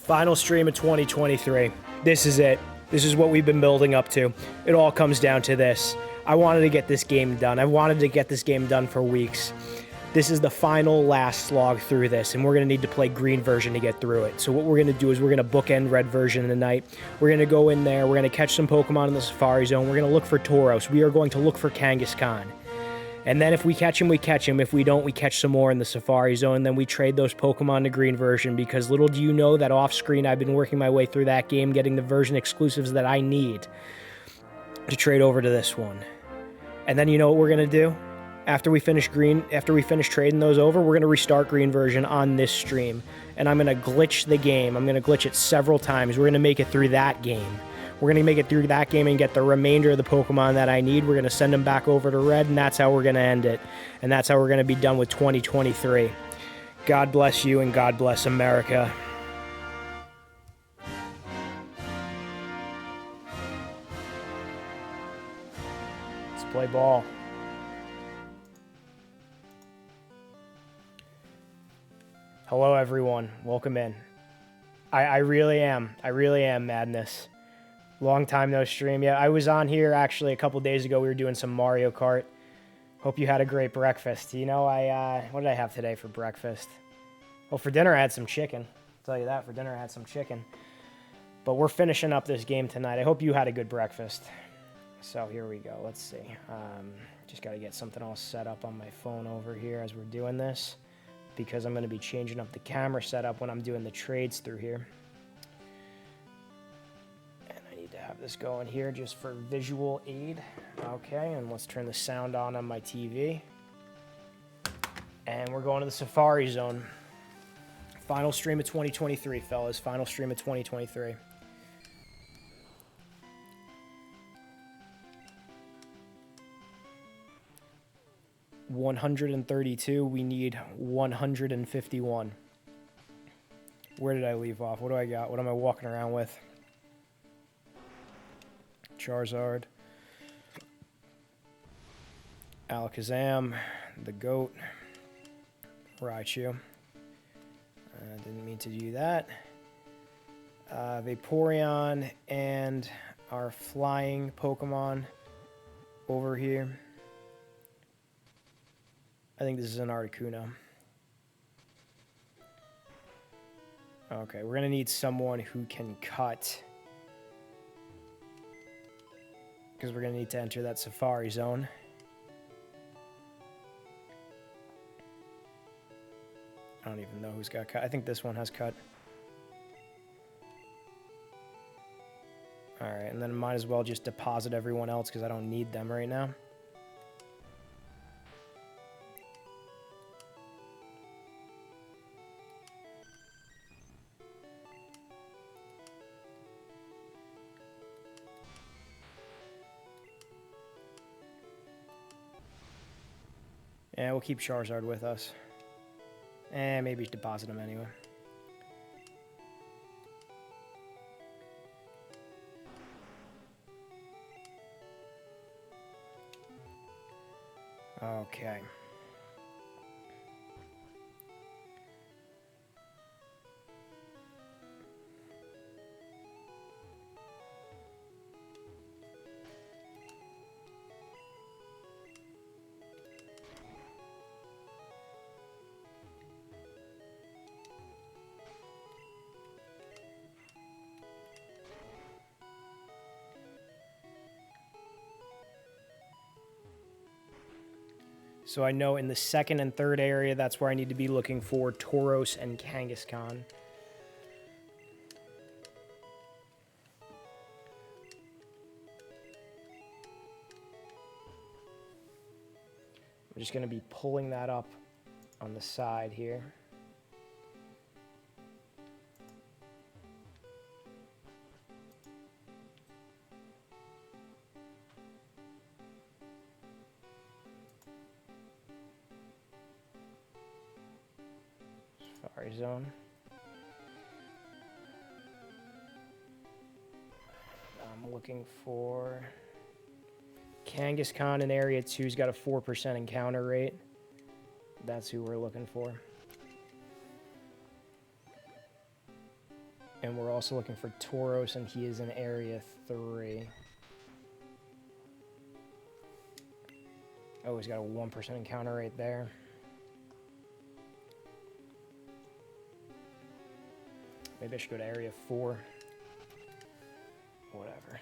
Final stream of 2023. This is it. This is what we've been building up to. It all comes down to this. I wanted to get this game done. I wanted to get this game done for weeks. This is the final last slog through this, and we're going to need to play green version to get through it. So what we're going to do is we're going to bookend red version tonight. We're going to go in there. We're going to catch some Pokemon in the Safari Zone. We're going to look for Tauros. We are going to look for Kangaskhan. And then if we catch him, we catch him. If we don't, we catch some more in the Safari Zone. And then we trade those Pokemon to green version, because little do you know that off screen I've been working my way through that game, getting the version exclusives that I need to trade over to this one. And then you know what we're going to do? After we finish trading those over, we're going to restart green version on this stream. And I'm going to glitch the game. I'm going to glitch it several times. We're going to make it through that game. We're going to make it through that game and get the remainder of the Pokemon that I need. We're going to send them back over to red, and that's how we're going to end it. And that's how we're going to be done with 2023. God bless you, and God bless America. Let's play ball. Hello, everyone. Welcome in. I really am. Madness. Long time no stream. Yeah, I was on here actually a couple days ago. We were doing some Mario Kart. Hope you had a great breakfast. You know, what did I have today for breakfast? Well, for dinner I had some chicken. I'll tell you that. For dinner I had some chicken. But we're finishing up this game tonight. I hope you had a good breakfast. So here we go. Let's see. Just got to get something all set up on my phone over here as we're doing this, because I'm going to be changing up the camera setup when I'm doing the trades through here. Have this going here just for visual aid. Okay, and let's turn the sound on my TV. And we're going to the Safari Zone. Final stream of 2023, fellas. Final stream of 2023. $132. We need 151. Where did I leave off? What do I got? What am I walking around with? Charizard, Alakazam, the Goat, Raichu. Didn't mean to do that. Vaporeon and our flying Pokemon over here. I think this is an Articuno. Okay, we're going to need someone who can cut, because we're going to need to enter that Safari Zone. I don't even know who's got cut. I think this one has cut. Alright, and then I might as well just deposit everyone else because I don't need them right now. Yeah, we'll keep Charizard with us. And maybe deposit him anyway. Okay. So I know in the second and third area, that's where I need to be looking for Tauros and Kangaskhan. I'm just going to be pulling that up on the side here. Safari Zone. I'm looking for Kangaskhan in Area 2's got a 4% encounter rate. That's who we're looking for. And we're also looking for Tauros, and he is in area 3. Oh, he's got a 1% encounter rate there. Maybe I should go to area 4. Whatever.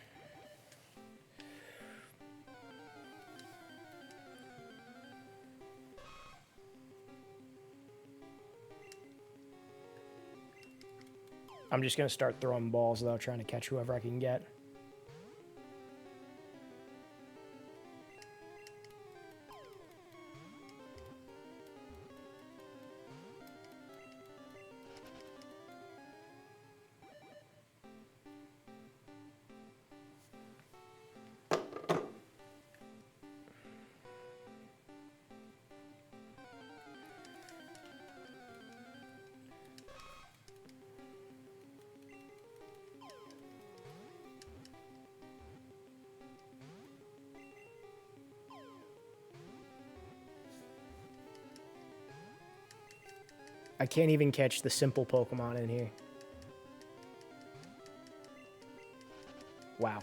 I'm just going to start throwing balls, though, trying to catch whoever I can get. I can't even catch the simple Pokemon in here. Wow.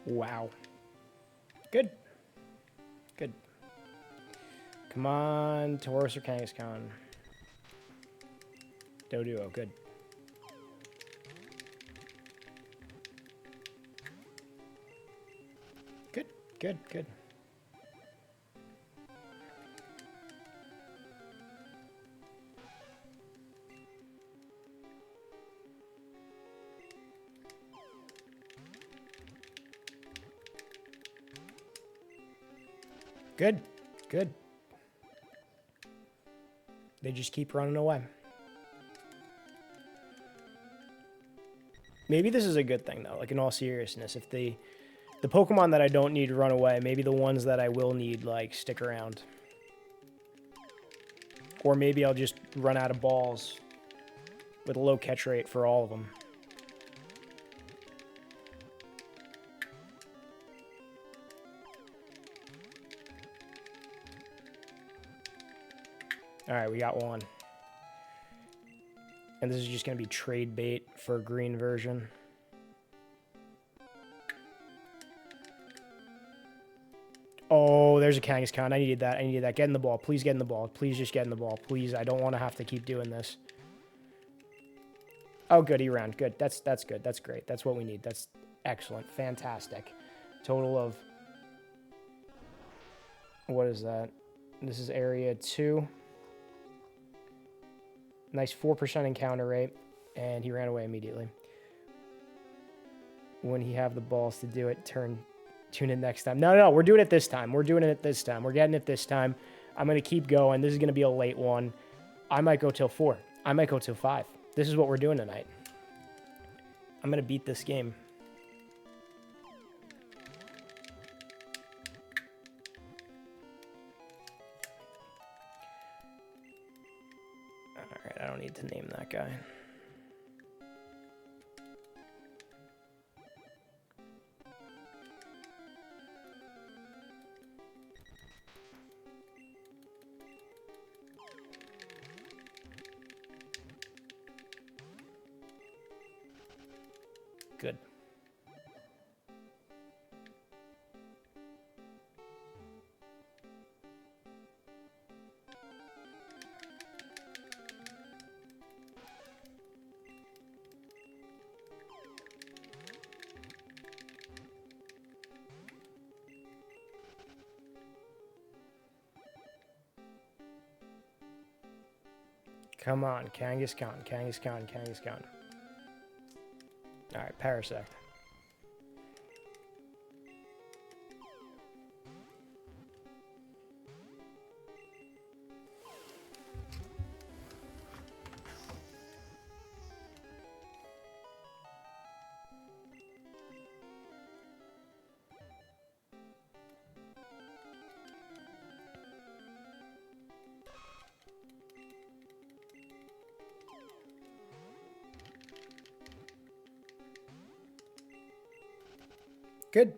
Wow. Good. Good. Come on, Tauros or Kangaskhan. Doduo, good. Good, good, good. Good, good. They just keep running away. Maybe this is a good thing, though, like in all seriousness. If the Pokemon that I don't need to run away, maybe the ones that I will need, like, stick around. Or maybe I'll just run out of balls with a low catch rate for all of them. All right, we got one. And this is just going to be trade bait for green version. Oh, there's a Kangaskhan. I needed that. I needed that. Get in the ball. Please get in the ball. Please just get in the ball. Please, I don't want to have to keep doing this. Oh, good. He ran. Good. That's good. That's great. That's what we need. That's excellent. Fantastic. Total of... What is that? This is area 2. Nice 4% encounter rate, and he ran away immediately. When he have the balls to do it, tune in next time. No, we're doing it this time. We're doing it this time. We're getting it this time. I'm going to keep going. This is going to be a late one. I might go till 4. I might go till 5. This is what we're doing tonight. I'm going to beat this game. Alright, I don't need to name that guy. Good. Come on, Kangaskhan, Kangaskhan, Kangaskhan. Alright, Parasect. Good.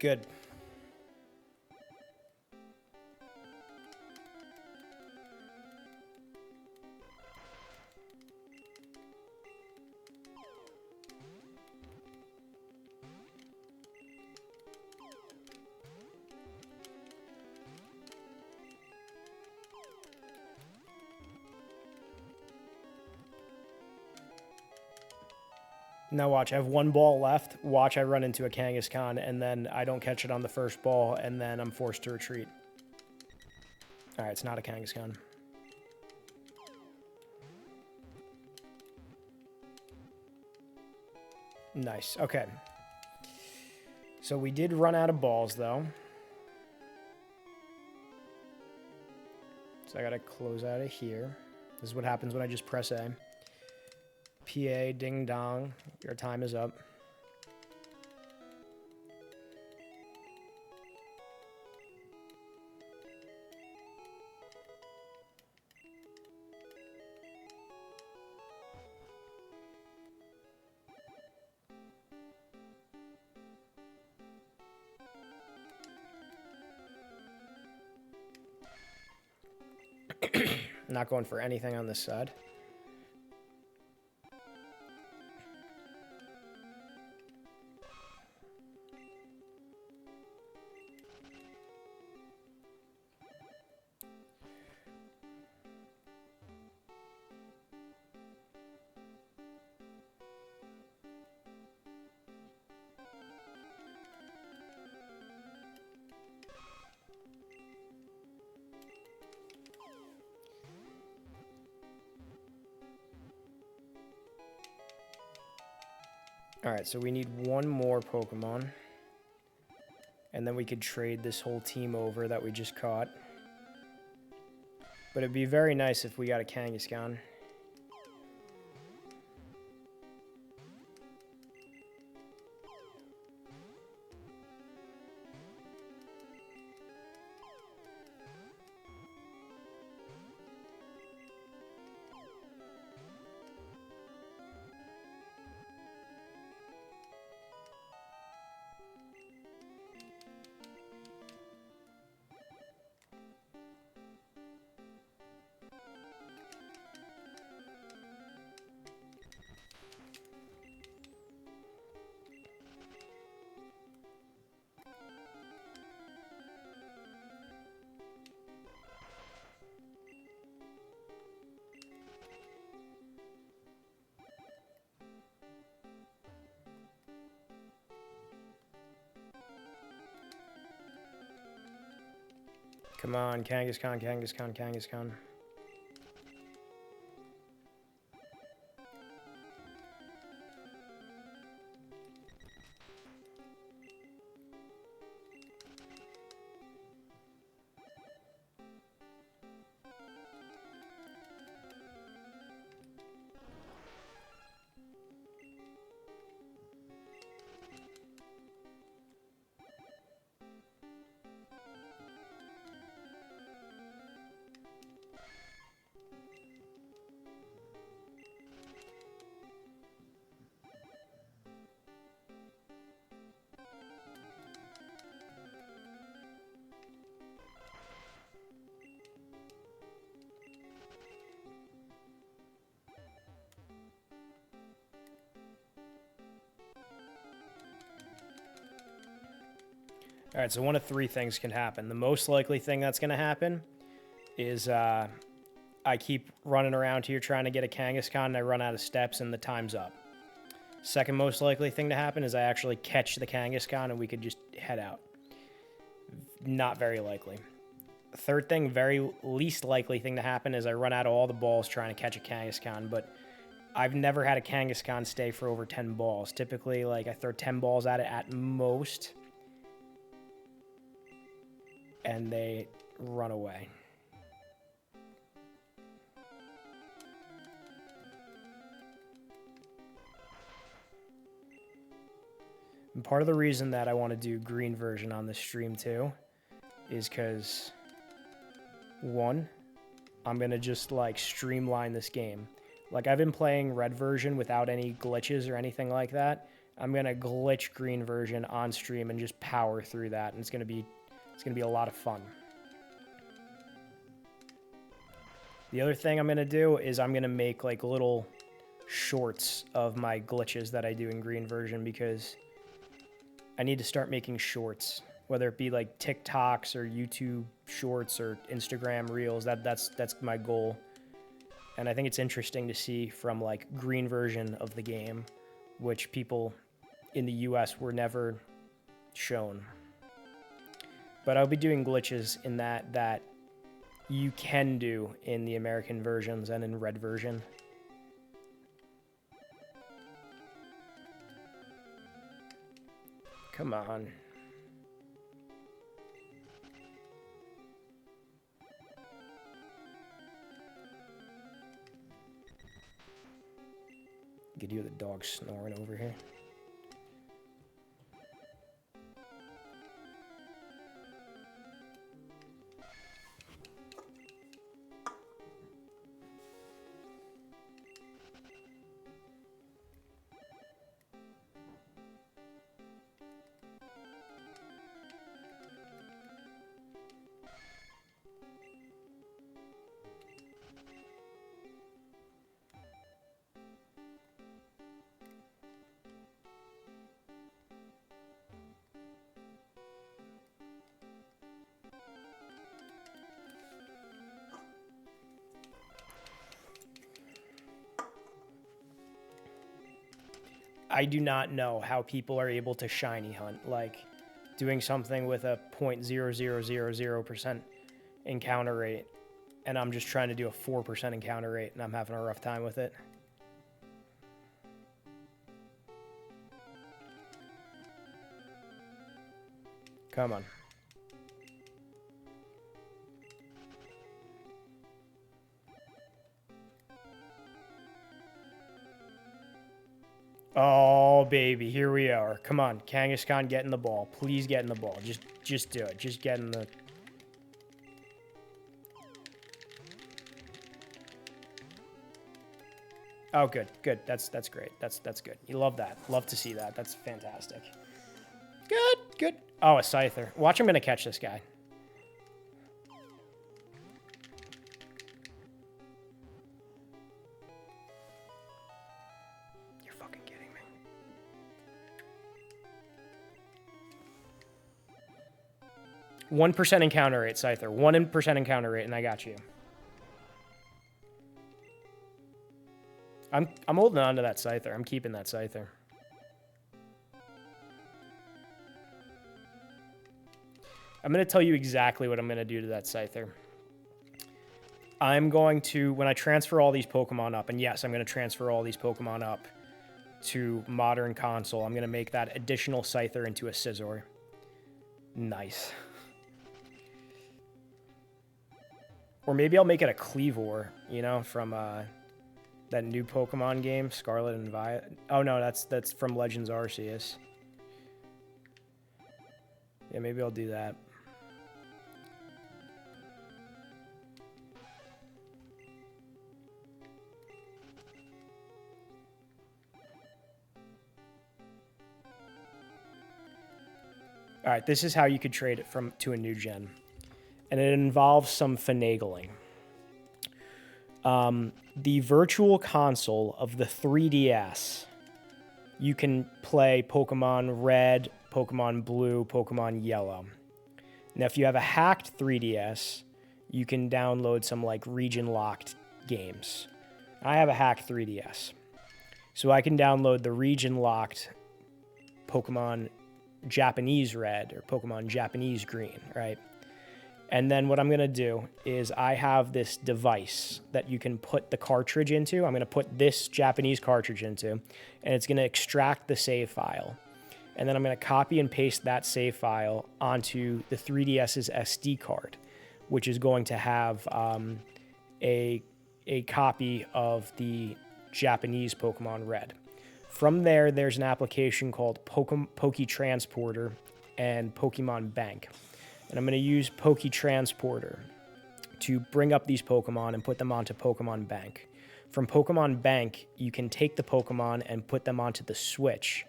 Good. Now watch, I have one ball left. Watch, I run into a Kangaskhan, and then I don't catch it on the first ball, and then I'm forced to retreat. All right, it's not a Kangaskhan. Nice, okay. So we did run out of balls, though. So I gotta close out of here. This is what happens when I just press A. PA, ding dong, your time is up. Not going for anything on this side. Alright, so we need one more Pokemon. And then we could trade this whole team over that we just caught. But it'd be very nice if we got a Kangaskhan. Come on, Kangaskhan, Kangaskhan, Kangaskhan. All right, so one of three things can happen. The most likely thing that's going to happen is I keep running around here trying to get a Kangaskhan and I run out of steps and the time's up. Second most likely thing to happen is I actually catch the Kangaskhan and we could just head out. Not very likely. Third thing, very least likely thing to happen is I run out of all the balls trying to catch a Kangaskhan, but I've never had a Kangaskhan stay for over 10 balls. Typically, like, I throw 10 balls at it at most, and they run away. And part of the reason that I want to do green version on this stream too is because, one, I'm going to just like streamline this game. Like I've been playing red version without any glitches or anything like that. I'm going to glitch green version on stream and just power through that, and it's going to be a lot of fun. The other thing I'm going to do is I'm going to make like little shorts of my glitches that I do in green version, because I need to start making shorts, whether it be like TikToks or YouTube shorts or Instagram reels. That's my goal. And I think it's interesting to see from like green version of the game, which people in the US were never shown. But I'll be doing glitches in that you can do in the American versions and in red version. Come on. You could hear the dog snoring over here. I do not know how people are able to shiny hunt, like doing something with a 0.0000% encounter rate, and I'm just trying to do a 4% encounter rate, and I'm having a rough time with it. Come on. Oh, baby, here we are. Come on, Kangaskhan, get in the ball. Please get in the ball. Just do it. Just get in the... Oh, good, good. That's great. That's good. You love that. Love to see that. That's fantastic. Good, good. Oh, a Scyther. Watch, I'm going to catch this guy. You're fucking kidding me. .1% encounter rate, Scyther. 1% encounter rate, and I got you. I'm holding on to that Scyther. I'm keeping that Scyther. I'm going to tell you exactly what I'm going to do to that Scyther. I'm going to, when I transfer all these Pokemon up, and yes, I'm going to transfer all these Pokemon up to Modern Console, I'm going to make that additional Scyther into a Scizor. Nice. Or maybe I'll make it a Cleavor, you know, from that new Pokemon game, Scarlet and Violet. Oh no, that's from Legends Arceus. Yeah, maybe I'll do that. All right, this is how you could trade it to a new gen. And it involves some finagling. The virtual console of the 3DS, you can play Pokemon Red, Pokemon Blue, Pokemon Yellow. Now, if you have a hacked 3DS, you can download some like region-locked games. I have a hacked 3DS, so I can download the region-locked Pokemon Japanese Red or Pokemon Japanese Green, right? And then what I'm going to do is I have this device that you can put the cartridge into. I'm going to put this Japanese cartridge into, and it's going to extract the save file. And then I'm going to copy and paste that save file onto the 3DS's SD card, which is going to have a copy of the Japanese Pokemon Red. From there, there's an application called Poke Transporter and Pokemon Bank. And I'm going to use Poke Transporter to bring up these Pokemon and put them onto Pokemon Bank. From Pokemon Bank, you can take the Pokemon and put them onto the Switch,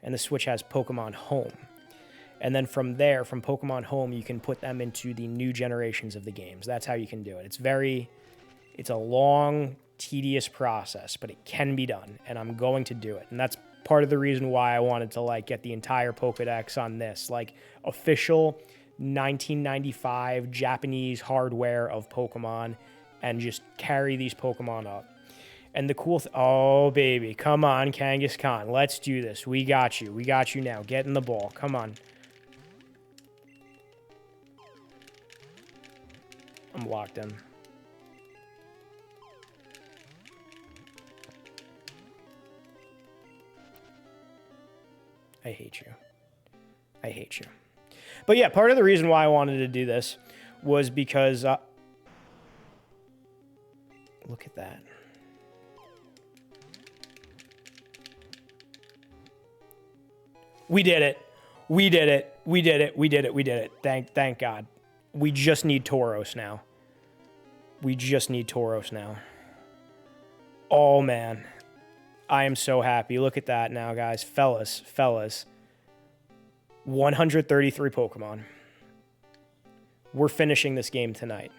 and the Switch has Pokemon Home. And then from there, from Pokemon Home, you can put them into the new generations of the games. That's how you can do it. It's a long, tedious process, but it can be done, and I'm going to do it. And that's part of the reason why I wanted to like get the entire Pokedex on this, like official 1995 Japanese hardware of Pokemon, and just carry these Pokemon up. And the cool oh baby, come on, Kangaskhan, let's do this. We got you. We got you now. Get in the ball. Come on. I'm locked in. I hate you. I hate you. But yeah, part of the reason why I wanted to do this was because... look at that. We did it. We did it. We did it. We did it. We did it. Thank God. We just need Tauros now. We just need Tauros now. Oh, man. I am so happy. Look at that now, guys. Fellas. 133 Pokemon. We're finishing this game tonight.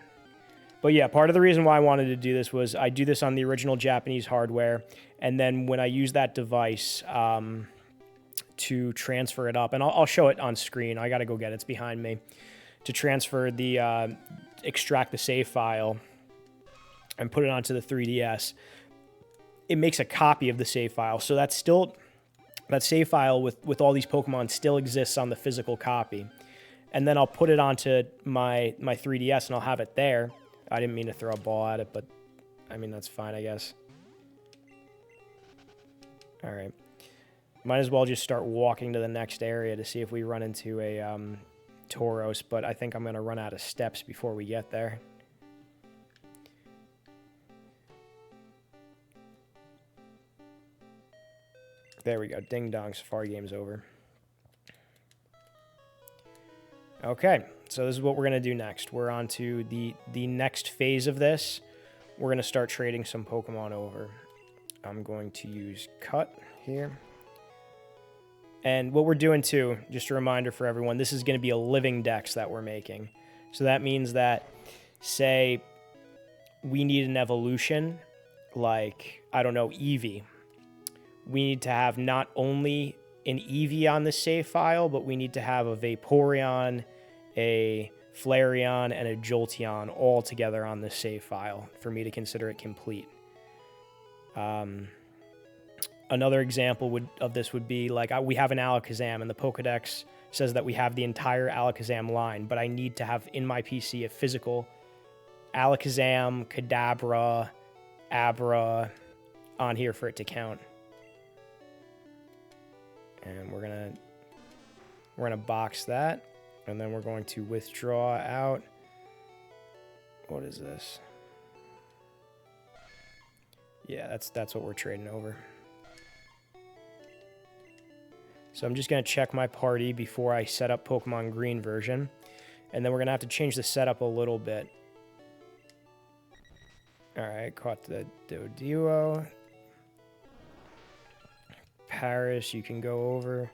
But yeah, part of the reason why I wanted to do this was I do this on the original Japanese hardware, and then when I use that device to transfer it up, and I'll show it on screen. I got to go get it. It's behind me. To transfer the, extract the save file and put it onto the 3DS, it makes a copy of the save file. So that's still, that save file with all these Pokemon still exists on the physical copy. And then I'll put it onto my 3DS and I'll have it there. I didn't mean to throw a ball at it, but I mean, that's fine, I guess. All right. Might as well just start walking to the next area to see if we run into a Tauros, but I think I'm going to run out of steps before we get there. There we go. Ding dong, Safari game's over. Okay, so this is what we're going to do next. We're on to the next phase of this. We're going to start trading some Pokemon over. I'm going to use Cut here. And what we're doing too, just a reminder for everyone, this is going to be a living dex that we're making. So that means that, say, we need an evolution, like, I don't know, Eevee. We need to have not only an Eevee on the save file, but we need to have a Vaporeon, a Flareon, and a Jolteon all together on the save file for me to consider it complete. Another example of this would be, like, we have an Alakazam, and the Pokedex says that we have the entire Alakazam line, but I need to have in my PC a physical Alakazam, Kadabra, Abra on here for it to count. And we're gonna box that, and then we're going to withdraw out. What is this? Yeah, that's what we're trading over. So I'm just going to check my party before I set up Pokemon Green version. And then we're going to have to change the setup a little bit. Alright, caught the Doduo. Paris, you can go over.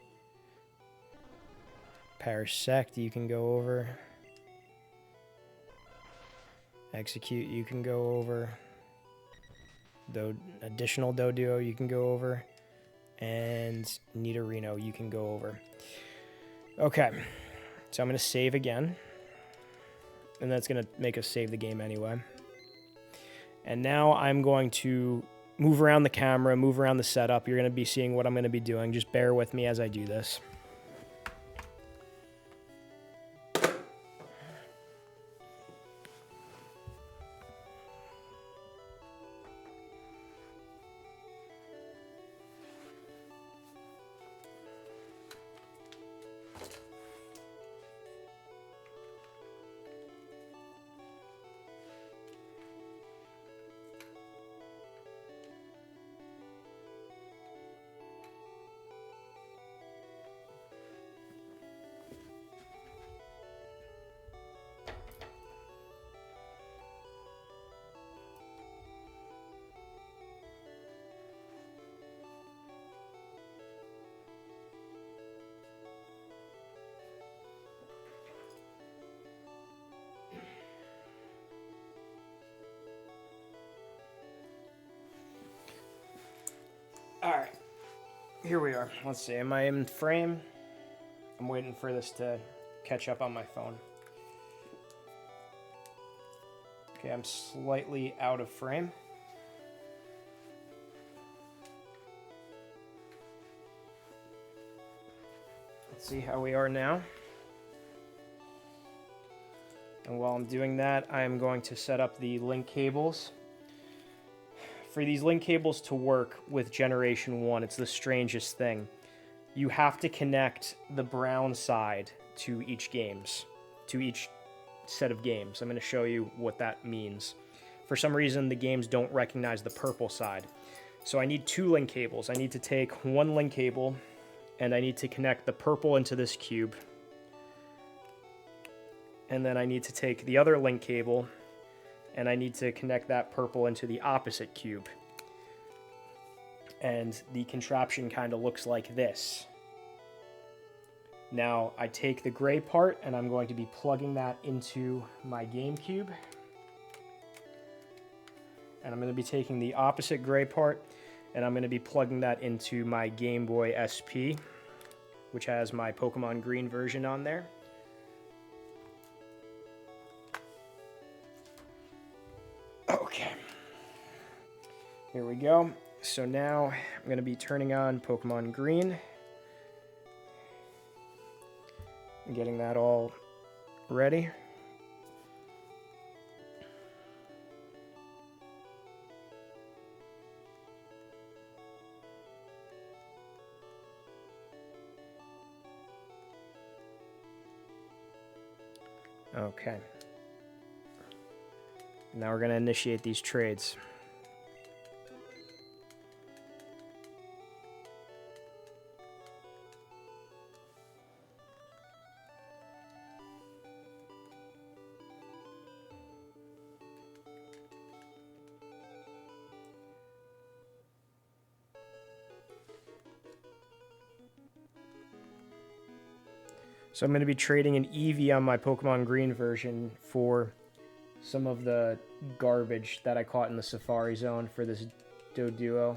Parasect, you can go over. Execute, you can go over. Additional Doduo, you can go over. And Nidorino, you can go over. Okay, so I'm going to save again. And that's going to make us save the game anyway. And now I'm going to move around the camera, move around the setup. You're going to be seeing what I'm going to be doing. Just bear with me as I do this. Alright, here we are. Let's see, am I in frame? I'm waiting for this to catch up on my phone. Okay, I'm slightly out of frame. Let's see how we are now. And while I'm doing that, I'm going to set up the link cables. For these link cables to work with Generation 1, it's the strangest thing. You have to connect the brown side to each set of games. I'm going to show you what that means. For some reason, the games don't recognize the purple side. So I need 2 link cables. I need to take one link cable, and I need to connect the purple into this cube. And then I need to take the other link cable, and I need to connect that purple into the opposite cube. And the contraption kind of looks like this. Now I take the gray part, and I'm going to be plugging that into my GameCube. And I'm going to be taking the opposite gray part, and I'm going to be plugging that into my Game Boy SP, which has my Pokemon Green version on there. Okay. Here we go. So now I'm going to be turning on Pokemon Green. And getting that all ready. Okay. Now we're going to initiate these trades. So I'm going to be trading an Eevee on my Pokemon Green version for some of the garbage that I caught in the Safari Zone for this Doduo.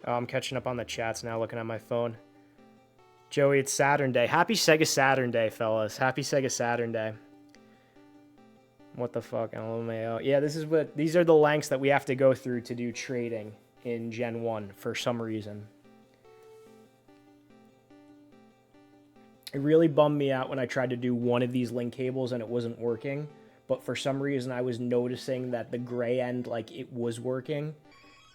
Oh, I'm catching up on the chats now, looking at my phone. Joey, it's Saturn Day. Happy Sega Saturn Day, fellas. Happy Sega Saturn Day. What the fuck, LMAO? Yeah, these are the lengths that we have to go through to do trading in Gen 1 for some reason. It really bummed me out when I tried to do one of these link cables and it wasn't working. But for some reason, I was noticing that the gray end, like, it was working.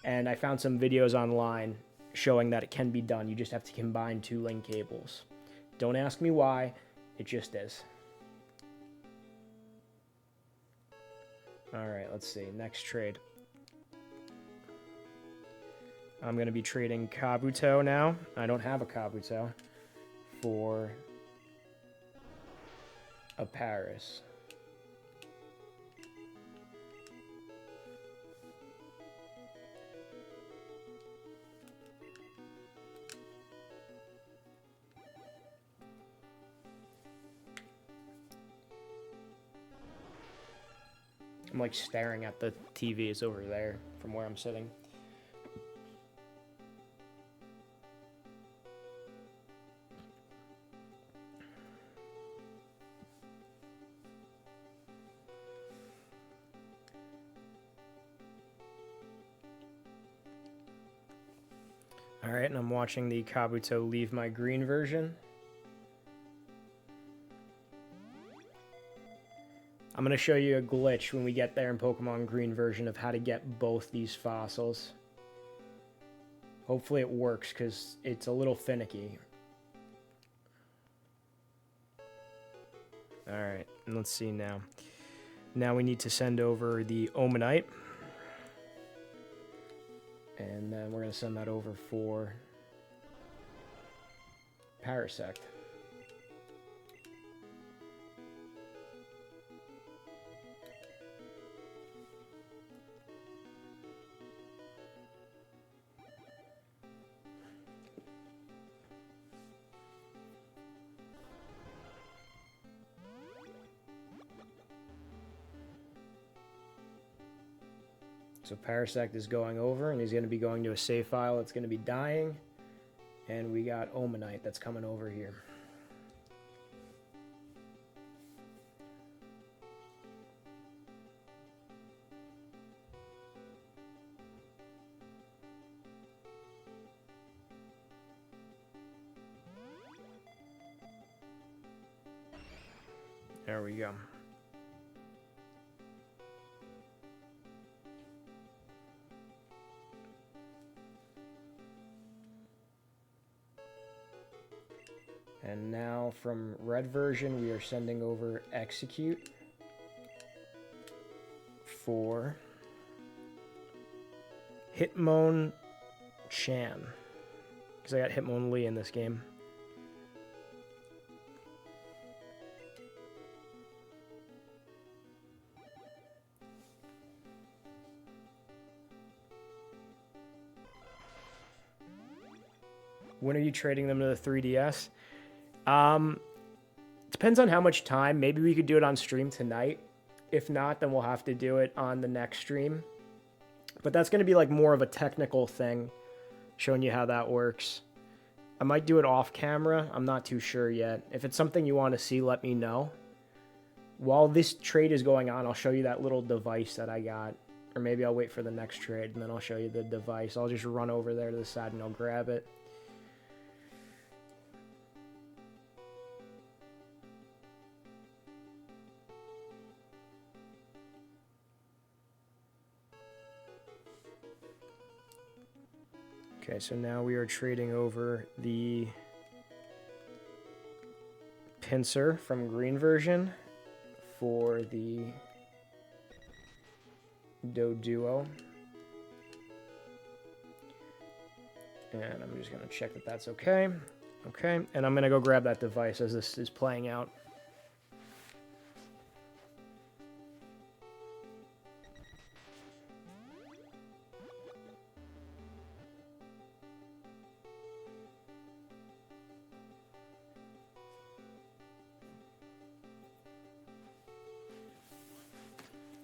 And I found some videos online showing that it can be done. You just have to combine 2 link cables. Don't ask me why. It just is. Alright, let's see. Next trade. I'm going to be trading Kabuto now. I don't have a Kabuto. For a Paris. I'm like staring at the TV. It's over there from where I'm sitting. Alright, and I'm watching the Kabuto leave my green version. I'm going to show you a glitch when we get there in Pokemon Green version of how to get both these fossils. Hopefully it works, because it's a little finicky. Alright, and let's see now. Now we need to send over the Omanite. And then we're going to send that over for Parasect. So Parasect is going over, and he's going to be going to a save file that's going to be dying. And we got Omanite that's coming over here. There we go. And now from red version, we are sending over execute for Hitmonchan, because I got Hitmonlee in this game. When are you trading them to the 3DS? Depends on how much time. Maybe we could do it on stream tonight. If not, then we'll have to do it on the next stream. But that's going to be like more of a technical thing, showing you how that works. I might do it off camera. I'm not too sure yet. If it's something you want to see, let me know. While this trade is going on, I'll show you that little device that I got. Or maybe I'll wait for the next trade, and then I'll show you the device. I'll just run over there to the side, and I'll grab it. Okay, so now we are trading over the Pinsir from green version for the Doduo. And I'm just going to check that that's okay. Okay, and I'm going to go grab that device as this is playing out.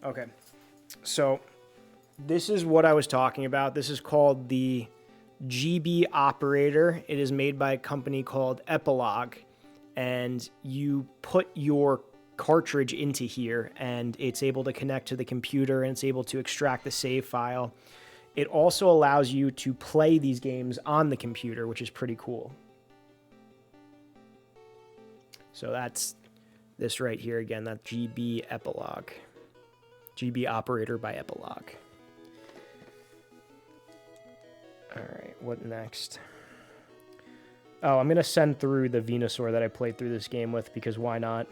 Okay, so this is what I was talking about. This is called the GB operator. It is made by a company called Epilogue, and you put your cartridge into here, and it's able to connect to the computer, and it's able to extract the save file. It also allows you to play these games on the computer, which is pretty cool. So that's this right here again, that GB Epilogue. GB operator by Epilogue. All right, what next? Oh, I'm going to send through the Venusaur that I played through this game with, because why not?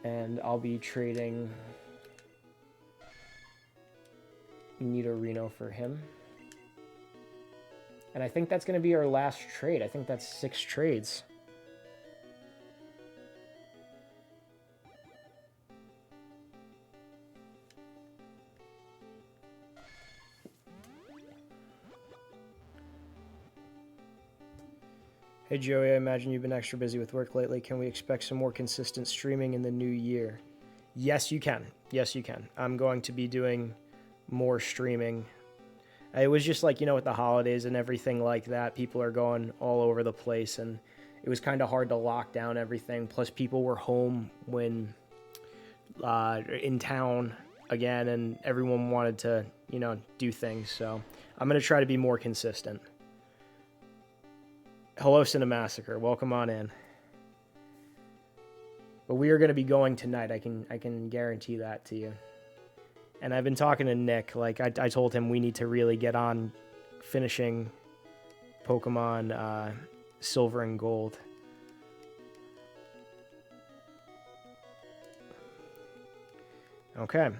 And I'll be trading Nidorino for him. And I think that's going to be our last trade. I think that's 6 trades. Hey Joey, I imagine you've been extra busy with work lately. Can we expect some more consistent streaming in the new year? Yes, you can. Yes, you can. I'm going to be doing more streaming. It was just like, you know, with the holidays and everything like that, people are going all over the place, and it was kind of hard to lock down everything. Plus, people were home when in town again, and everyone wanted to, you know, do things. So I'm going to try to be more consistent. Hello, Cinemassacre. Welcome on in. But we are going to be going tonight. I can guarantee that to you. And I've been talking to Nick. Like, I told him we need to really get on finishing Pokemon Silver and Gold. Okay.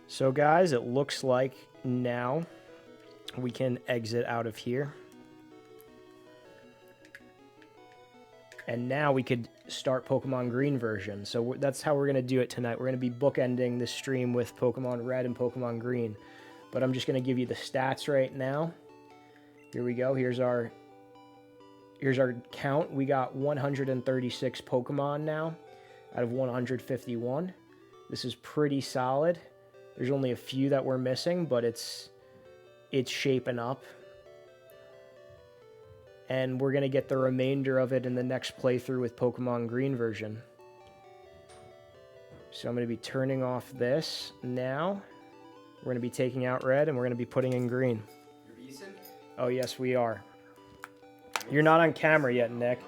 So, guys, it looks like now we can exit out of here. And now we could start Pokemon Green version. So that's how we're going to do it tonight. We're going to be bookending this stream with Pokemon Red and Pokemon Green. But I'm just going to give you the stats right now. Here we go. Here's our count. We got 136 Pokemon now out of 151. This is pretty solid. There's only a few that we're missing, but it's shaping up. And we're going to get the remainder of it in the next playthrough with Pokemon Green version. So I'm going to be turning off this now. We're going to be taking out red, and we're going to be putting in green. You're Eason? Oh, yes, we are. You're not on camera yet, Nick.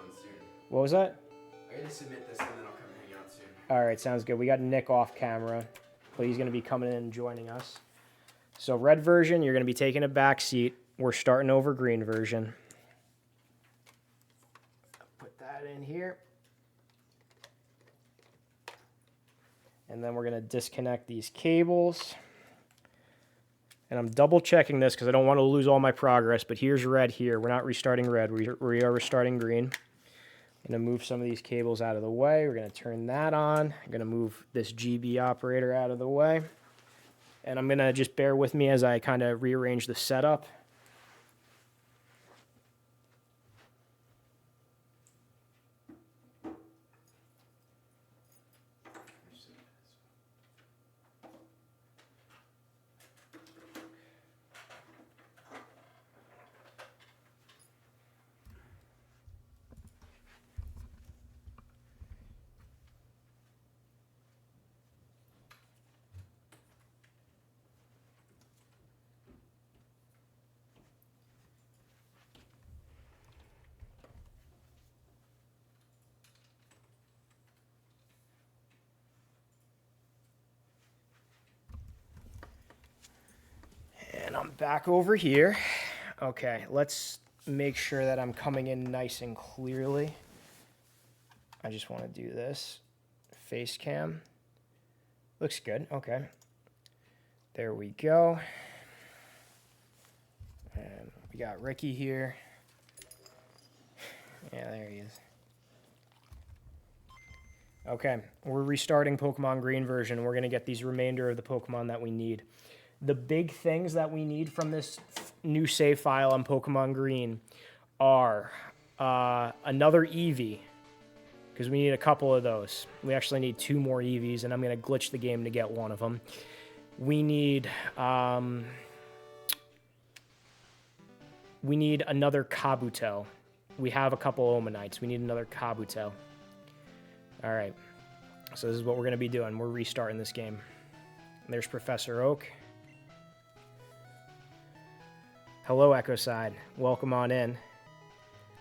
What was that? I'm going to submit this, and then I'll come hang out soon. All right, sounds good. We got Nick off camera, but he's going to be coming in and joining us. So red version, you're going to be taking a back seat. We're starting over green version. Put that in here. And then we're going to disconnect these cables. And I'm double checking this because I don't want to lose all my progress, but here's red here. We're not restarting red, we are restarting green. I'm going to move some of these cables out of the way. We're going to turn that on. I'm going to move this GB operator out of the way. And I'm going to just bear with me as I kind of rearrange the setup. And I'm back over here. Okay, let's make sure that I'm coming in nice and clearly. I just want to do this. Face cam. Looks good. Okay. There we go. And we got Ricky here. Yeah, there he is. Okay, we're restarting Pokemon Green version. We're going to get these remainder of the Pokemon that we need. The big things that we need from this new save file on Pokemon Green are another Eevee, because we need a couple of those. We actually need 2 more Eevees, and I'm going to glitch the game to get one of them. We need another Kabuto. We have a couple Omanites. We need another Kabuto. All right, so this is what we're going to be doing. We're restarting this game. There's Professor Oak. Hello, Echo Side. Welcome on in.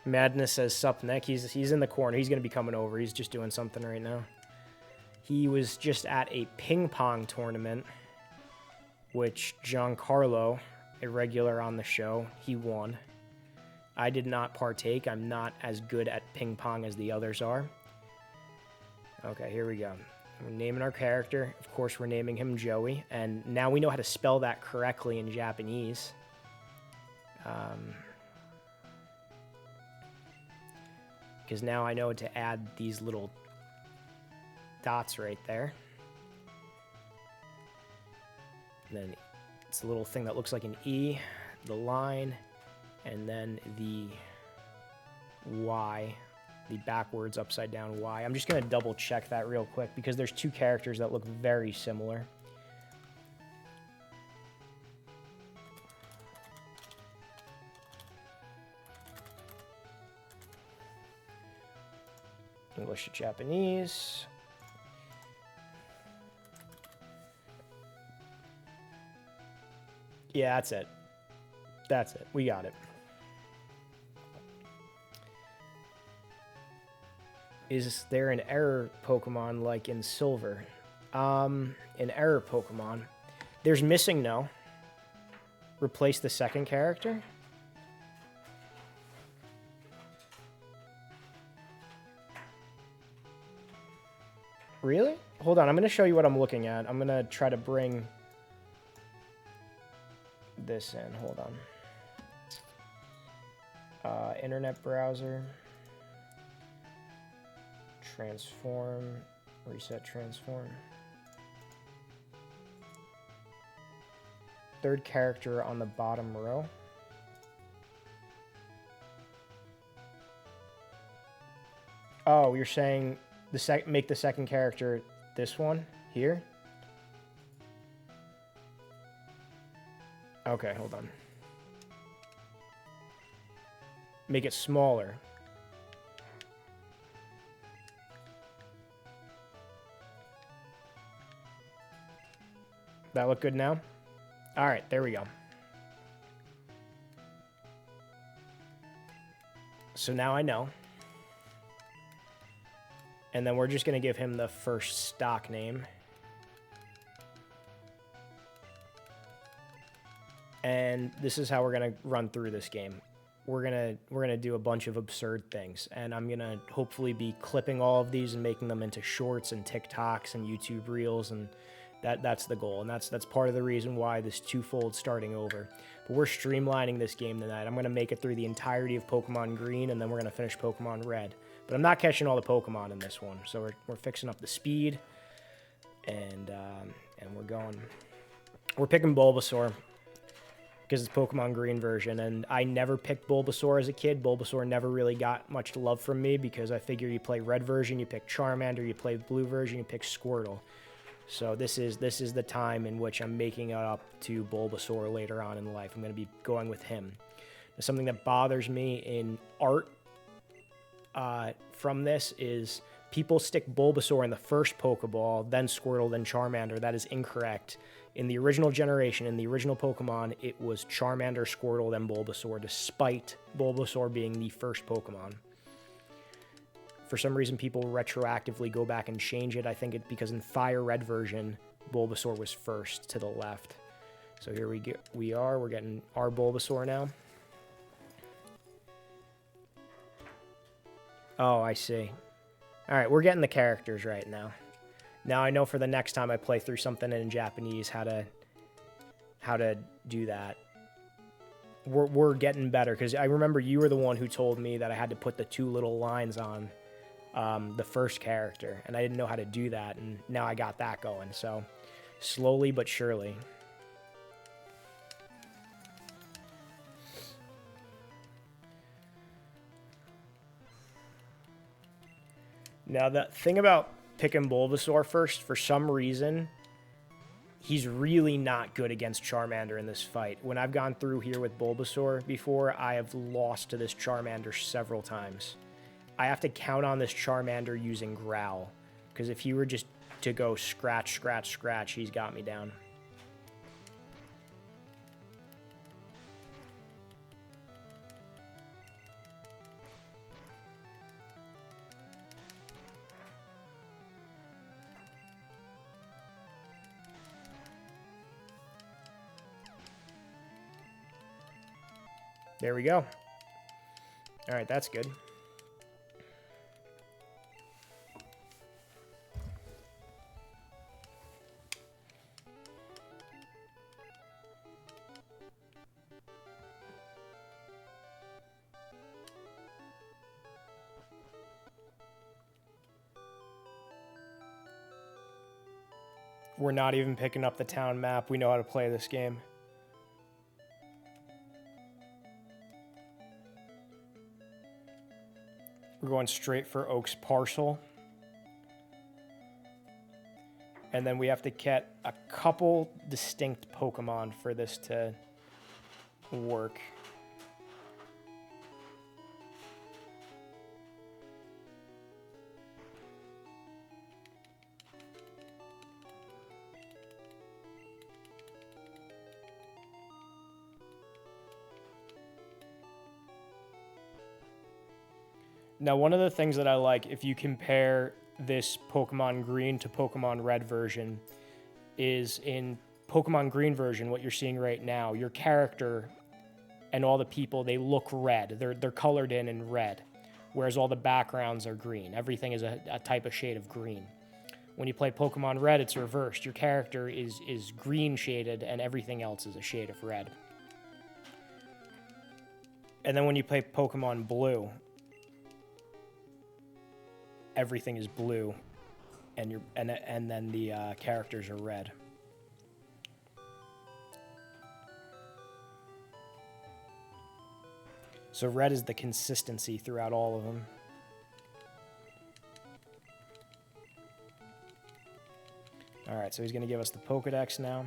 Madness says, sup, Nick. He's in the corner. He's going to be coming over. He's just doing something right now. He was just at a ping pong tournament, which Giancarlo, a regular on the show, he won. I did not partake. I'm not as good at ping pong as the others are. Okay, here we go. We're naming our character. Of course, we're naming him Joey. And now we know how to spell that correctly in Japanese. Because now I know to add these little dots right there. And then it's a little thing that looks like an E, the line, and then the Y, the backwards upside down Y. I'm just going to double check that real quick because there's 2 characters that look very similar. English to Japanese. Yeah, that's it. That's it. We got it. Is there an error Pokemon like in Silver? An error Pokemon. There's missing no. Replace the second character? Really? Hold on, I'm going to show you what I'm looking at. I'm going to try to bring this in. Hold on. Internet browser. Transform. Reset transform. Third character on the bottom row. Oh, you're saying make the second character this one here? Okay, hold on. Make it smaller. That look good now? All right, there we go. So now I know. And then we're just going to give him the first stock name. And this is how we're going to run through this game. We're gonna do a bunch of absurd things, and I'm gonna hopefully be clipping all of these and making them into shorts and TikToks and YouTube Reels, and that's the goal, and that's part of the reason why this twofold starting over. But we're streamlining this game tonight. I'm gonna make it through the entirety of Pokemon Green, and then we're gonna finish Pokemon Red. But I'm not catching all the Pokemon in this one, so we're fixing up the speed, and we're picking Bulbasaur, because it's Pokemon Green version, and I never picked Bulbasaur as a kid. Bulbasaur never really got much love from me because I figure you play Red version, you pick Charmander, you play Blue version, you pick Squirtle. So this is the time in which I'm making it up to Bulbasaur later on in life. I'm going to be going with him. Now, something that bothers me in art from this is people stick Bulbasaur in the first Pokeball, then Squirtle, then Charmander. That is incorrect. In the original generation, in the original Pokemon, it was Charmander, Squirtle, then Bulbasaur, despite Bulbasaur being the first Pokemon. For some reason, people retroactively go back and change it. I think it's because in Fire Red version, Bulbasaur was first to the left. So here we're getting our Bulbasaur now. Oh, I see. All right, we're getting the characters right now. Now I know for the next time I play through something in Japanese how to do that. We're getting better, because I remember you were the one who told me that I had to put the two little lines on the first character, and I didn't know how to do that, and now I got that going. So slowly but surely. Now the thing about picking Bulbasaur first, for some reason, he's really not good against Charmander in this fight. When I've gone through here with Bulbasaur before, I have lost to this Charmander several times. I have to count on this Charmander using Growl, because if he were just to go scratch, scratch, scratch, he's got me down. There we go. All right, that's good. We're not even picking up the town map. We know how to play this game. We're going straight for Oak's parcel. And then we have to get a couple distinct Pokemon for this to work. Now, one of the things that I like, if you compare this Pokemon Green to Pokemon Red version, is in Pokemon Green version, what you're seeing right now, your character and all the people, they look red. They're colored in red, whereas all the backgrounds are green. Everything is a type of shade of green. When you play Pokemon Red, it's reversed. Your character is green shaded, and everything else is a shade of red. And then when you play Pokemon Blue, everything is blue, and then the characters are red. So red is the consistency throughout all of them. All right, so he's going to give us the Pokedex now.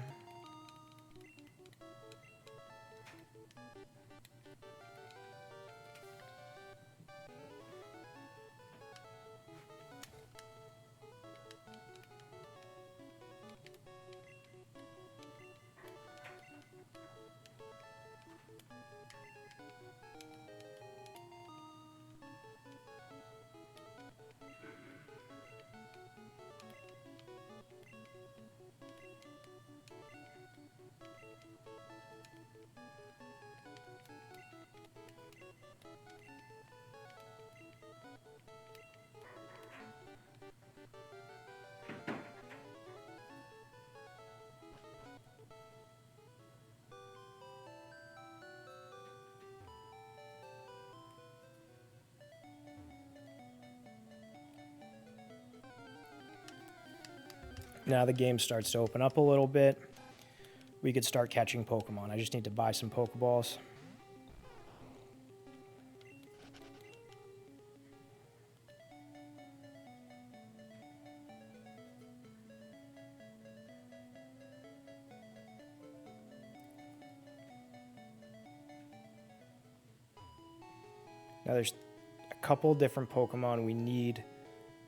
Now the game starts to open up a little bit. We could start catching Pokemon. I just need to buy some Pokeballs. Now there's a couple different Pokemon we need.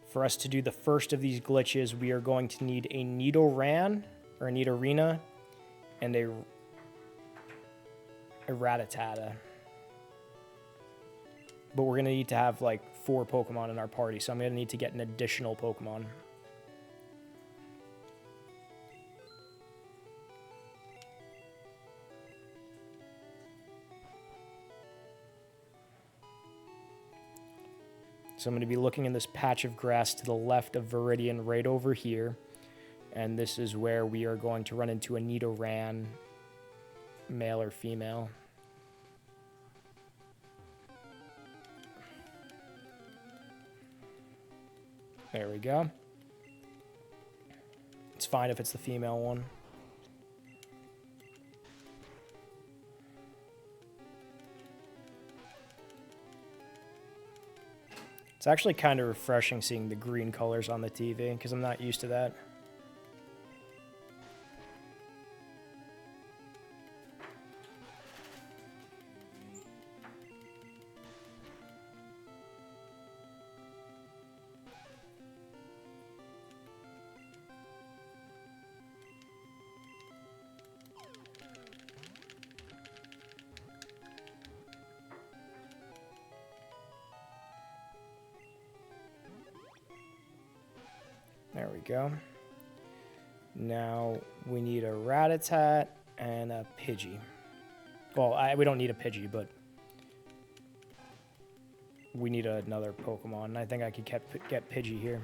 For us to do the first of these glitches, we are going to need a Nidoran, or a Nidorina, and a Rattata. But we're going to need to have like 4 Pokemon in our party, so I'm going to need to get an additional Pokemon. So I'm going to be looking in this patch of grass to the left of Viridian right over here. And this is where we are going to run into a Nidoran, male or female. There we go. It's fine if it's the female one. It's actually kind of refreshing seeing the green colors on the TV because I'm not used to that. There we go. Now we need a Rattata and a Pidgey. Well, we don't need a Pidgey, but we need another Pokemon. And I think I could get Pidgey here.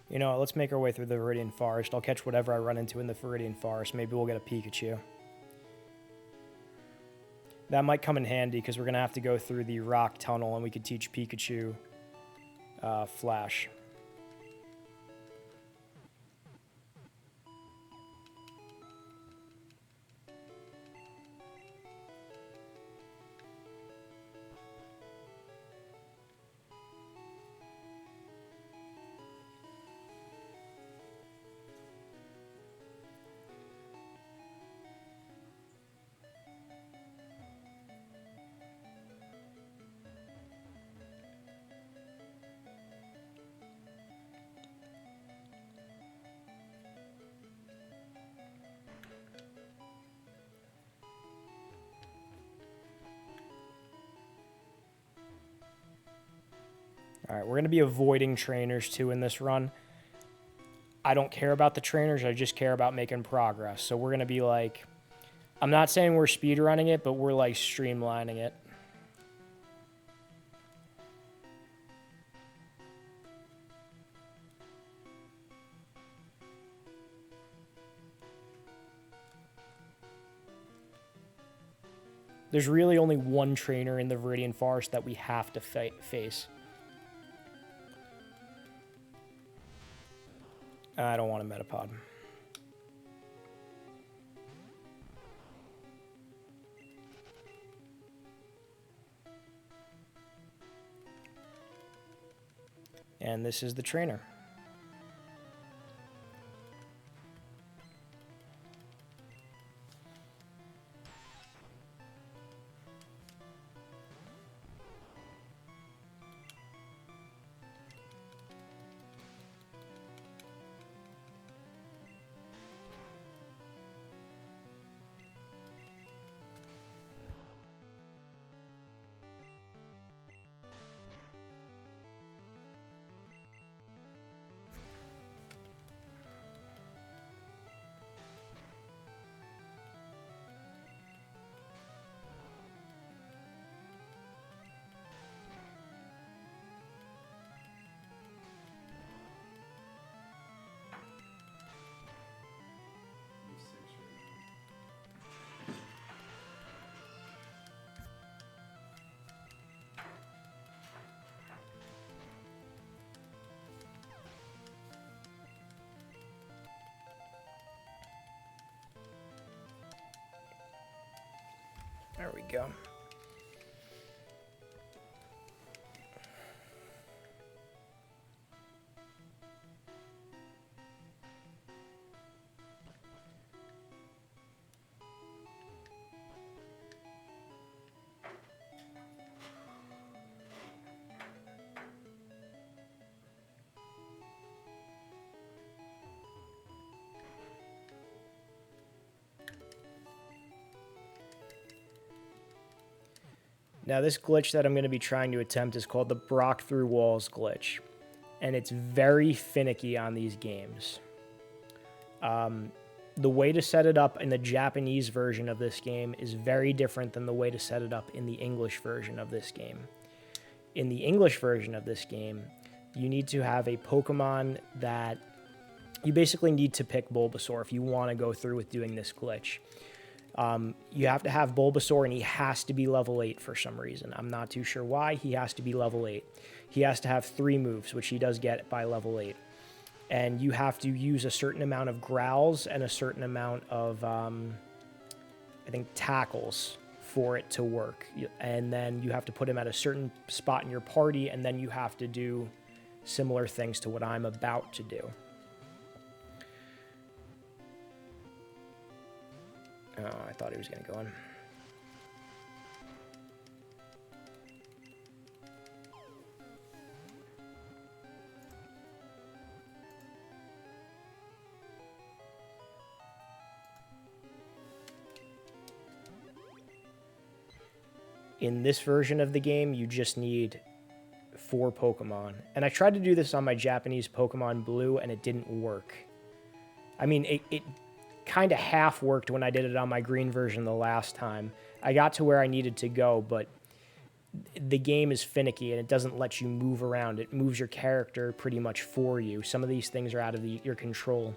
You know what, let's make our way through the Viridian Forest. I'll catch whatever I run into in the Viridian Forest. Maybe we'll get a Pikachu. That might come in handy because we're going to have to go through the rock tunnel and we could teach Pikachu Flash. All right, we're going to be avoiding trainers too in this run. I don't care about the trainers. I just care about making progress. So we're going to be like, I'm not saying we're speedrunning it, but we're like streamlining it. There's really only one trainer in the Viridian Forest that we have to face. I don't want a Metapod. And this is the trainer. There we go. Now this glitch that I'm going to be trying to attempt is called the Brock through walls glitch. And it's very finicky on these games. The way to set it up in the Japanese version of this game is very different than the way to set it up in the English version of this game. In the English version of this game, you need to have a Pokemon that you basically need to pick Bulbasaur if you want to go through with doing this glitch. You have to have Bulbasaur, and he has to be level 8 for some reason. I'm not too sure why. He has to be level 8. He has to have 3 moves, which he does get by level 8. And you have to use a certain amount of growls and a certain amount of, I think, tackles for it to work. And then you have to put him at a certain spot in your party, and then you have to do similar things to what I'm about to do. Oh, I thought he was going to go in. In this version of the game, you just need 4 Pokemon. And I tried to do this on my Japanese Pokemon Blue, and it didn't work. I mean, it kind of half worked when I did it on my green version the last time. I got to where I needed to go, but the game is finicky and it doesn't let you move around. It moves your character pretty much for you. Some of these things are out of your control.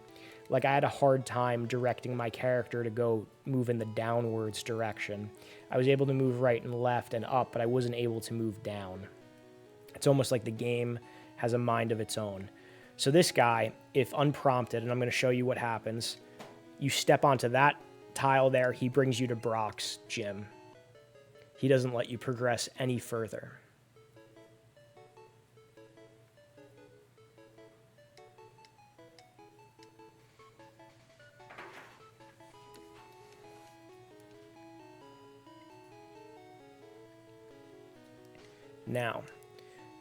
Like, I had a hard time directing my character to go move in the downwards direction. I was able to move right and left and up, but I wasn't able to move down. It's almost like the game has a mind of its own. So this guy, if unprompted, and I'm going to show you what happens, you step onto that tile there, he brings you to Brock's gym. He doesn't let you progress any further. Now,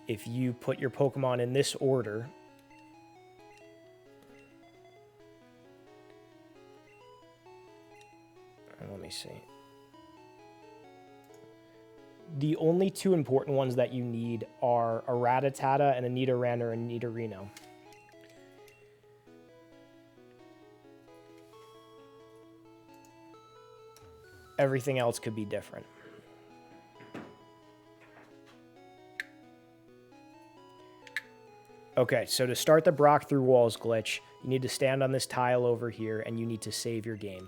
if you put your Pokemon in this order, let me see. The only 2 important ones that you need are a Rattata and a Nidoran or a Nidorino. Everything else could be different. Okay, so to start the Brock through walls glitch, you need to stand on this tile over here and you need to save your game.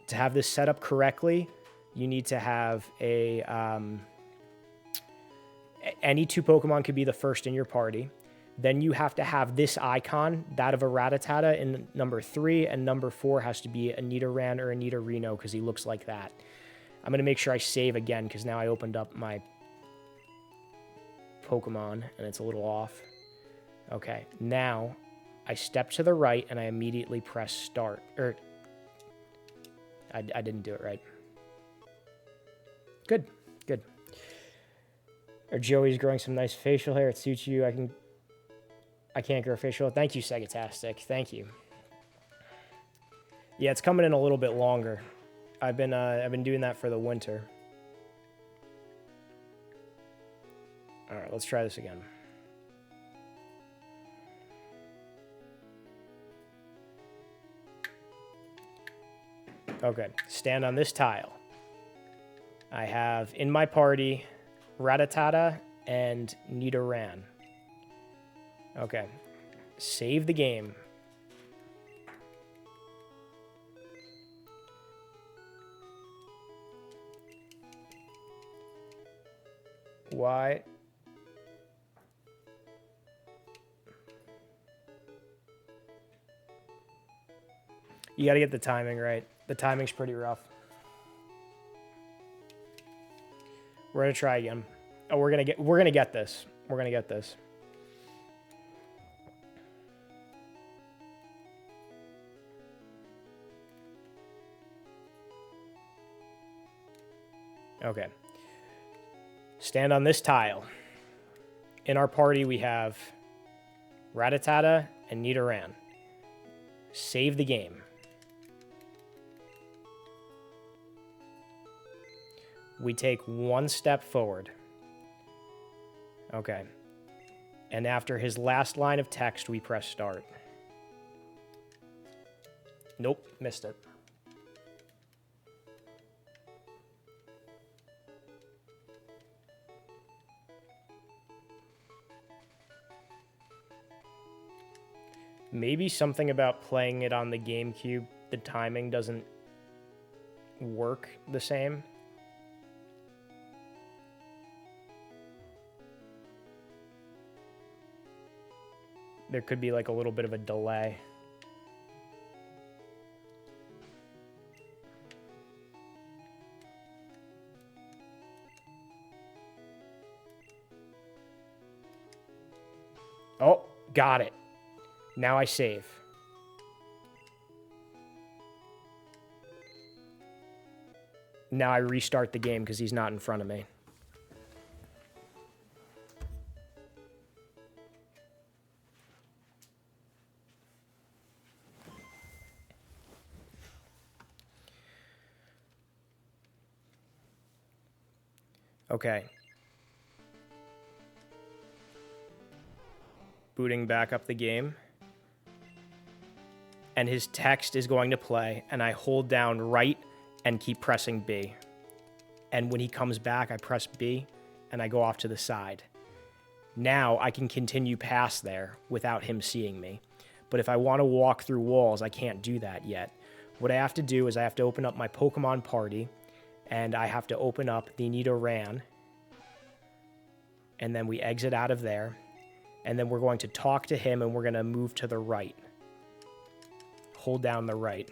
To have this set up correctly, you need to have a... any 2 Pokemon could be the first in your party. Then you have to have this icon, that of a Rattata, in number 3, and number 4 has to be a Nidoran or a Nidorino because he looks like that. I'm going to make sure I save again because now I opened up my Pokemon and it's a little off. Okay, now I step to the right and I immediately press start. I didn't do it right. Good, good. Or Joey's growing some nice facial hair. It suits you. I can't grow facial hair. Thank you, Segatastic. Thank you. Yeah, it's coming in a little bit longer. I've been doing that for the winter. All right, let's try this again. Okay, stand on this tile. I have in my party Rattata and Nidoran. Okay, save the game. Why? You got to get the timing right. The timing's pretty rough. We're going to try again. Oh, we're going to get this. We're going to get this. Okay. Stand on this tile. In our party, we have Rattata and Nidoran. Save the game. We take one step forward. Okay. And after his last line of text, we press start. Nope, missed it. Maybe something about playing it on the GameCube, the timing doesn't work the same. There could be like a little bit of a delay. Oh, got it. Now I save. Now I restart the game because he's not in front of me. Okay. Booting back up the game. And his text is going to play, and I hold down right and keep pressing B. And when he comes back, I press B, and I go off to the side. Now I can continue past there without him seeing me. But if I want to walk through walls, I can't do that yet. What I have to do is I have to open up my Pokemon party, and I have to open up the Nidoran, and then we exit out of there, and then we're going to talk to him, and we're going to move to the right. Hold down the right.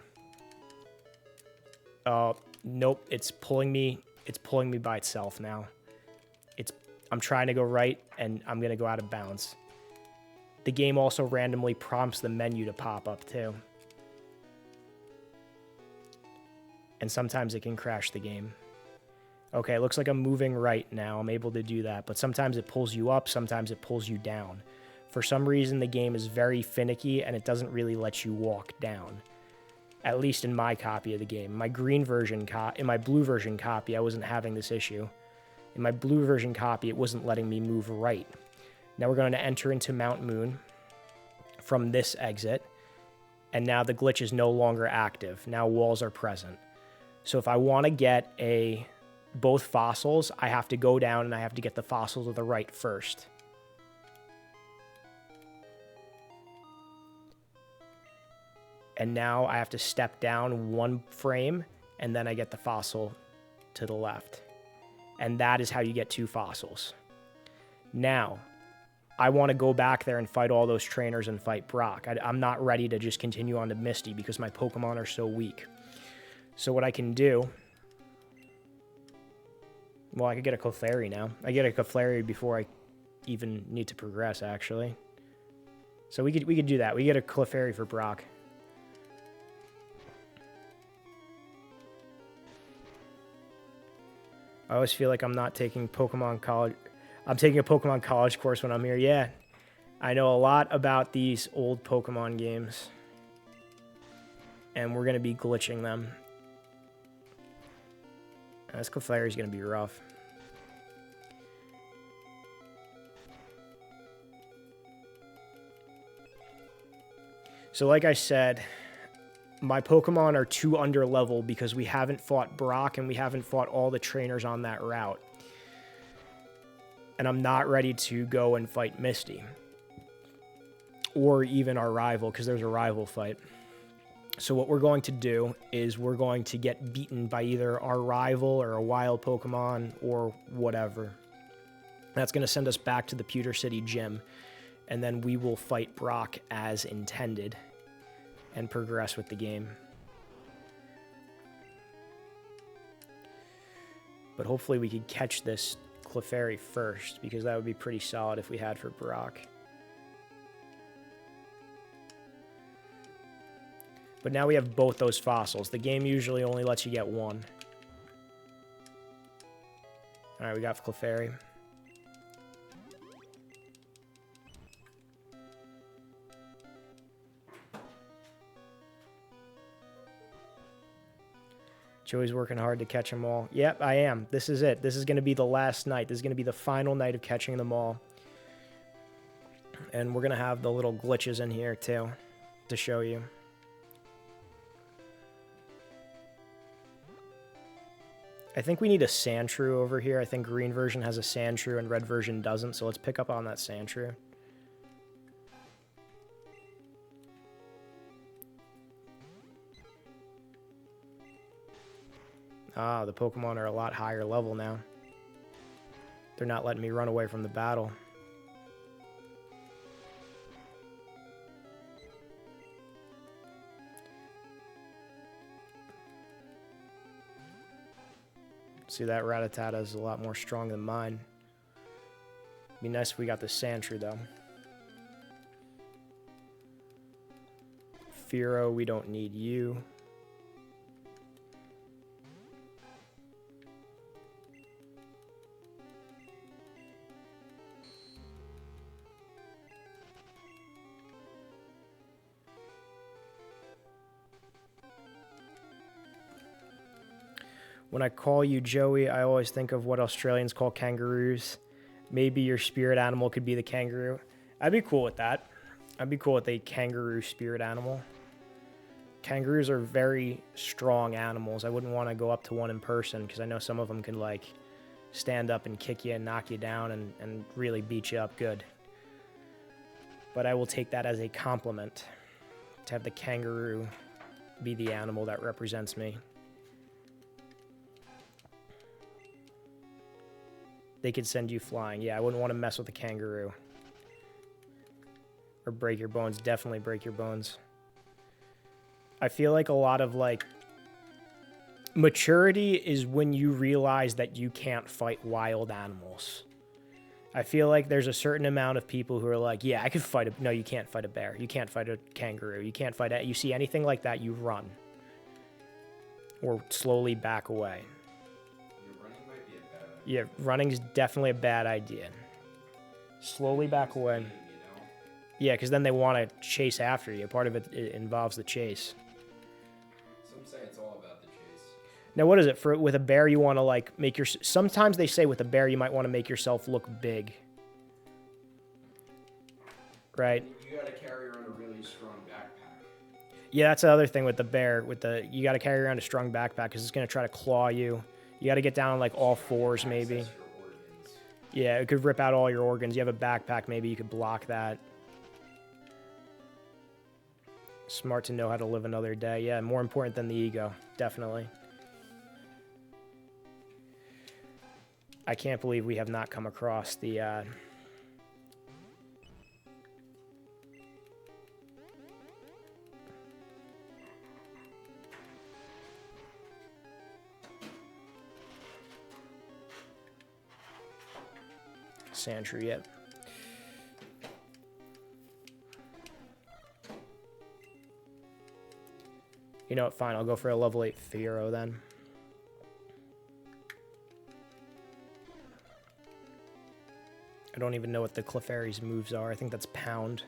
Nope, it's pulling me by itself now. I'm trying to go right, and I'm going to go out of bounds. The game also randomly prompts the menu to pop up, too. And sometimes it can crash the game. Okay, it looks like I'm moving right now. I'm able to do that, but sometimes it pulls you up, sometimes it pulls you down. For some reason, the game is very finicky, and it doesn't really let you walk down. At least in my copy of the game. My green version in my blue version copy, I wasn't having this issue. In my blue version copy, it wasn't letting me move right. Now we're going to enter into Mount Moon from this exit, and now the glitch is no longer active. Now walls are present. So if I want to get both fossils, I have to go down and I have to get the fossil to the right first. And now I have to step down one frame, and then I get the fossil to the left. And that is how you get two fossils. Now, I want to go back there and fight all those trainers and fight Brock. I'm not ready to just continue on to Misty because my Pokemon are so weak. So what I can do... Well, I could get a Clefairy now. I get a Clefairy before I even need to progress, actually. So we could do that. We get a Clefairy for Brock. I always feel like I'm not taking Pokemon College. I'm taking a Pokemon College course when I'm here. Yeah, I know a lot about these old Pokemon games. And we're going to be glitching them. This Clefairy is going to be rough. So like I said, my Pokemon are too underleveled because we haven't fought Brock and we haven't fought all the trainers on that route. And I'm not ready to go and fight Misty. Or even our rival, because there's a rival fight. So what we're going to do is we're going to get beaten by either our rival or a wild Pokemon or whatever. That's going to send us back to the Pewter City Gym. And then we will fight Brock as intended and progress with the game. But hopefully we could catch this Clefairy first, because that would be pretty solid if we had for Brock. But now we have both those fossils. The game usually only lets you get one. Alright, we got Clefairy. Joey's working hard to catch them all. Yep, I am. This is it. This is going to be the last night. This is going to be the final night of catching them all. And we're going to have the little glitches in here, too, to show you. I think we need a Sandshrew over here. I think green version has a Sandshrew and red version doesn't, so let's pick up on that Sandshrew. Ah, the Pokemon are a lot higher level now. They're not letting me run away from the battle. See, that Rattata is a lot more strong than mine. Be nice if we got the Sandshrew, though. Fearow, we don't need you. When I call you Joey, I always think of what Australians call kangaroos. Maybe your spirit animal could be the kangaroo. I'd be cool with that. I'd be cool with a kangaroo spirit animal. Kangaroos are very strong animals. I wouldn't want to go up to one in person because I know some of them can, like, stand up and kick you and knock you down and really beat you up good. But I will take that as a compliment to have the kangaroo be the animal that represents me. They could send you flying. Yeah, I wouldn't want to mess with a kangaroo. Or break your bones. Definitely break your bones. I feel like a lot of, like, maturity is when you realize that you can't fight wild animals. I feel like there's a certain amount of people who are like, yeah, I could fight a... No, you can't fight a bear. You can't fight a kangaroo. You can't fight... You see anything like that, you run. Or slowly back away. Yeah, running's definitely a bad idea. Slowly back away. Yeah, because then they want to chase after you. Part of it involves the chase. Some say it's all about the chase. Now, what is it? With a bear, you want to, like, make your... Sometimes they say with a bear, you might want to make yourself look big. Right? You got to carry around a really strong backpack. Yeah, that's the other thing with the bear. You got to carry around a strong backpack because it's going to try to claw you. You got to get down on, like, all fours, maybe. Yeah, it could rip out all your organs. You have a backpack, maybe you could block that. Smart to know how to live another day. Yeah, more important than the ego. Definitely. I can't believe we have not come across the... Sandshrew yet. You know what, fine, I'll go for a level 8 Fearow then. I don't even know what the Clefairy's moves are. I think that's Pound.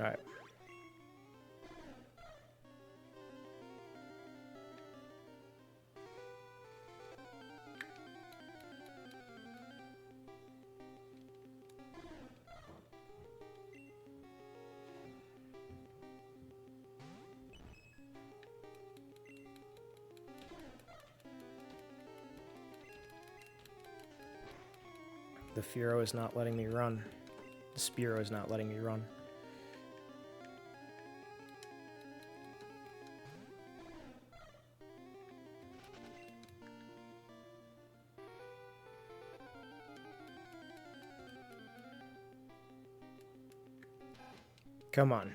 All right. The Furo is not letting me run. The Spearow is not letting me run. Come on.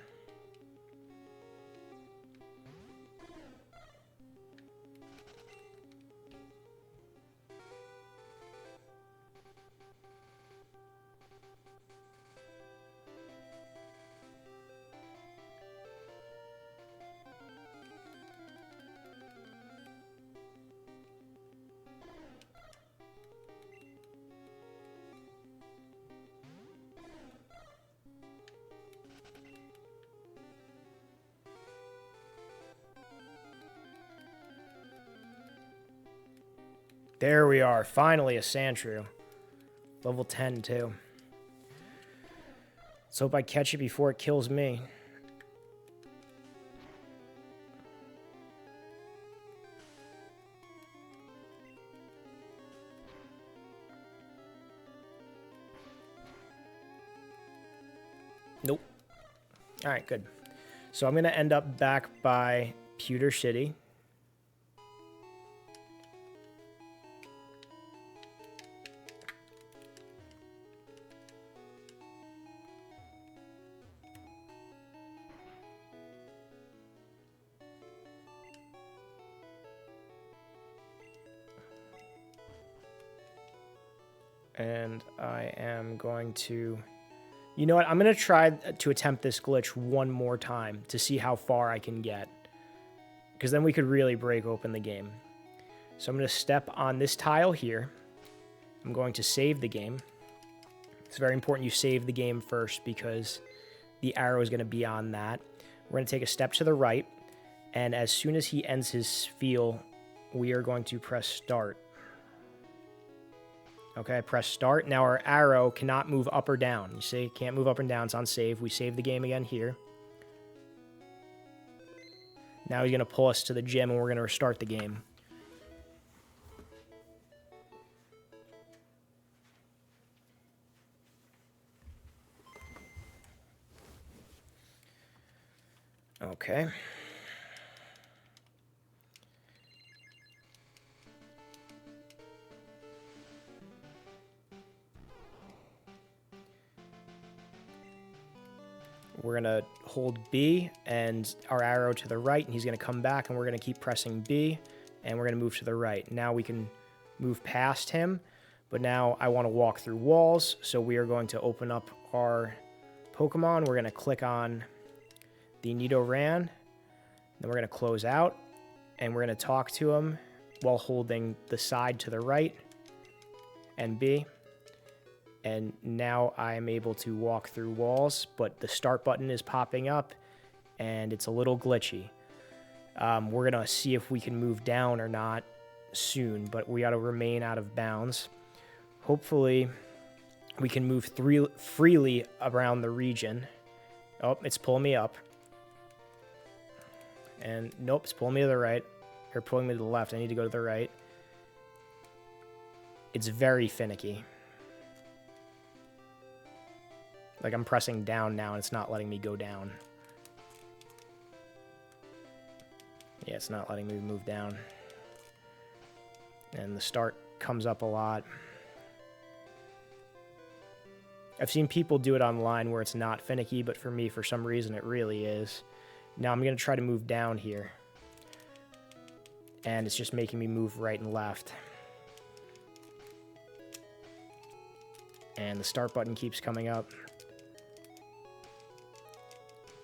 There we are. Finally a Sandshrew. Level 10, too. Let's hope I catch it before it kills me. Nope. Alright, good. So I'm going to end up back by Pewter City. And I am going to... You know what? I'm going to try to attempt this glitch one more time to see how far I can get. Because then we could really break open the game. So I'm going to step on this tile here. I'm going to save the game. It's very important you save the game first because the arrow is going to be on that. We're going to take a step to the right. And as soon as he ends his spiel, we are going to press start. Okay, press start. Now our arrow cannot move up or down. You see, it can't move up and down. It's on save. We save the game again here. Now he's going to pull us to the gym and we're going to restart the game. Okay. We're going to hold B and our arrow to the right, and he's going to come back, and we're going to keep pressing B, and we're going to move to the right. Now we can move past him, but now I want to walk through walls, so we are going to open up our Pokemon. We're going to click on the Nidoran, then we're going to close out, and we're going to talk to him while holding the side to the right and B. And now I am able to walk through walls, but the start button is popping up, and it's a little glitchy. We're going to see if we can move down or not soon, but we got to remain out of bounds. Hopefully, we can move freely around the region. Oh, it's pulling me up. And nope, it's pulling me to the right. Or pulling me to the left. I need to go to the right. It's very finicky. Like, I'm pressing down now, and it's not letting me go down. Yeah, it's not letting me move down. And the start comes up a lot. I've seen people do it online where it's not finicky, but for me, for some reason, it really is. Now I'm going to try to move down here. And it's just making me move right and left. And the start button keeps coming up.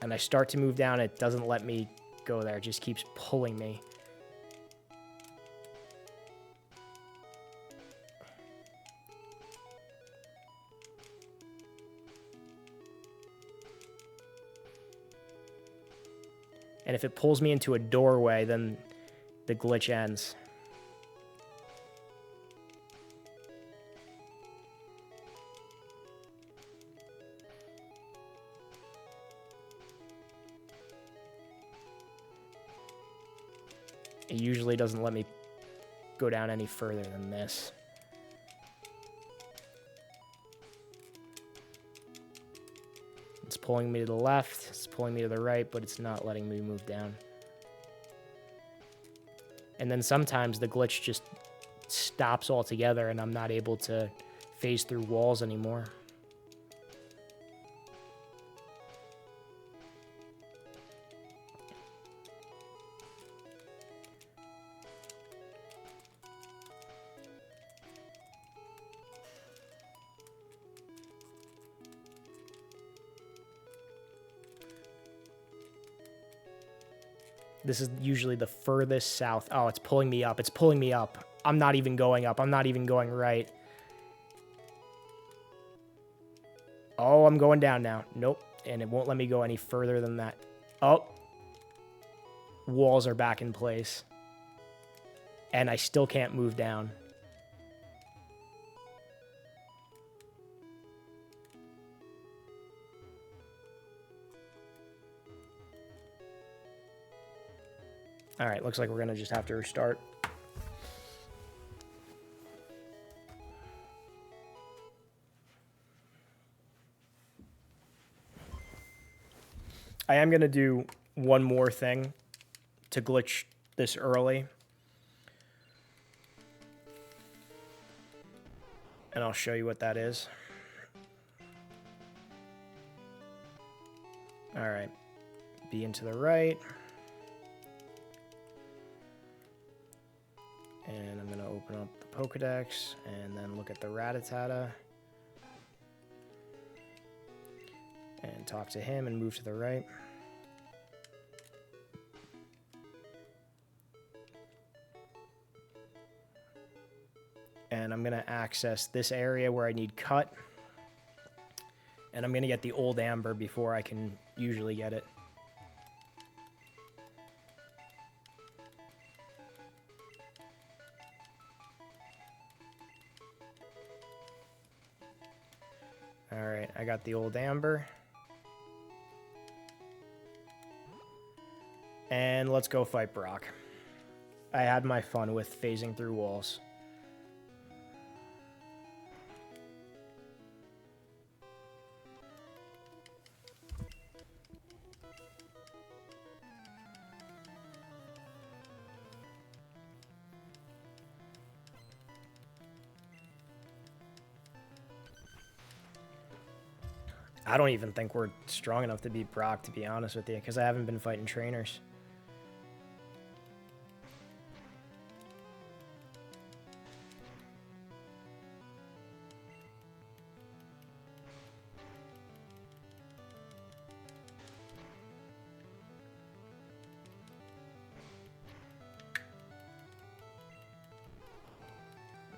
And I start to move down, it doesn't let me go there. It just keeps pulling me. And if it pulls me into a doorway, then the glitch ends. It usually doesn't let me go down any further than this. pulling me to the left, it's pulling me to the right, but it's not letting me move down. And then sometimes the glitch just stops altogether and I'm not able to phase through walls anymore. This is usually the furthest south. Oh, it's pulling me up. It's pulling me up. I'm not even going up. I'm not even going right. Oh, I'm going down now. Nope. And it won't let me go any further than that. Oh. Walls are back in place. And I still can't move down. All right, looks like we're going to just have to restart. I am going to do one more thing to glitch this early. And I'll show you what that is. All right, B into the right. And I'm going to open up the Pokedex and then look at the Rattata. And talk to him and move to the right. And I'm going to access this area where I need cut. And I'm going to get the old amber before I can usually get it. All right, I got the old amber. And let's go fight Brock. I had my fun with phasing through walls. I don't even think we're strong enough to beat Brock, to be honest with you, because I haven't been fighting trainers.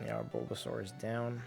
Yeah, our Bulbasaur is down.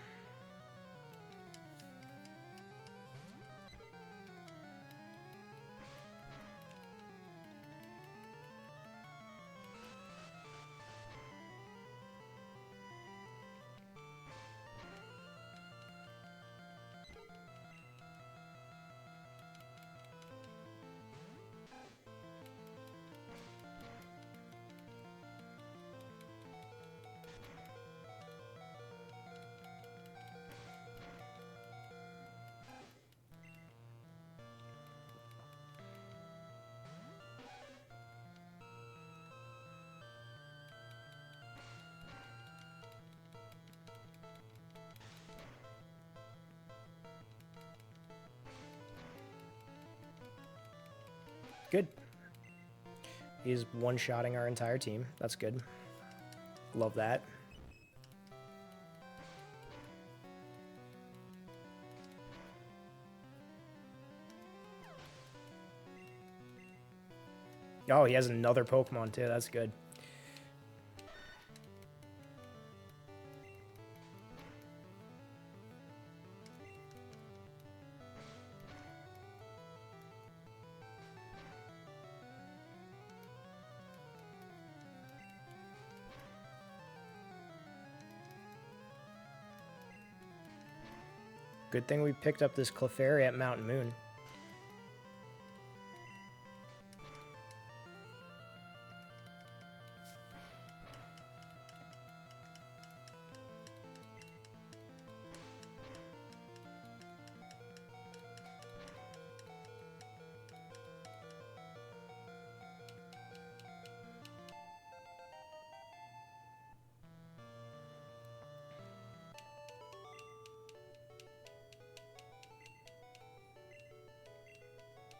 Good. He's one-shotting our entire team. That's good. Love that. Oh, he has another Pokemon too. That's good. Good thing we picked up this Clefairy at Mountain Moon.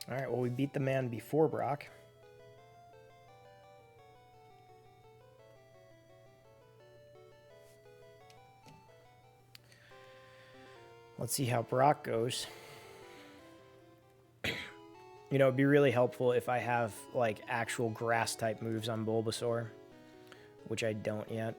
All right, well, we beat the man before Brock. Let's see how Brock goes. You know, it'd be really helpful if I have, like, actual grass-type moves on Bulbasaur, which I don't yet.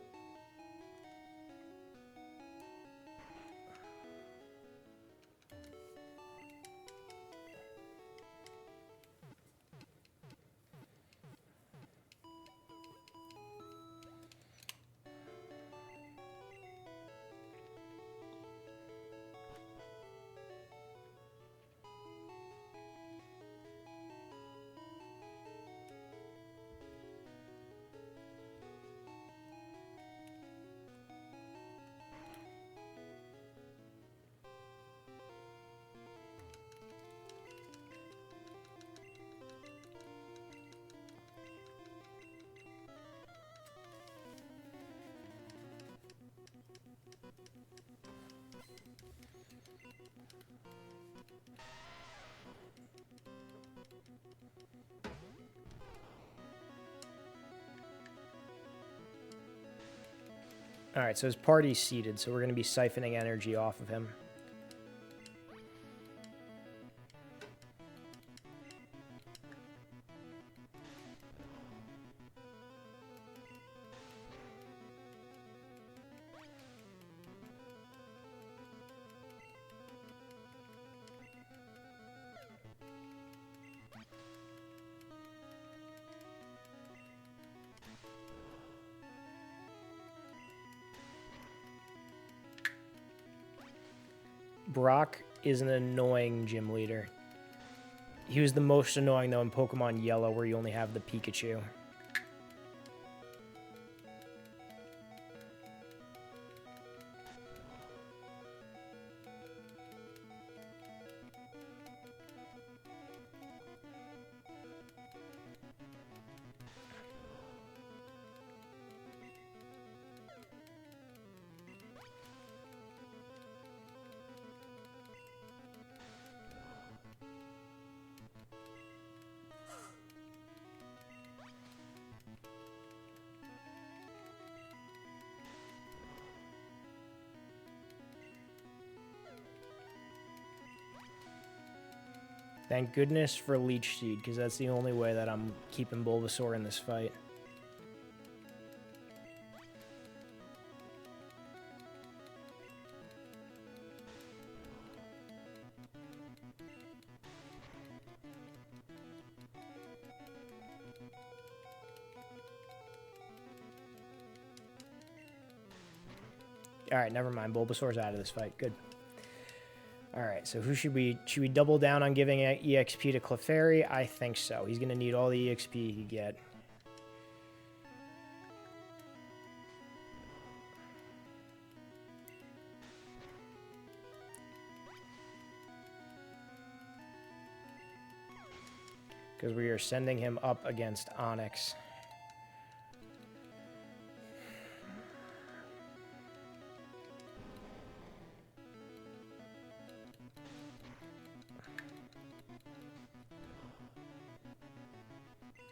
All right, so his party's seated, so we're going to be siphoning energy off of him. Brock is an annoying gym leader. He was the most annoying, though, in Pokemon Yellow, where you only have the Pikachu. Thank goodness for Leech Seed, because that's the only way that I'm keeping Bulbasaur in this fight. Alright, never mind. Bulbasaur's out of this fight. Good. Alright, so who should we double down on giving EXP to Clefairy? I think so. He's going to need all the EXP he can get. Because we are sending him up against Onyx.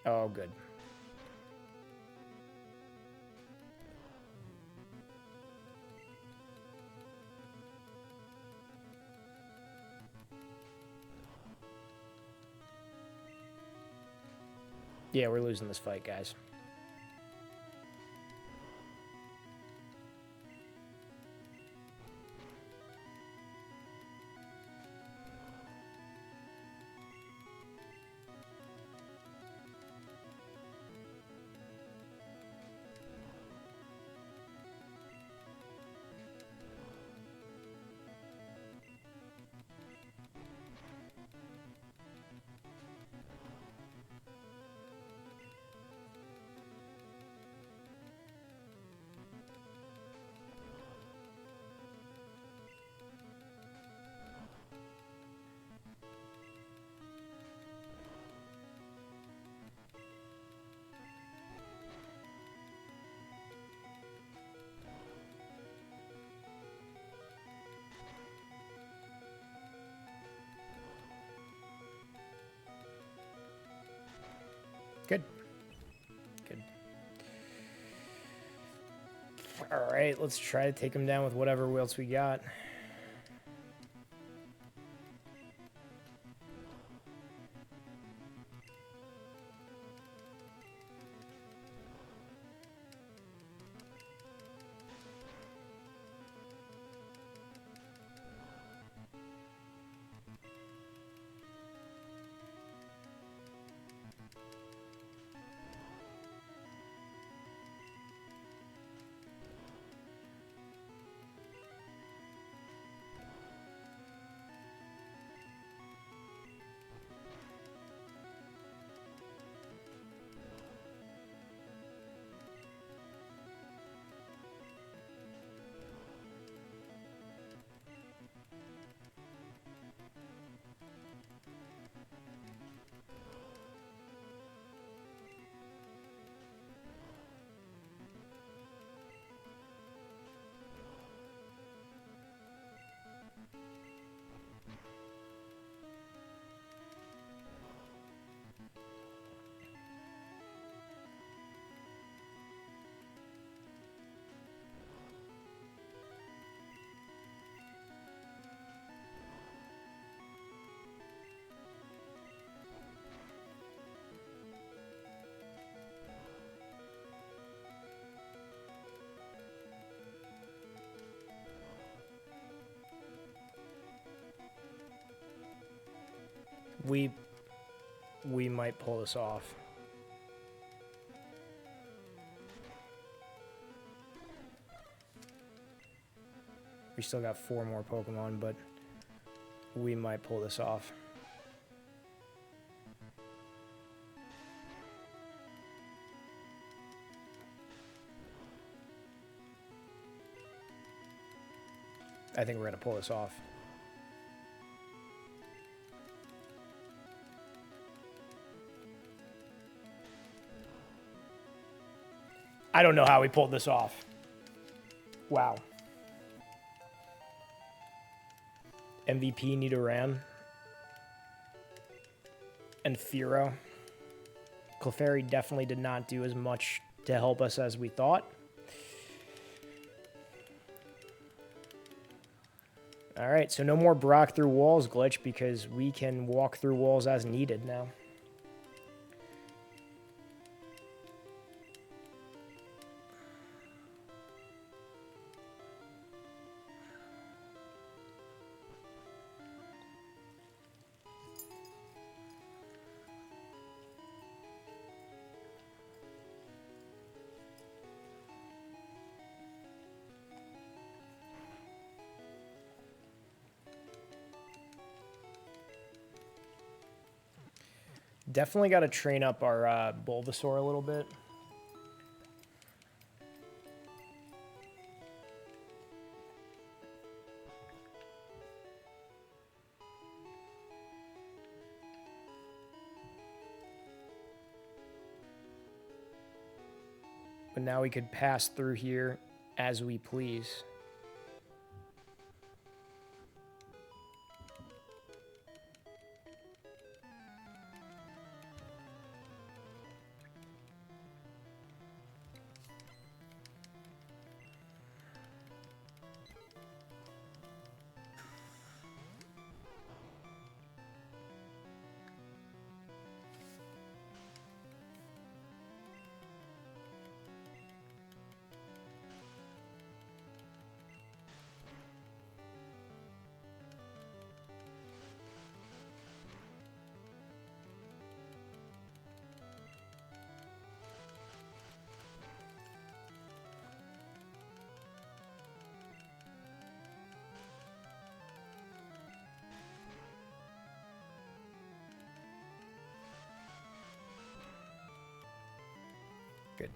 Oh, good. Yeah, we're losing this fight, guys. Good. Good. All right, let's try to take him down with whatever else we got. We might pull this off. We still got 4 more Pokemon, but we might pull this off. I think we're going to pull this off. I don't know how we pulled this off. Wow. MVP Nidoran. And Fearow. Clefairy definitely did not do as much to help us as we thought. Alright, so no more Brock through walls glitch because we can walk through walls as needed now. Definitely got to train up our Bulbasaur a little bit. But now we could pass through here as we please. Good.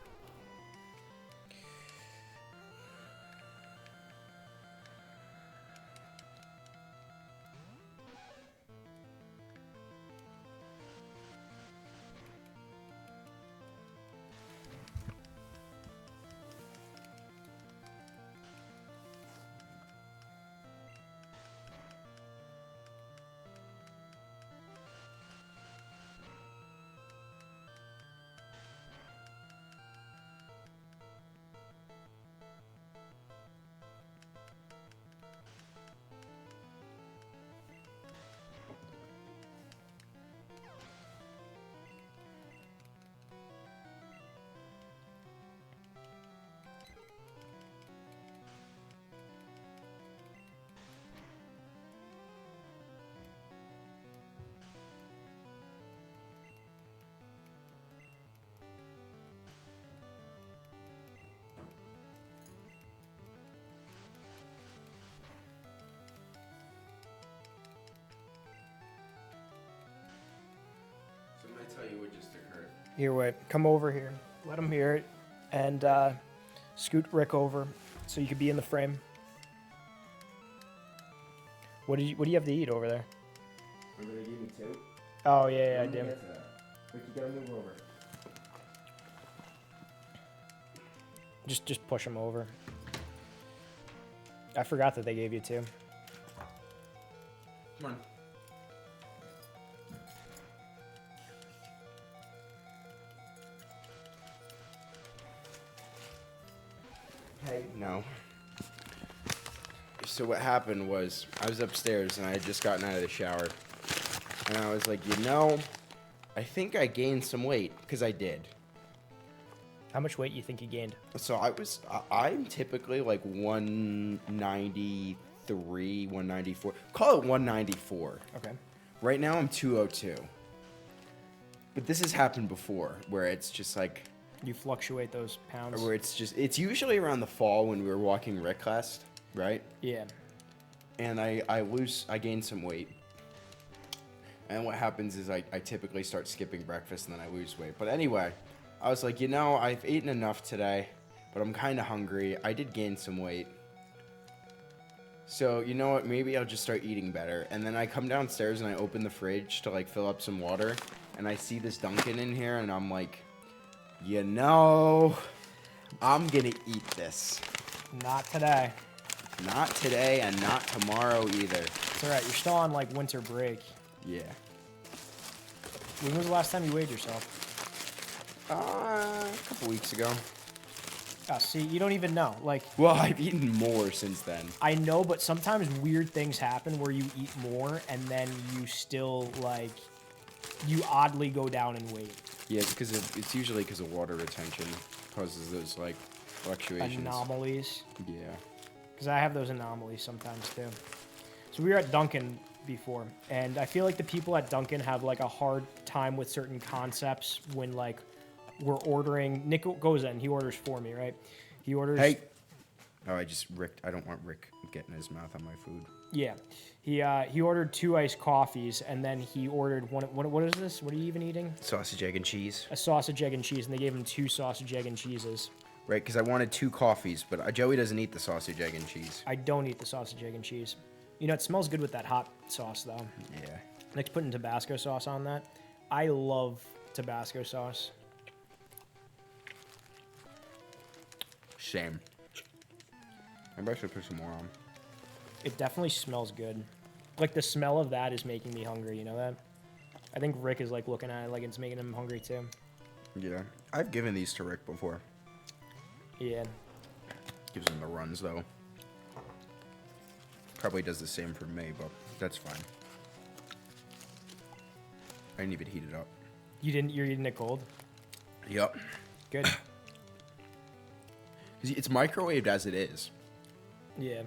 what just occurred. Here, wait. Come over here. Let him hear it. And scoot Rick over so you could be in the frame. What do you have to eat over there? Remember they gave me 2? Oh, yeah, I did. Rick, you gotta move over. Just push him over. I forgot that they gave you 2. Come on. Hey. No. So what happened was, I was upstairs and I had just gotten out of the shower. And I was like, I think I gained some weight, because I did. How much weight you think you gained? So I'm typically like 193, 194. Call it 194. Okay. Right now I'm 202. But this has happened before, where it's just like, You fluctuate those pounds. where it's usually around the fall when we were walking rec class, right? Yeah. And I gain some weight. And what happens is I typically start skipping breakfast and then I lose weight. But anyway, I was like, I've eaten enough today, but I'm kind of hungry. I did gain some weight. So, you know what? Maybe I'll just start eating better. And then I come downstairs and I open the fridge to like fill up some water. And I see this Dunkin' in here and I'm like, I'm gonna eat this. Not today. Not today and not tomorrow either. It's alright, you're still on like winter break. Yeah. When was the last time you weighed yourself? A couple weeks ago. Oh, see, you don't even know. Like, Well, I've eaten more since then. I know, but sometimes weird things happen where you eat more and then you still, like, you oddly go down in weight. Yeah, it's usually because of water retention causes those like fluctuations. Anomalies. Yeah. Because I have those anomalies sometimes, too. So we were at Dunkin' before, and I feel like the people at Dunkin' have, like, a hard time with certain concepts when, like, we're ordering. Nick goes in, he orders for me, right? He orders. Hey. Oh, I don't want Rick getting his mouth on my food. Yeah. He ordered 2 iced coffees, and then he ordered one. What is this? What are you even eating? Sausage, egg, and cheese. A sausage, egg, and cheese, and they gave him 2 sausage, egg, and cheeses. Right, because I wanted 2 coffees, but Joey doesn't eat the sausage, egg, and cheese. I don't eat the sausage, egg, and cheese. You know, it smells good with that hot sauce, though. Yeah. Nick's putting Tabasco sauce on that. I love Tabasco sauce. Same. Maybe I should put some more on. It definitely smells good. Like, the smell of that is making me hungry, you know that? I think Rick is, like, looking at it like it's making him hungry, too. Yeah. I've given these to Rick before. Yeah. Gives him the runs, though. Probably does the same for me, but that's fine. I didn't even heat it up. You're eating it cold? Yep. Good. 'Cause it's microwaved as it is. Yeah.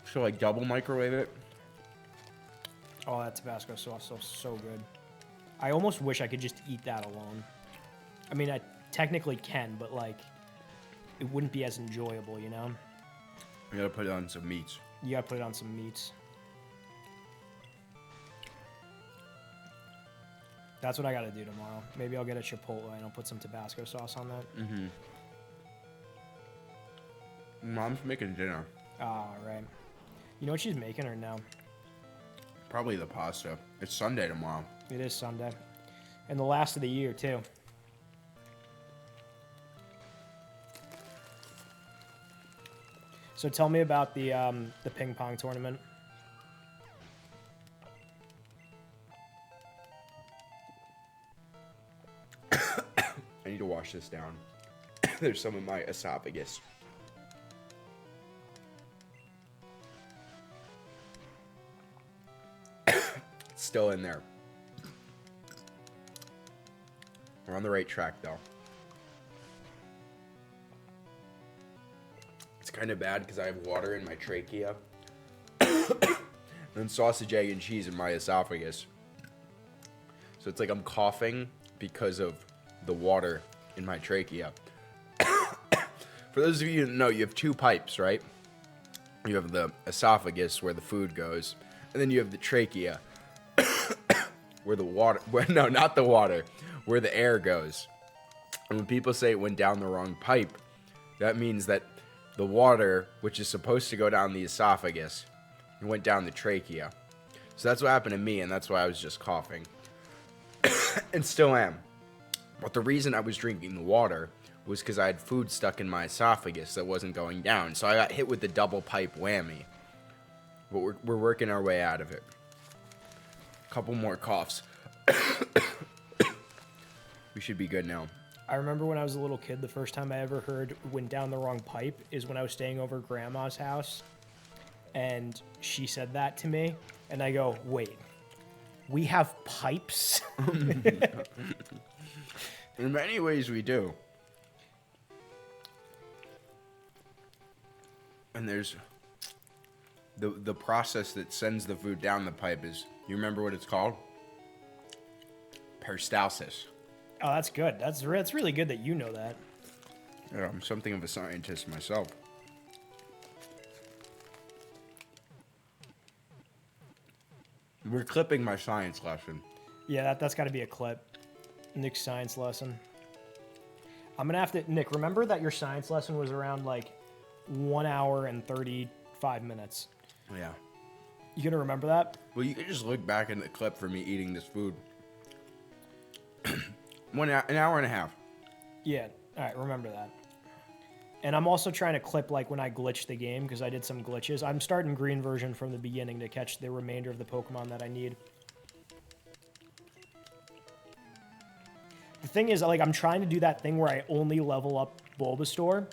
So, like, double microwave it. Oh, that Tabasco sauce is so good. I almost wish I could just eat that alone. I mean, I technically can, but, like, it wouldn't be as enjoyable, you know? You gotta put it on some meats. You gotta put it on some meats. That's what I gotta do tomorrow. Maybe I'll get a Chipotle and I'll put some Tabasco sauce on that. Mm-hmm. Mom's making dinner. Ah, right. You know what she's making or no? Probably the pasta. It's Sunday tomorrow. It is Sunday. And the last of the year, too. So tell me about the ping pong tournament. I need to wash this down. There's some in my esophagus. It's still in there. We're on the right track, though. It's kind of bad because I have water in my trachea. And sausage, egg, and cheese in my esophagus. So it's like I'm coughing because of the water in my trachea. For those of you who know, you have 2 pipes, right? You have the esophagus where the food goes, and then you have the trachea. where the water, no, not the water, where the air goes. And when people say it went down the wrong pipe, that means that the water, which is supposed to go down the esophagus, went down the trachea. So that's what happened to me, and that's why I was just coughing. And still am. But the reason I was drinking the water was because I had food stuck in my esophagus that wasn't going down. So I got hit with the double pipe whammy. But we're working our way out of it. A couple more coughs. We should be good now. I remember when I was a little kid, the first time I ever heard went down the wrong pipe is when I was staying over Grandma's house. And she said that to me. And I go, wait, we have pipes? In many ways, we do. And there's the process that sends the food down the pipe is, you remember what it's called? Peristalsis. Oh, that's good. That's really good that you know that. Yeah, I'm something of a scientist myself. We're clipping my science lesson. Yeah, that's got to be a clip. Nick's science lesson. I'm going to have to... Nick, remember that your science lesson was around, like, 1 hour and 35 minutes. Yeah. You going to remember that? Well, you can just look back in the clip for me eating this food. An hour and a half. Yeah. All right, remember that. And I'm also trying to clip, like, when I glitched the game, because I did some glitches. I'm starting green version from the beginning to catch the remainder of the Pokemon that I need. The thing is, like, I'm trying to do that thing where I only level up Bulbasaur,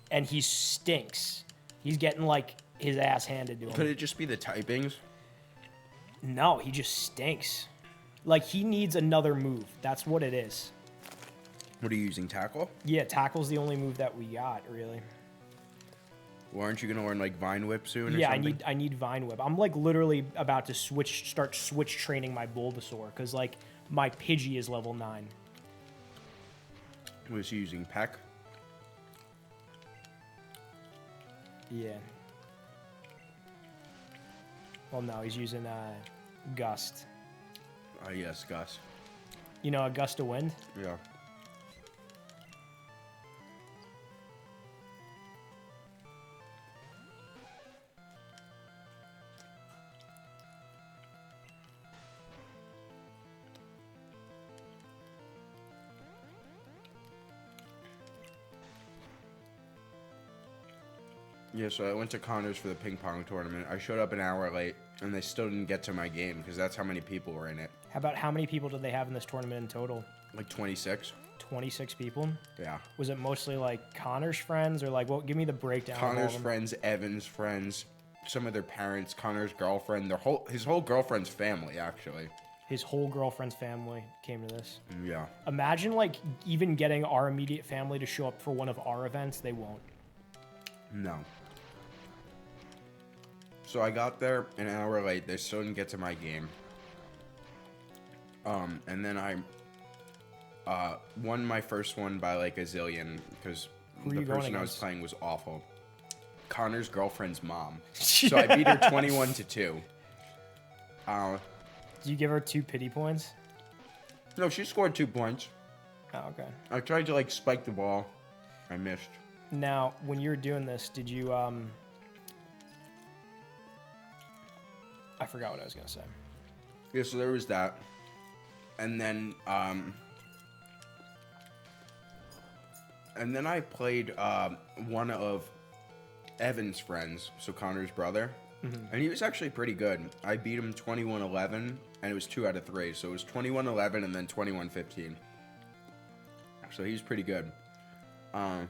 and he stinks. He's getting, like, his ass handed to him. Could it just be the typings? No, he just stinks. Like, he needs another move. That's what it is. What are you using, Tackle? Yeah, Tackle's the only move that we got, really. Well, aren't you going to learn, like, Vine Whip soon or Yeah, something? I need Vine Whip. I'm, like, literally about to start switch training my Bulbasaur, because, like, my Pidgey is level 9. Was he using Peck? Yeah. Well, no, he's using Gust. Yes, Gus. You know, a gust of wind? Yeah. Yeah, so I went to Connor's for the ping pong tournament. I showed up an hour late, and they still didn't get to my game because that's how many people were in it. How many people did they have in this tournament in total? Like 26. 26 people? Yeah. Was it mostly like Connor's friends or like what? Give me the breakdown. of all Connor's of them. friends, Evan's friends, some of their parents, Connor's girlfriend, his whole girlfriend's family, actually. His whole girlfriend's family came to this. Yeah. Imagine like even getting our immediate family to show up for one of our events. They won't. No. So I got there an hour late. They still didn't get to my game. And then I won my first one by like a zillion because the person I was playing was awful. Connor's girlfriend's mom. So I beat her 21-2. Do you give her 2 pity points? No, she scored 2 points. Oh, okay. I tried to like spike the ball. I missed. Now, when you were doing this, did you I forgot what I was gonna say. Yeah, so there was that. And then I played one of Evan's friends, so Connor's brother. Mm-hmm. And he was actually pretty good. I beat him 21-11, and it was 2 out of 3. So it was 21-11 and then 21-15. So he was pretty good. And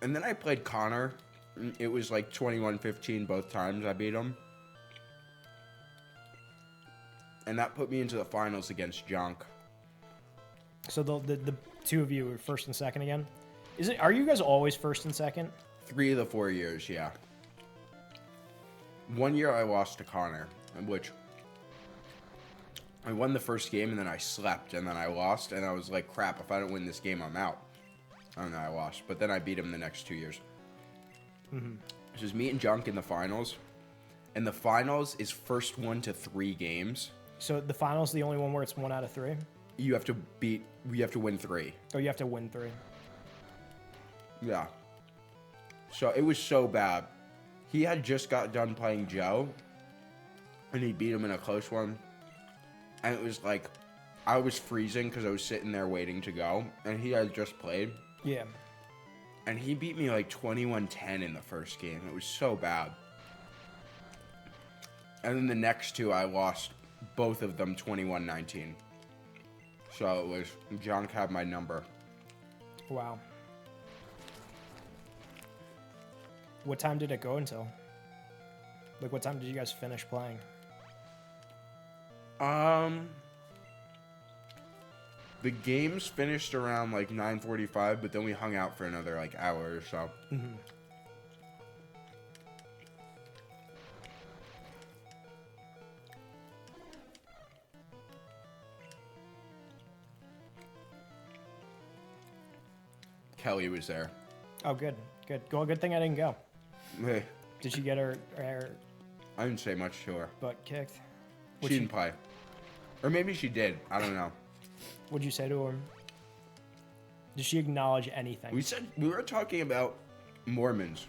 then I played Connor. It was like 21-15 both times I beat him. And that put me into the finals against Junk. So the 2 of you were first and second again? Are you guys always first and second? 3 of the 4 years, yeah. 1 year I lost to Connor, which I won the first game and then I slept and then I lost and I was like, crap, if I don't win this game, I'm out. And then I lost, but then I beat him the next 2 years. Mm-hmm. This is me and Junk in the finals. And the finals is first 1 to 3 games. So the final's the only one where it's 1 out of 3? You have to win 3. Or you have to win 3? Yeah. So it was so bad. He had just got done playing Joe, and he beat him in a close one. And it was like, I was freezing because I was sitting there waiting to go, and he had just played. Yeah. And he beat me like 21-10 in the first game. It was so bad. And then the next 2, I lost both of them 21-19. So it was, John had my number. Wow. What time did it go until? Like, what time did you guys finish playing? The games finished around like 9:45, but then we hung out for another like hour or so. Mm-hmm. Kelly was there. Oh, good. Good. Well, good thing I didn't go. Hey, Did she get her I didn't say much to her. butt kicked? She didn't play. Or maybe she did. I don't know. What'd you say to her? Did she acknowledge anything? We were talking about Mormons.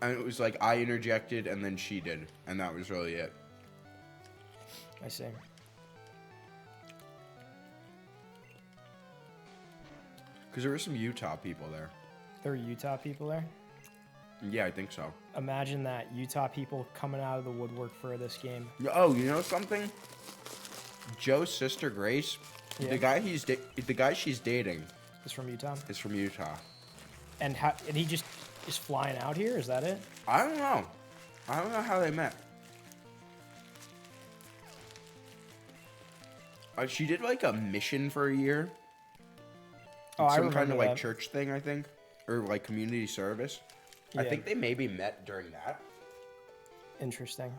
And it was like I interjected and then she did. And that was really it. I see. Because there were some Utah people there. There were Utah people there? Yeah, I think so. Imagine that. Utah people coming out of the woodwork for this game. Oh, you know something? Joe's sister Grace, Yeah. the guy she's dating It's from Utah? is from Utah. And he just is flying out here? Is that it? I don't know how they met. She did like a mission for a year. Oh, I Some remember kind of like that. church thing, I think, or like community service. I Yeah. think they maybe met during that. Interesting.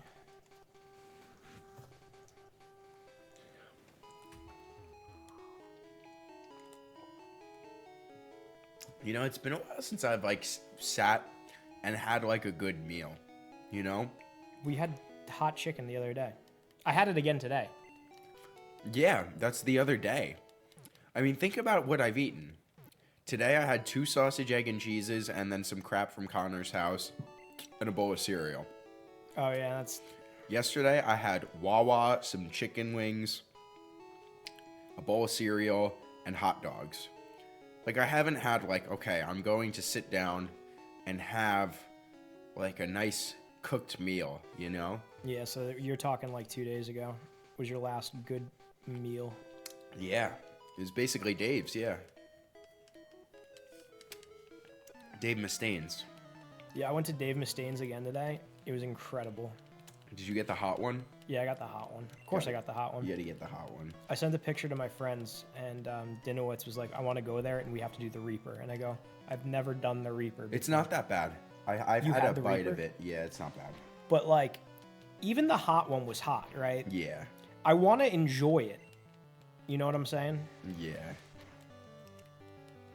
You know, it's been a while since I've like sat and had like a good meal. You know? We had hot chicken the other day. I had it again today. Yeah, that's the other day. I mean, think about what I've eaten. Today I had 2 sausage, egg, and cheeses, and then some crap from Connor's house, and a bowl of cereal. Oh, yeah, that's... Yesterday I had Wawa, some chicken wings, a bowl of cereal, and hot dogs. Like, I haven't had, like, okay, I'm going to sit down and have, like, a nice cooked meal, you know? Yeah, so you're talking like 2 days ago was your last good meal. Yeah. It was basically Dave's, yeah. Dave Mustaine's. Yeah, I went to Dave Mustaine's again today. It was incredible. Did you get the hot one? Yeah, I got the hot one. Of course I got the hot one. You had to get the hot one. I sent a picture to my friends, and Dinowitz was like, I want to go there, and we have to do the Reaper. And I go, I've never done the Reaper before. It's not that bad. I've You had had a the bite Reaper? of it. Yeah, it's not bad. But, like, even the hot one was hot, right? Yeah. I want to enjoy it. You know what I'm saying? Yeah.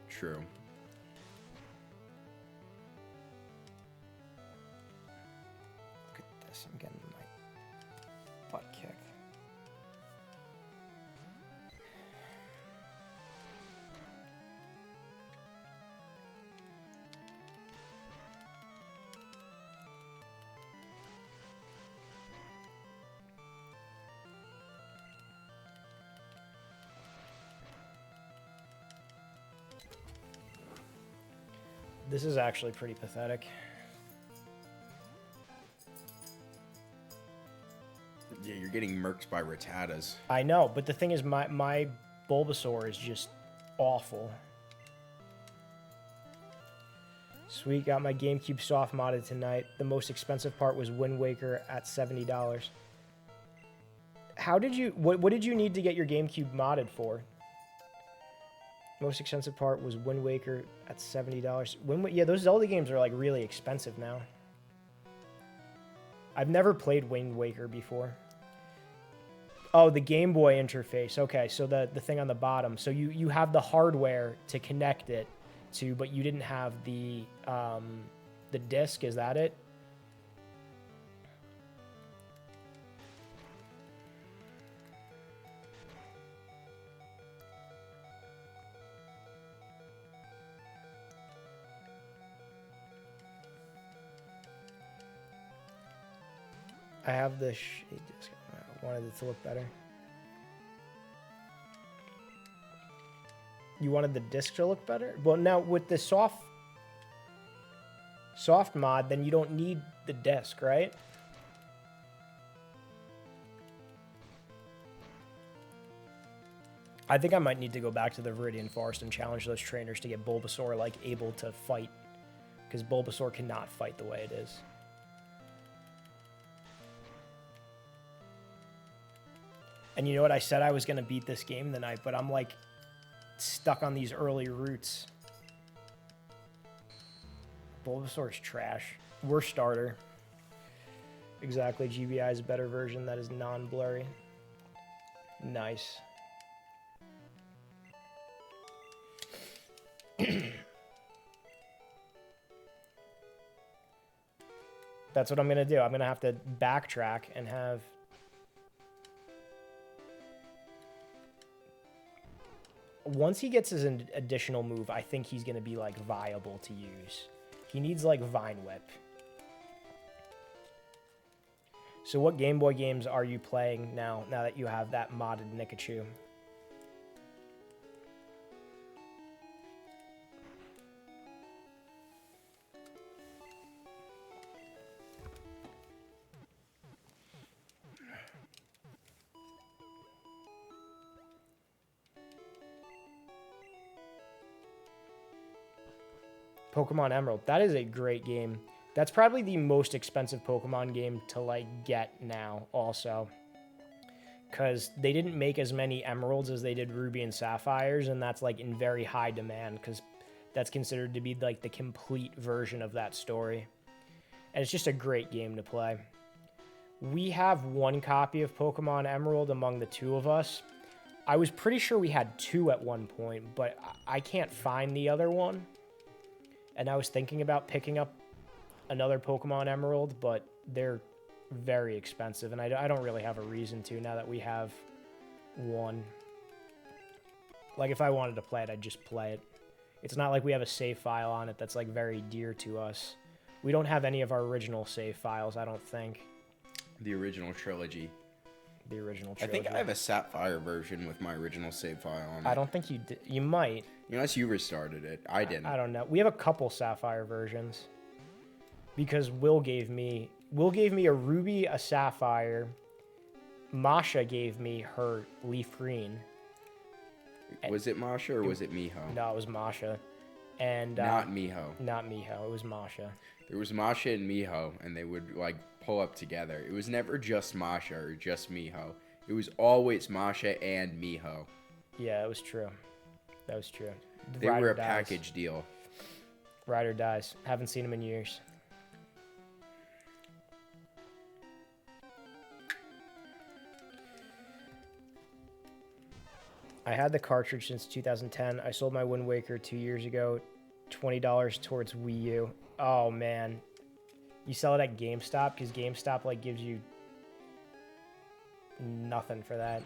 True. Look at this. I'm getting my butt kicked. This is actually pretty pathetic. Yeah, you're getting murked by Rattatas. I know, but the thing is, my Bulbasaur is just awful. Sweet, got my GameCube soft modded tonight. The most expensive part was Wind Waker at $70. How did you... What did you need to get your GameCube modded for? Most expensive part was Wind Waker at $70. Yeah, those Zelda games are like really expensive now. I've never played Wind Waker before. Oh, the Game Boy interface. Okay, so the thing on the bottom. So you have the hardware to connect it to, but you didn't have the disc. Is that it? I have the shade disc. I wanted it to look better. You wanted the disc to look better? Well, now with the soft mod, then you don't need the disc, right? I think I might need to go back to the Viridian Forest and challenge those trainers to get Bulbasaur, like, able to fight. Because Bulbasaur cannot fight the way it is. And you know what? I said I was going to beat this game tonight, but I'm, like, stuck on these early routes. Bulbasaur's trash. Worst starter. Exactly. GBI is a better version that is non-blurry. Nice. That's what I'm going to do. I'm going to have to backtrack and have... Once he gets his additional move, I think he's going to be, like, viable to use. He needs, like, Vine Whip. So what Game Boy games are you playing now that you have that modded Nikachu? Pokemon Emerald. That is a great game. That's probably the most expensive Pokemon game to, like, get now also. Because they didn't make as many Emeralds as they did Ruby and Sapphires, and that's, like, in very high demand because that's considered to be, like, the complete version of that story. And it's just a great game to play. We have one copy of Pokemon Emerald among the two of us. I was pretty sure we had two at one point, but I can't find the other one. And I was thinking about picking up another Pokemon Emerald, but they're very expensive, and I don't really have a reason to now that we have one. Like, if I wanted to play it, I'd just play it. It's not like we have a save file on it that's, like, very dear to us. We don't have any of our original save files, I don't think. The original trilogy. The original trilogy. I think I have a Sapphire version with my original save file on it. I don't think you did. You might. Unless you restarted it. I didn't. I don't know. We have a couple Sapphire versions. Because Will gave me a Ruby, a Sapphire. Masha gave me her Leaf Green. Was it Masha or was it Miho? No, it was Masha. And not Miho. Not Miho. It was Masha. There was Masha and Miho, and they would, like, pull up together. It was never just Masha or just Miho. It was always Masha and Miho. Yeah, it was true. That was true. They were a package deal. Ryder dies. Haven't seen him in years. I had the cartridge since 2010. I sold my Wind Waker 2 years ago. $20 towards Wii U. Oh, man. You sell it at GameStop? Because GameStop, like, gives you nothing for that.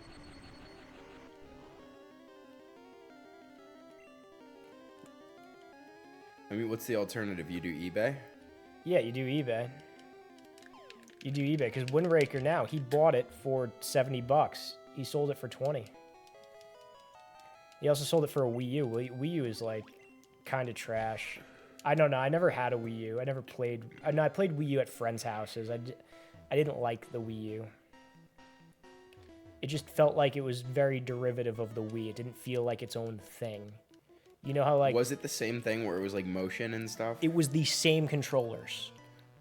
I mean, what's the alternative? You do eBay? Yeah, you do eBay. You do eBay, because Wind Waker now, he bought it for $70. He sold it for 20. He also sold it for a Wii U. Wii U is, like, kind of trash. I don't know. I never had a Wii U. I never played... No, I played Wii U at friends' houses. I didn't like the Wii U. It just felt like it was very derivative of the Wii. It didn't feel like its own thing. You know how, like... Was it the same thing where it was, like, motion and stuff? It was the same controllers.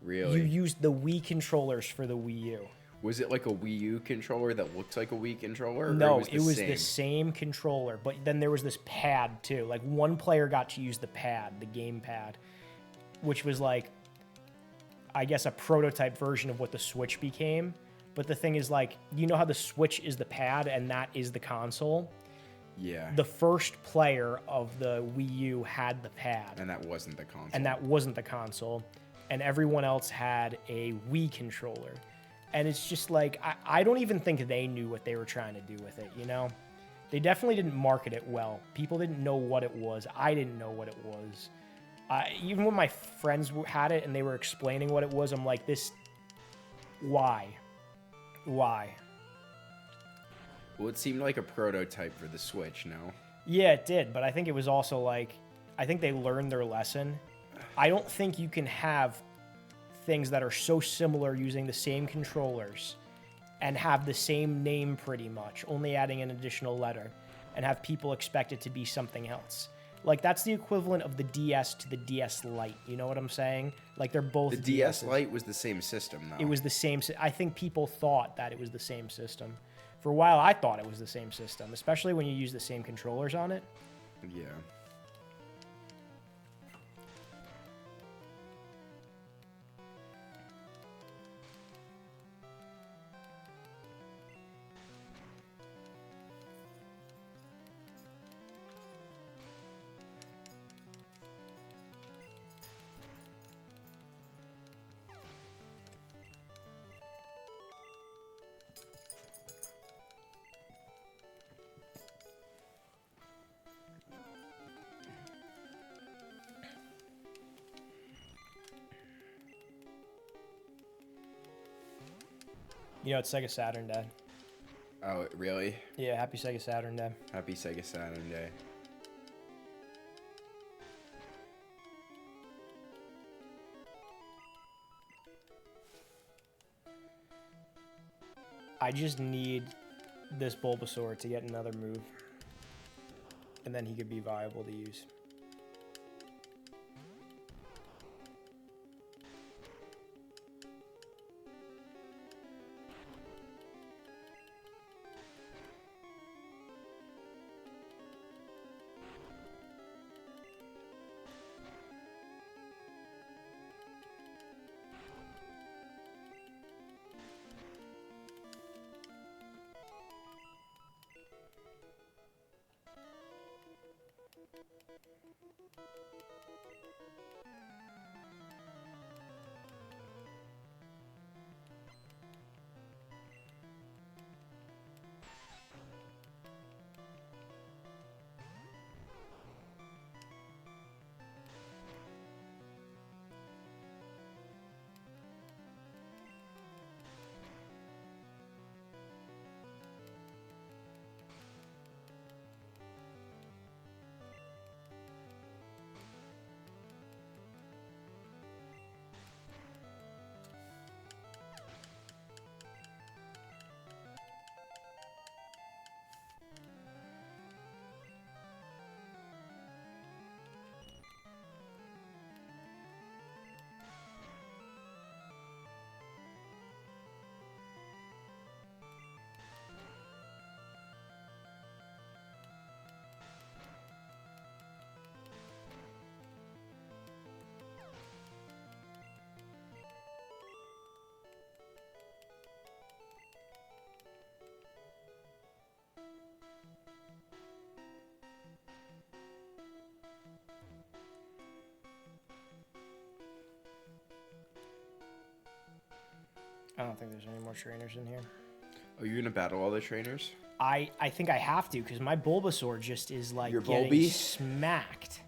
Really? You used the Wii controllers for the Wii U. Was it like a Wii U controller that looks like a Wii controller? No, it was the same controller, but then there was this pad too. Like, one player got to use the pad, the game pad, which was like, I guess, a prototype version of what the Switch became. But the thing is, like, you know how the Switch is the pad and that is the console? Yeah. The first player of the Wii U had the pad. And that wasn't the console. And that wasn't the console. And everyone else had a Wii controller. And it's just like, I don't even think they knew what they were trying to do with it, you know? They definitely didn't market it well. People didn't know what it was. I didn't know what it was. Even when my friends had it and they were explaining what it was, I'm like, why? Why? Well, it seemed like a prototype for the Switch, no? Yeah, it did, but I think it was also like, I think they learned their lesson. I don't think you can have things that are so similar using the same controllers and have the same name pretty much, only adding an additional letter, and have people expect it to be something else. Like, that's the equivalent of the DS to the DS Lite. You know what I'm saying? Like, they're both The DS DSs. Lite was the same system, though. It was the same. I think people thought that it was the same system. For a while, I thought it was the same system, especially when you use the same controllers on it. Yeah. You know, it's Sega Saturn Day. Oh, really? Yeah, happy Sega Saturn Day. Happy Sega Saturn Day. I just need this Bulbasaur to get another move. And then he could be viable to use. I don't think there's any more trainers in here. Are you gonna battle all the trainers? I think I have to, because my Bulbasaur just is like Your getting Bulby? smacked.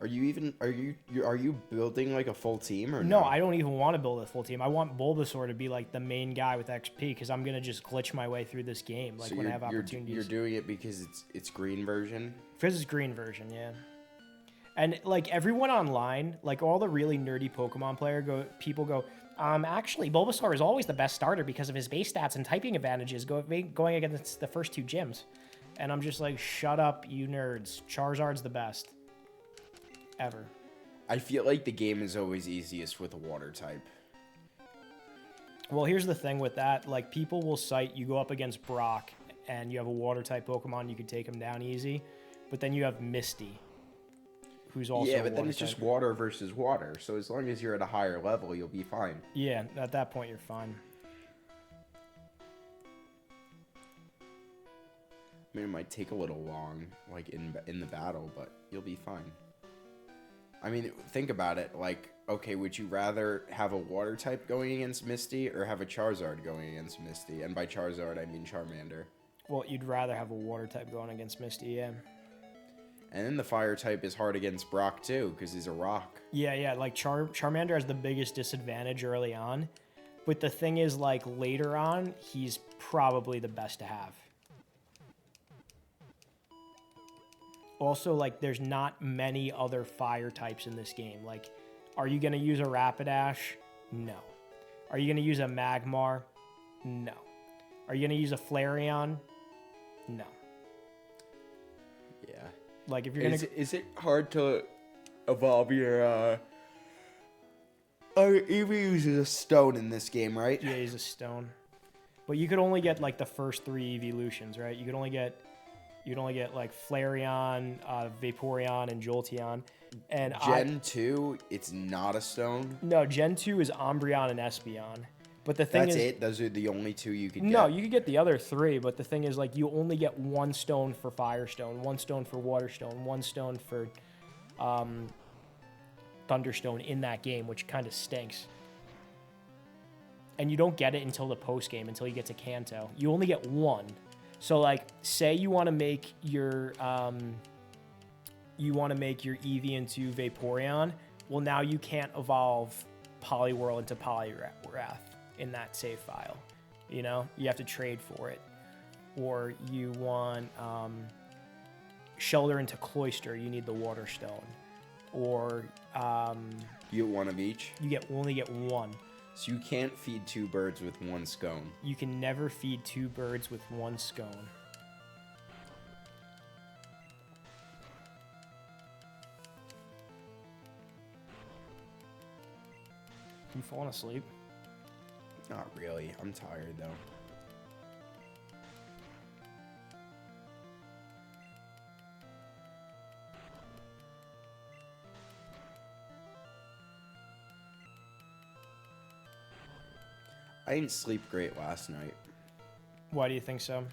Are you building like a full team or No, I don't even want to build a full team. I want Bulbasaur to be like the main guy with XP, because I'm gonna just glitch my way through this game, like So when I have opportunities. You're doing it because it's green version. Because it's green version, yeah. And like everyone online, like all the really nerdy Pokemon people go, actually Bulbasaur is always the best starter because of his base stats and typing advantages going against the first two gyms. And I'm just like, shut up, you nerds. Charizard's the best. Ever. I feel like the game is always easiest with a water type. Well, here's the thing with that. Like, people will cite you go up against Brock and you have a water type Pokemon, you can take him down easy. But then you have Misty, who's also yeah, but then it's type. just water versus water. So as long as you're at a higher level, you'll be fine. Yeah, at that point you're fine. I mean, it might take a little long, like in the battle, but you'll be fine. I mean, think about it. Like, okay, would you rather have a water type going against Misty or have a Charizard going against Misty? And by Charizard, I mean Charmander. Well, you'd rather have a water type going against Misty, yeah. And then the fire type is hard against Brock too, because he's a rock. Yeah, like Charmander has the biggest disadvantage early on, But the thing is, like, later on, he's probably the best to have. Also, like, there's not many other fire types in this game. Like, are you going to use a Rapidash? No. Are you going to use a Magmar? No. Are you going to use a Flareon? No. Yeah. Like, if you're going to... Is it hard to evolve your... Eevee uses a stone in this game, right? Yeah, he's a stone. But you could only get, like, the first 3 evolutions, right? You could only get like Flareon, Vaporeon, and Jolteon. And Gen 2, it's not a stone. No, Gen 2 is Umbreon and Espeon. But the thing That's is, it? Those are the only 2 you can get? No, you could get the other 3, but the thing is, like, you only get 1 stone for Firestone, 1 stone for Waterstone, 1 stone for Thunderstone in that game, which kind of stinks. And you don't get it until the post game, until you get to Kanto. You only get 1. So, like, say you want to make your Eevee into Vaporeon. Well, now you can't evolve Poliwhirl into Poliwrath in that save file. You know, you have to trade for it. Or you want Shelter into Cloyster. You need the Waterstone. Or you get 1 of each. You only get 1. So you can't feed 2 birds with 1 scone. You can never feed 2 birds with 1 scone. You falling asleep? Not really. I'm tired though. I didn't sleep great last night. Why do you think so?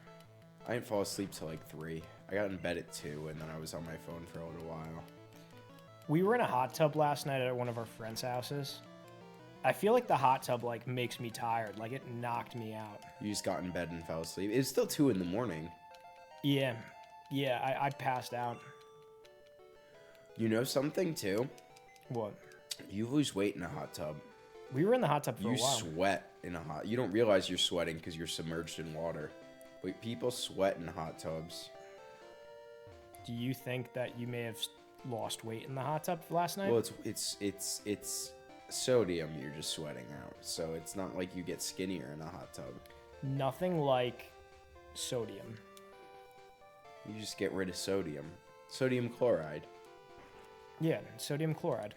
I didn't fall asleep till like 3. I got in bed at 2, and then I was on my phone for a little while. We were in a hot tub last night at one of our friends' houses. I feel like the hot tub, like, makes me tired. Like, it knocked me out. You just got in bed and fell asleep? It was still 2 in the morning. Yeah. Yeah, I passed out. You know something, too? What? You lose weight in a hot tub. We were in the hot tub for a while. You sweat in a hot... You don't realize you're sweating because you're submerged in water. But people sweat in hot tubs. Do you think that you may have lost weight in the hot tub last night? Well, it's sodium you're just sweating out. So it's not like you get skinnier in a hot tub. Nothing like sodium. You just get rid of sodium. Sodium chloride. Yeah, sodium chloride.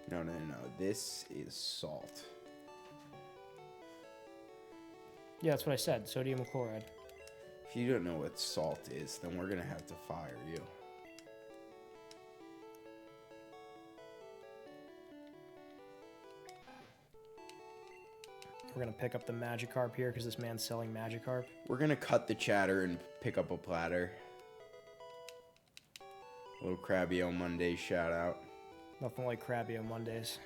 No. This is salt. Yeah, that's what I said. Sodium chloride. If you don't know what salt is, then we're going to have to fire you. We're going to pick up the Magikarp here because this man's selling Magikarp. We're going to cut the chatter and pick up a platter. A little Krabby-O Monday shout out. Nothing like Krabby-O Mondays.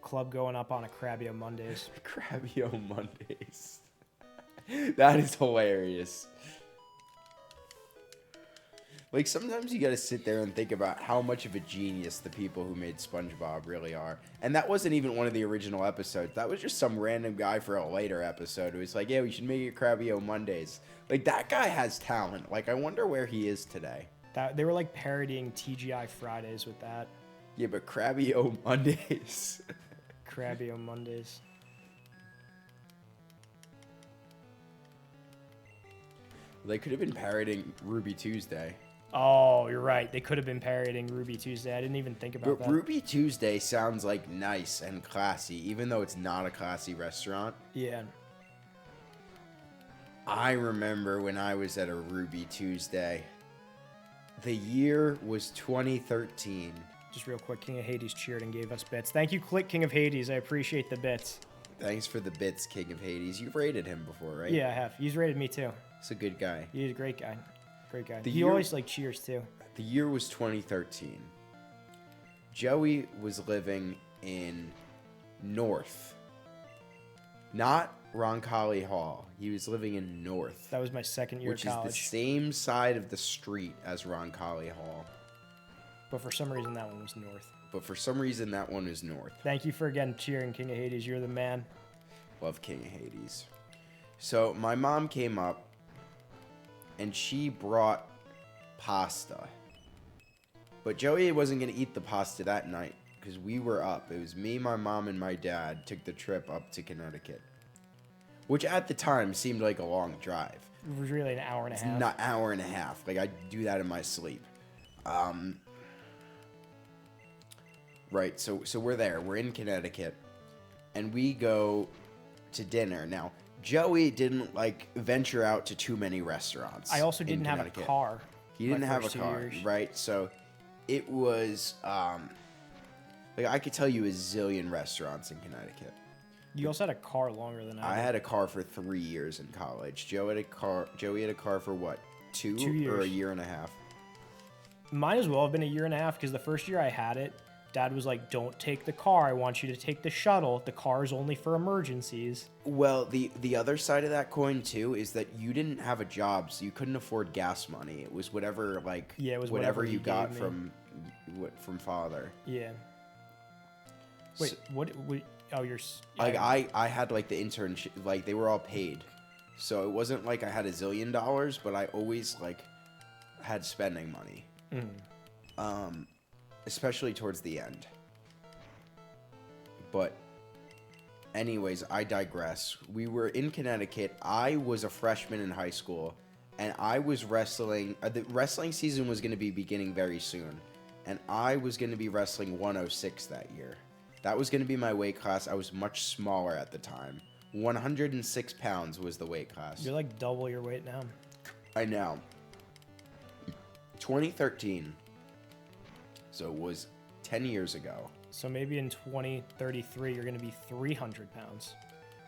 Club going up on a Krabby-O Mondays. Krabby-O Mondays. That is hilarious. Like, sometimes you gotta sit there and think about how much of a genius the people who made SpongeBob really are. And that wasn't even one of the original episodes. That was just some random guy for a later episode who was like, yeah, we should make it Krabby-O Mondays. Like, that guy has talent. Like, I wonder where he is today. They were, like, parodying TGI Fridays with that. Yeah, but Krabby-O Mondays. Krabby-O Mondays. They could have been parodying Ruby Tuesday. Oh, you're right. They could have been parodying Ruby Tuesday. I didn't even think about that. But Ruby Tuesday sounds like nice and classy, even though it's not a classy restaurant. Yeah. I remember when I was at a Ruby Tuesday. The year was 2013. Just real quick, King of Hades cheered and gave us bits. Thank you, King of Hades. I appreciate the bits. Thanks for the bits, King of Hades. You've rated him before, right? Yeah, I have. He's rated me too. He's a good guy. He's a great guy. Great guy. He always like cheers too. The year was 2013. Joey was living in North. Not Roncalli Hall. He was living in North. That was my second year of college. Which is the same side of the street as Roncalli Hall. But for some reason that one was North. but for some reason that one is north. Thank you for again cheering King of Hades. You're the man. Love King of Hades. So my mom came up, and she brought pasta. But Joey wasn't going to eat the pasta that night because we were up. It was me, my mom, and my dad took the trip up to Connecticut, which at the time seemed like a long drive. It was really an hour and a half. Not hour and a half. Like, I do that in my sleep. Right, so we're there. We're in Connecticut, and we go to dinner. Now, Joey didn't, like, venture out to too many restaurants. I also didn't have a car. He didn't have a car, right? So it was, like, I could tell you a zillion restaurants in Connecticut. You also had a car longer than I did. I had a car for 3 years in college. Joey had a car for what, 2 years. Or a year and a half? Might as well have been a year and a half because the first year I had it, Dad was like, don't take the car. I want you to take the shuttle. The car is only for emergencies. Well, the other side of that coin, too, is that you didn't have a job, so you couldn't afford gas money. It was whatever, like, yeah, it was whatever you got gave from father. Yeah. Wait, so, what? Oh, you're... Like, I had, like, the internship, like, they were all paid. So it wasn't like I had $1 zillion, but I always, like, had spending money. Especially towards the end. But anyways, I digress. We were in Connecticut. I was a freshman in high school, and I was wrestling. The wrestling season was going to be beginning very soon, and I was going to be wrestling 106 that year. That was going to be my weight class. I was much smaller at the time. 106 pounds was the weight class. You're like double your weight now. I know. 2013. So it was 10 years ago. So maybe in 2033, you're going to be 300 pounds.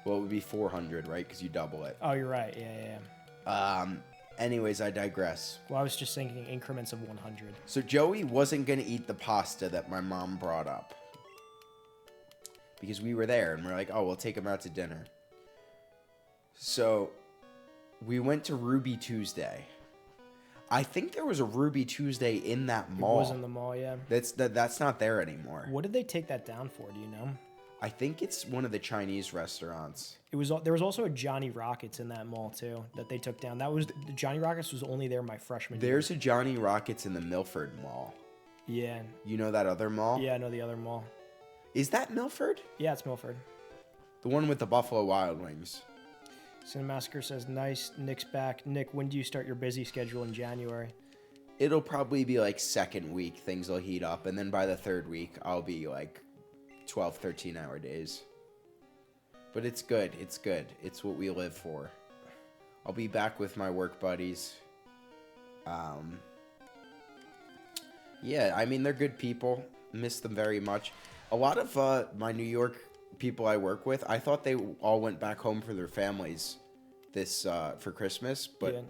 Well, it would be 400, right? Because you double it. Oh, you're right. Yeah. Anyways, I digress. Well, I was just thinking increments of 100. So Joey wasn't going to eat the pasta that my mom brought up. Because we were there, and we're like, oh, we'll take him out to dinner. So we went to Ruby Tuesday. I think there was a Ruby Tuesday in that mall. It was in the mall, yeah. That's not there anymore. What did they take that down for? Do you know? I think it's one of the Chinese restaurants. There was also a Johnny Rockets in that mall too that they took down. Johnny Rockets was only there my freshman year. There's a Johnny Rockets in the Milford Mall. Yeah. You know that other mall? Yeah, I know the other mall. Is that Milford? Yeah, it's Milford. The one with the Buffalo Wild Wings. Cinemassacre says, nice, Nick's back. Nick, when do you start your busy schedule in January? It'll probably be like second week, things will heat up, and then by the third week, I'll be like 12, 13-hour days. But it's good, it's good. It's what we live for. I'll be back with my work buddies. Yeah, I mean, they're good people. Miss them very much. A lot of my New York people I work with, I thought they all went back home for their families for Christmas, but yeah.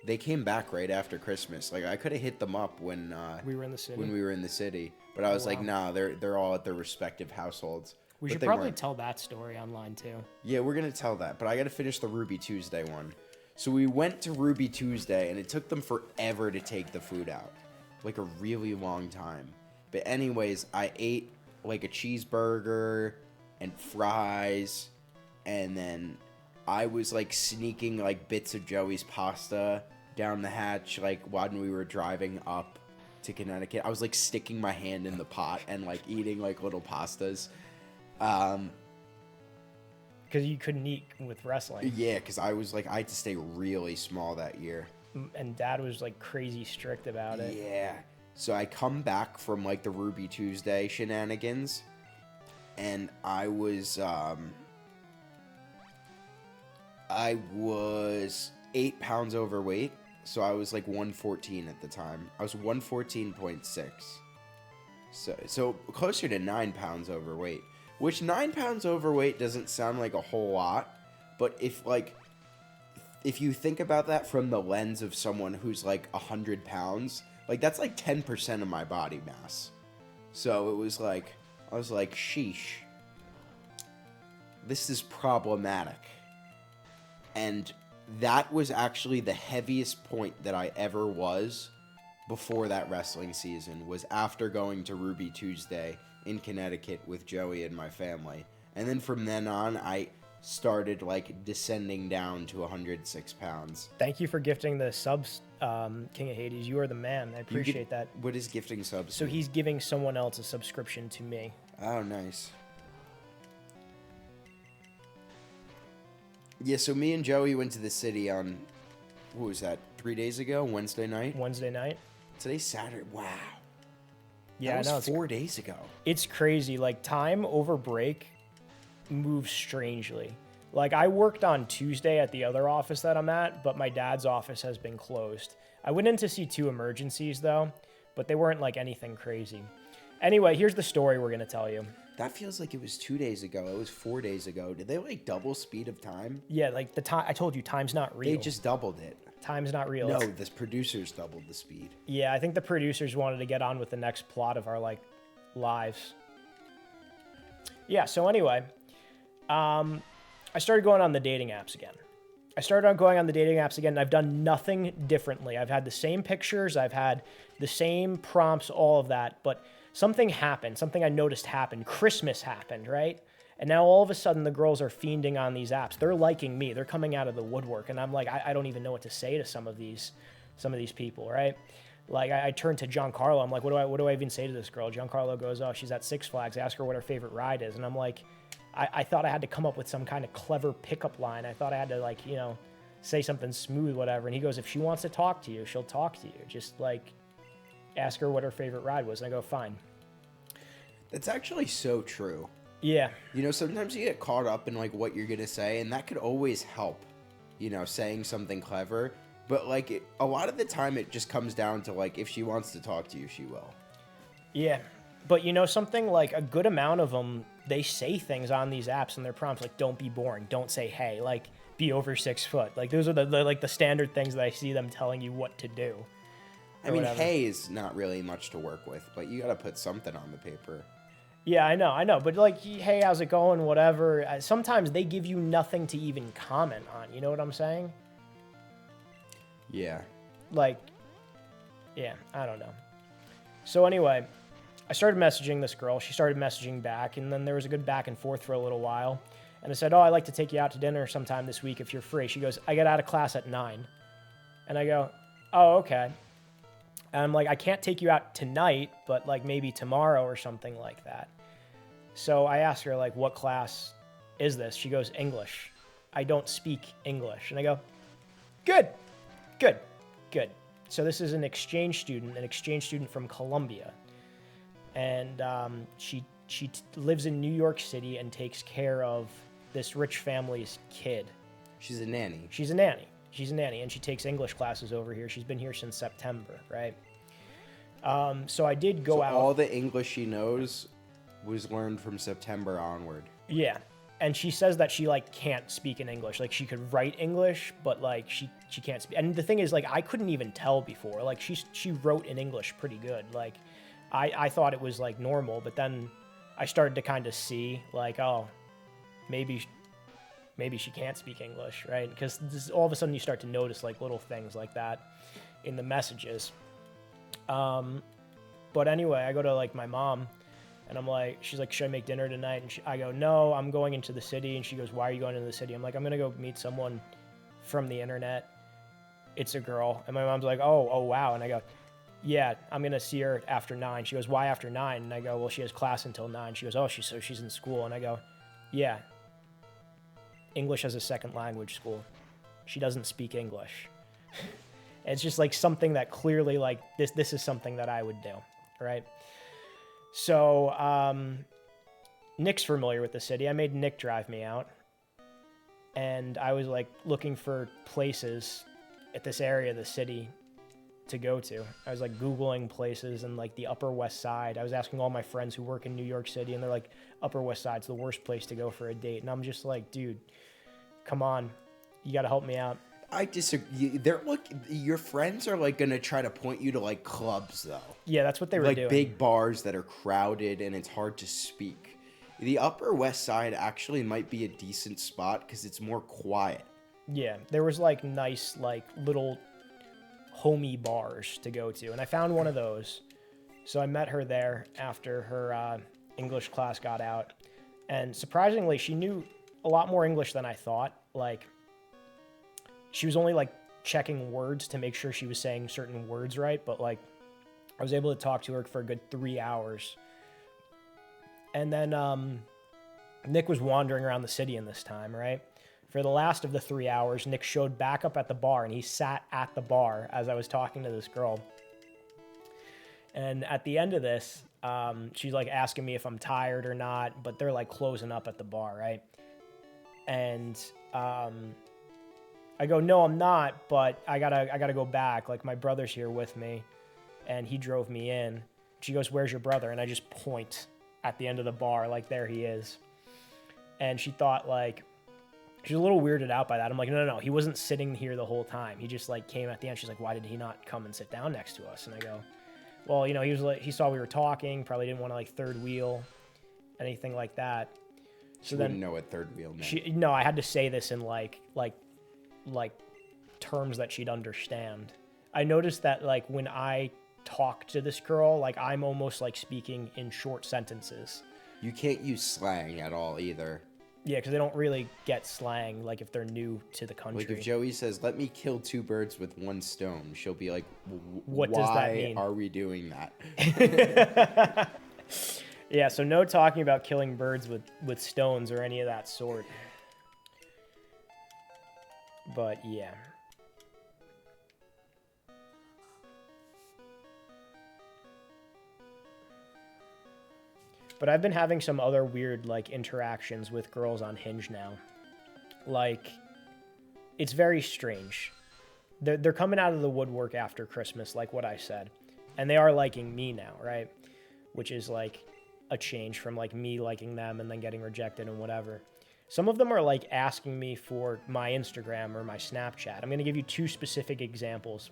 They came back right after Christmas. Like, I could have hit them up when we were in the city. When we were in the city, but I was like, nah, they're all at their respective households. We should probably tell that story online too. Yeah, we're gonna tell that, but I gotta finish the Ruby Tuesday one. So we went to Ruby Tuesday, and it took them forever to take the food out, like a really long time. But anyways, I ate like a cheeseburger and fries, and then I was like sneaking like bits of Joey's pasta down the hatch, like when we were driving up to Connecticut. I was like sticking my hand in the pot and like eating like little pastas. Because you couldn't eat with wrestling. Yeah, because I was like, I had to stay really small that year. And Dad was like crazy strict about it. Yeah. So I come back from like the Ruby Tuesday shenanigans, and I was 8 pounds overweight. So I was like 114 at the time. I was 114.6. So closer to 9 pounds overweight. Which 9 pounds overweight doesn't sound like a whole lot, but if you think about that from the lens of someone who's like 100 pounds, like that's like 10% of my body mass. So it was like, I was like, sheesh, this is problematic. And that was actually the heaviest point that I ever was before that wrestling season was after going to Ruby Tuesday in Connecticut with Joey and my family. And then from then on, I started like descending down to 106 pounds. Thank you for gifting the subs, King of Hades. You are the man. I appreciate that. What is gifting subs? So he's giving someone else a subscription to me. Oh, nice. Yeah, so me and Joey went to the city on, what was that, 3 days ago? Wednesday night? Wednesday night. Today's Saturday. Wow. Yeah, that was 4 days ago. It's crazy. Like, time over break moves strangely. Like, I worked on Tuesday at the other office that I'm at, but my dad's office has been closed. I went in to see 2 emergencies, though, but they weren't, like, anything crazy. Anyway, here's the story we're going to tell you. That feels like it was 2 days ago. It was 4 days ago. Did they, like, double speed of time? Yeah, like, the time, I told you, time's not real. They just doubled it. Time's not real. No, the producers doubled the speed. Yeah, I think the producers wanted to get on with the next plot of our, like, lives. Yeah, so anyway, I started going on the dating apps again. And I've done nothing differently. I've had the same pictures. I've had the same prompts, all of that. But something happened. Something I noticed happened. Christmas happened, right? And now all of a sudden the girls are fiending on these apps. They're liking me. They're coming out of the woodwork. And I'm like, I don't even know what to say to some of these people, right? Like, I turned to Giancarlo. I'm like, what do I even say to this girl? Giancarlo goes, oh, she's at Six Flags. Ask her what her favorite ride is. And I'm like, I thought I had to come up with some kind of clever pickup line. I thought I had to, like, you know, say something smooth, whatever. And he goes, if she wants to talk to you, she'll talk to you. Just, like, ask her what her favorite ride was. And I go, fine. That's actually so true. Yeah. You know, sometimes you get caught up in, like, what you're going to say, and that could always help, you know, saying something clever. But, like, a lot of the time it just comes down to, like, if she wants to talk to you, she will. Yeah. But you know something? Like, a good amount of them, they say things on these apps and their prompts, like, don't be boring. Don't say, hey, like, be over 6 foot. Like, those are the standard things that I see them telling you what to do. I mean, hey is not really much to work with, but you got to put something on the paper. Yeah, I know. But, like, hey, how's it going? Whatever. Sometimes they give you nothing to even comment on. You know what I'm saying? Yeah. Like, yeah, I don't know. So anyway, I started messaging this girl. She started messaging back, and then there was a good back and forth for a little while. And I said, oh, I'd like to take you out to dinner sometime this week if you're free. She goes, I get out of class at 9. And I go, oh, okay. And I'm like, I can't take you out tonight, but, like, maybe tomorrow or something like that. So I asked her, like, what class is this? She goes, English. I don't speak English. And I go, good. So this is an exchange student from Colombia. And she lives in New York City and takes care of this rich family's kid. She's a nanny. She's a nanny, and she takes English classes over here. She's been here since September, right? So I did go out. All the English she knows was learned from September onward. Yeah. And she says that she, like, can't speak in English. Like, she could write English, but, like, she can't speak. And the thing is, like, I couldn't even tell before. Like, she wrote in English pretty good. Like, I thought it was, like, normal, but then I started to kind of see, like, oh, maybe she can't speak English, right? Because all of a sudden you start to notice, like, little things like that in the messages. But anyway, I go to, like, my mom, and I'm like, she's like, should I make dinner tonight? And I go, no, I'm going into the city. And she goes, why are you going into the city? I'm like, I'm going to go meet someone from the internet. It's a girl. And my mom's like, oh, wow. And I go, yeah, I'm going to see her after 9. She goes, why after 9? And I go, well, she has class until 9. She goes, oh, she's in school. And I go, yeah, English as a second language school. She doesn't speak English. It's just, like, something that clearly, like, this is something that I would do, right? So, Nick's familiar with the city. I made Nick drive me out. And I was, like, looking for places at this area of the city to go to. I was, like, Googling places in, like, the Upper West Side. I was asking all my friends who work in New York City, and they're like, Upper West Side's the worst place to go for a date. And I'm just like, dude, come on. You got to help me out. I disagree. Your friends are, like, going to try to point you to, like, clubs, though. Yeah, that's what they were doing. Like, big bars that are crowded and it's hard to speak. The Upper West Side actually might be a decent spot because it's more quiet. Yeah, there was, like, nice, like, little homey bars to go to. And I found one of those. So I met her there after her English class got out. And surprisingly, she knew a lot more English than I thought. Like, she was only like checking words to make sure she was saying certain words right. But like, I was able to talk to her for a good 3 hours. And then Nick was wandering around the city in this time, right? For the last of the 3 hours, Nick showed back up at the bar, and he sat at the bar as I was talking to this girl. And at the end of this, she's like asking me if I'm tired or not, but they're like closing up at the bar, right? And I go, no, I'm not, but I gotta go back. Like, my brother's here with me, and he drove me in. She goes, where's your brother? And I just point at the end of the bar, like, there he is. And she thought, like, she's a little weirded out by that. I'm like, no, he wasn't sitting here the whole time. He just like came at the end. She's like, why did he not come and sit down next to us? And I go, well, you know, he was like, he saw we were talking, probably didn't want to like third wheel, anything like that. So then, wouldn't know what third wheel meant. No, I had to say this in like terms that she'd understand. I noticed that like when I talk to this girl, like I'm almost like speaking in short sentences. You can't use slang at all either. Yeah, because they don't really get slang, like, if they're new to the country. Like, if Joey says, let me kill 2 birds with 1 stone, she'll be like, what does that mean? Why are we doing that? Yeah, so no talking about killing birds with stones or any of that sort. But, yeah. But I've been having some other weird, like, interactions with girls on Hinge now. Like, it's very strange. They're coming out of the woodwork after Christmas, like what I said. And they are liking me now, right? Which is, like, a change from, like, me liking them and then getting rejected and whatever. Some of them are, like, asking me for my Instagram or my Snapchat. I'm going to give you 2 specific examples.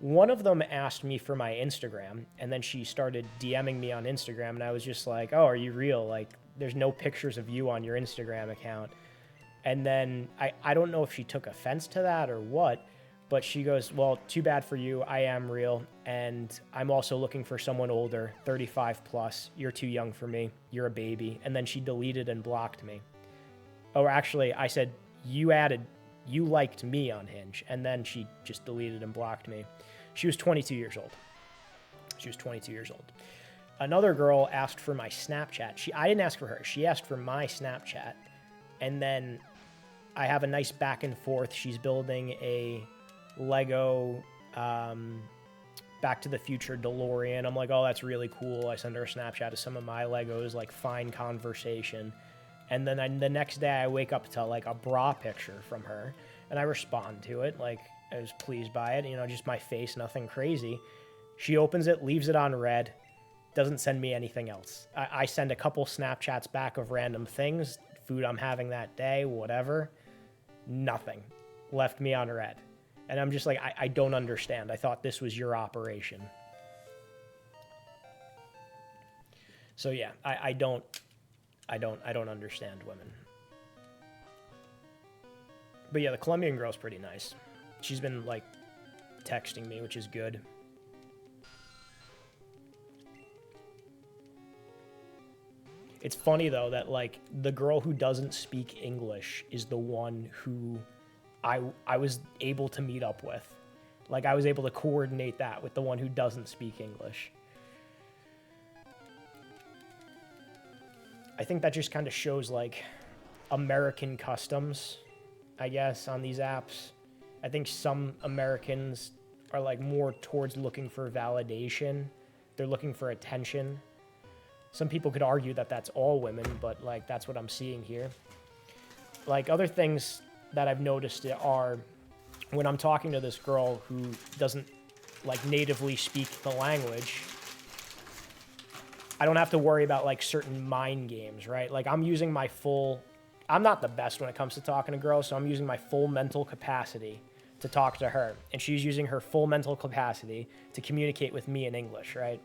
One of them asked me for my Instagram, and then she started DMing me on Instagram, and I was just like, oh, are you real? Like, there's no pictures of you on your Instagram account. And then I don't know if she took offense to that or what, but she goes, well, too bad for you. I am real, and I'm also looking for someone older, 35 plus. You're too young for me. You're a baby. And then she deleted and blocked me. Oh, actually, I said, you liked me on Hinge, and then she just deleted and blocked me. She was 22 years old. Another girl asked for my Snapchat. I didn't ask for her. She asked for my Snapchat. And then I have a nice back and forth. She's building a Lego Back to the Future DeLorean. I'm like, oh, that's really cool. I send her a Snapchat of some of my Legos, like, fine conversation. And then the next day I wake up to like a bra picture from her, and I respond to it. Like, I was pleased by it, you know, just my face, nothing crazy. She opens it, leaves it on red, doesn't send me anything else. I send a couple Snapchats back of random things, food I'm having that day, whatever. Nothing. Left me on red. And I'm just like, I don't understand. I thought this was your operation. So yeah, I don't understand women. But yeah, the Colombian girl's pretty nice. She's been, like, texting me, which is good. It's funny, though, that, like, the girl who doesn't speak English is the one who I was able to meet up with. Like, I was able to coordinate that with the one who doesn't speak English. I think that just kind of shows, like, American customs, I guess, on these apps. I think some Americans are, like, more towards looking for validation. They're looking for attention. Some people could argue that that's all women, but, like, that's what I'm seeing here. Like, other things that I've noticed are when I'm talking to this girl who doesn't, like, natively speak the language, I don't have to worry about, like, certain mind games, right? Like, I'm not the best when it comes to talking to girls, so I'm using my full mental capacity to talk to her. And she's using her full mental capacity to communicate with me in English, right?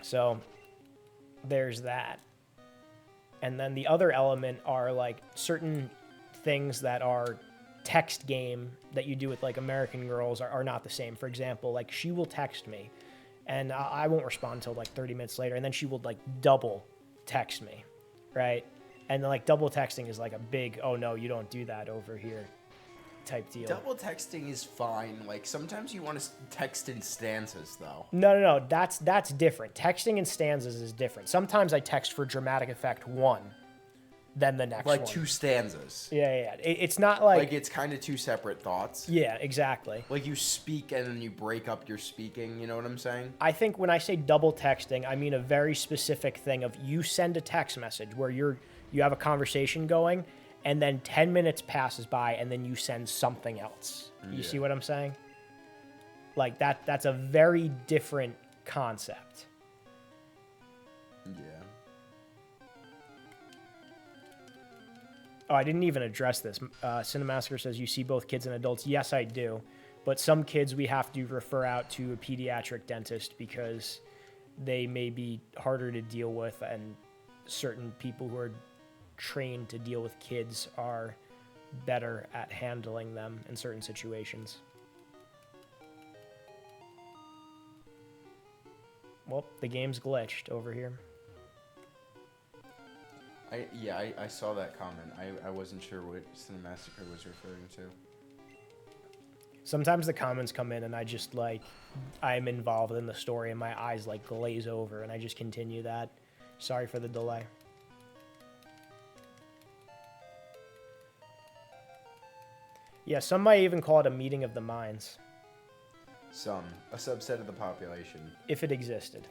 So there's that. And then the other element are, like, certain things that are text game that you do with like American girls are not the same. For example, like she will text me and I won't respond until like 30 minutes later. And then she will like double text me, right? And then like double texting is like a big, oh no, you don't do that over here type deal. Double texting is fine. Like sometimes you want to text in stanzas though. No. That's different. Texting in stanzas is different. Sometimes I text for dramatic effect one, then the next Like one. 2 stanzas. Yeah. It's not like... Like it's kind of 2 separate thoughts. Yeah, exactly. Like you speak and then you break up your speaking, you know what I'm saying? I think when I say double texting, I mean a very specific thing of you send a text message where you have a conversation going, and then 10 minutes passes by, and then you send something else. You see what I'm saying? Like that's a very different concept. Yeah. Oh, I didn't even address this. Cinemassacre says, you see both kids and adults. Yes, I do. But some kids we have to refer out to a pediatric dentist because they may be harder to deal with, and certain people who are trained to deal with kids are better at handling them in certain situations. Well, the game's glitched over here. I saw that comment. I wasn't sure what Cinemassacre was referring to. Sometimes the comments come in and I just like, I'm involved in the story and my eyes like glaze over and I just continue that. Sorry for the delay. Yeah, some might even call it a meeting of the minds. A subset of the population. If it existed.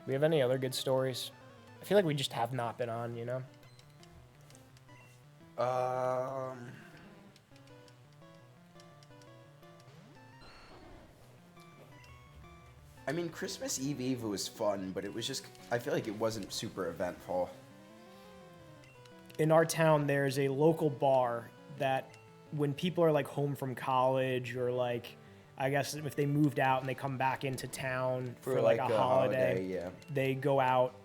Do we have any other good stories? I feel like we just have not been on, you know? I mean, Christmas Eve was fun, but it was just, I feel like it wasn't super eventful. In our town, there's a local bar that when people are like home from college or like, I guess if they moved out and they come back into town for like a holiday, yeah. they go out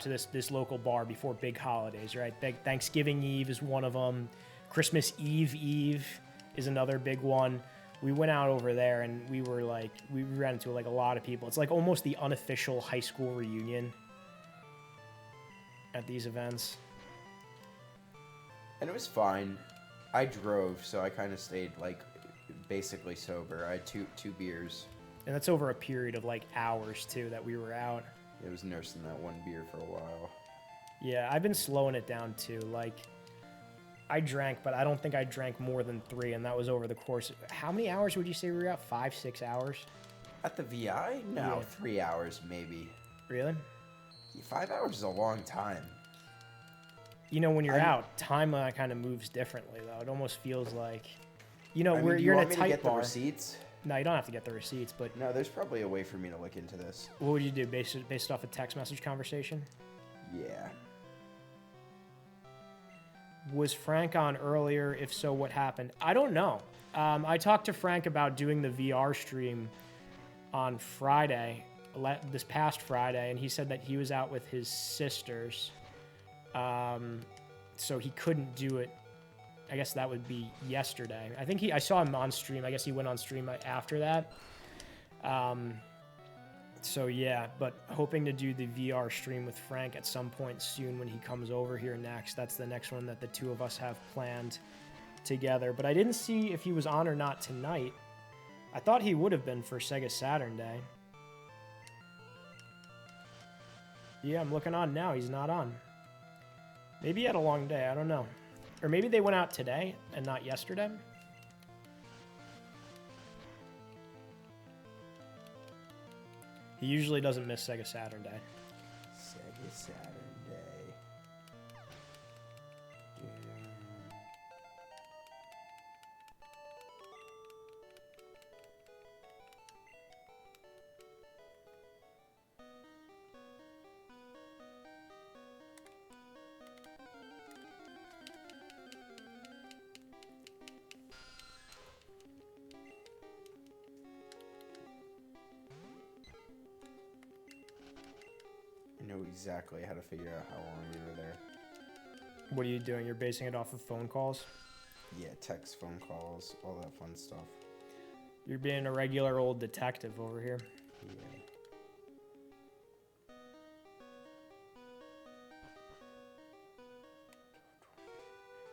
to this local bar before big holidays, right? Thanksgiving Eve is one of them. Christmas Eve is another big one. We went out over there and we ran into like a lot of people. It's like almost the unofficial high school reunion at these events. And it was fine. I drove, so I kind of stayed like basically sober. I had two beers. And that's over a period of like hours too that we were out. It was nursing that one beer for a while. Yeah, I've been slowing it down too. Like, I drank, but I don't think I drank more than 3, and that was over the course. How many hours would you say we were out? 5, 6 hours? At the VI? No, Yeah. 3 hours maybe. Really? 5 hours is a long time. You know, when you're out, time kind of moves differently, though. It almost feels like, you know, Do you're you in want a me to tight get bar. the receipts? No, you don't have to get the receipts, but No, there's probably a way for me to look into this. what would you do based off a text message conversation? Yeah. Was Frank on earlier? If so, what happened? I don't know. I talked to Frank about doing the VR stream on Friday, this past Friday, and he said that he was out with his sisters, so he couldn't do it. I guess that would be yesterday. I saw him on stream. I guess he went on stream after that. So yeah, but hoping to do the VR stream with Frank at some point soon when he comes over here next. That's the next one that the two of us have planned together. But I didn't see if he was on or not tonight. I thought he would have been for Sega Saturn Day. Yeah, I'm looking on now. He's not on. Maybe he had a long day. I don't know. Or maybe they went out today and not yesterday. He usually doesn't miss Sega Saturn Day. Sega Saturn Day. exactly how to figure out how long we were there. What are you doing? You're basing it off of phone calls? Yeah, text, phone calls, all that fun stuff. You're being a regular old detective over here. Yeah.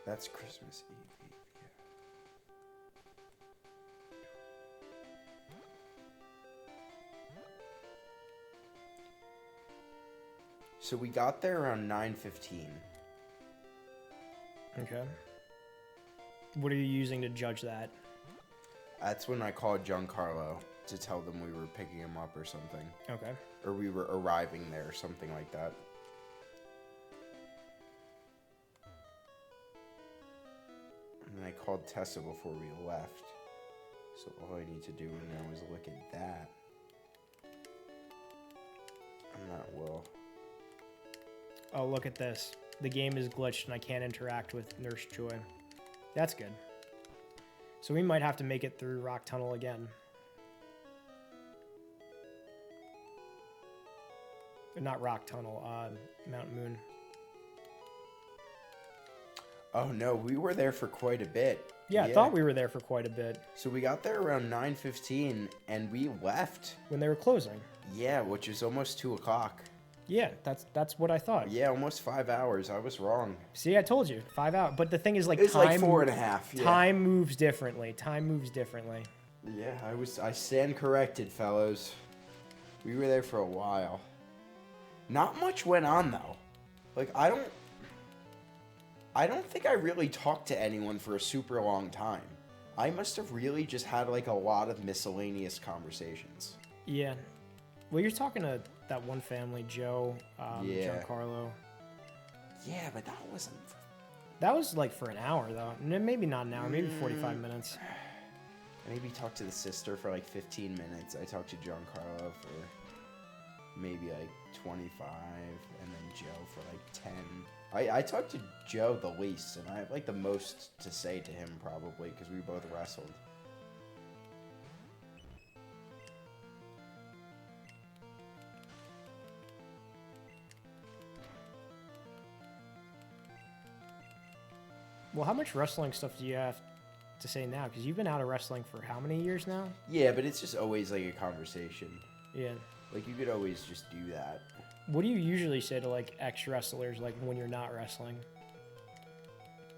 That's Christmas Eve. Yeah. So we got there around 9:15. Okay. What are you using to judge that? That's when I called Giancarlo to tell them we were picking him up or something. Okay. Or we were arriving there, something like that. And then I called Tessa before we left. So all I need to do now is look at that. And that will. Oh, look at this. The game is glitched and I can't interact with Nurse Joy. That's good. So we might have to make it through Rock Tunnel again. Not Rock Tunnel, Mount Moon. Oh no, we were there for quite a bit. Yeah, I thought we were there for quite a bit. So we got there around 9:15 and we left. When they were closing. Yeah, which is almost 2 o'clock. Yeah, that's what I thought. Yeah, almost 5 hours. I was wrong. See, I told you, 5 hours. But the thing is, like, It's time, like 4.5. Yeah. Time moves differently. Time moves differently. Yeah, I stand corrected, fellows. We were there for a while. Not much went on though. Like I don't think I really talked to anyone for a super long time. I must have really just had like a lot of miscellaneous conversations. Yeah. Well, you're talking to that one family, Joe, Giancarlo. Yeah, but that wasn't. That was like for an hour though. Maybe not an hour, maybe 45 minutes. I maybe talked to the sister for like 15 minutes. I talked to Giancarlo for maybe like 25, and then Joe for like 10. I talked to Joe the least, and I have like the most to say to him probably because we both wrestled. Well, how much wrestling stuff do you have to say now? Because you've been out of wrestling for how many years now? Yeah, but it's just always like a conversation. Yeah. Like, you could always just do that. What do you usually say to, like, ex-wrestlers, like, when you're not wrestling?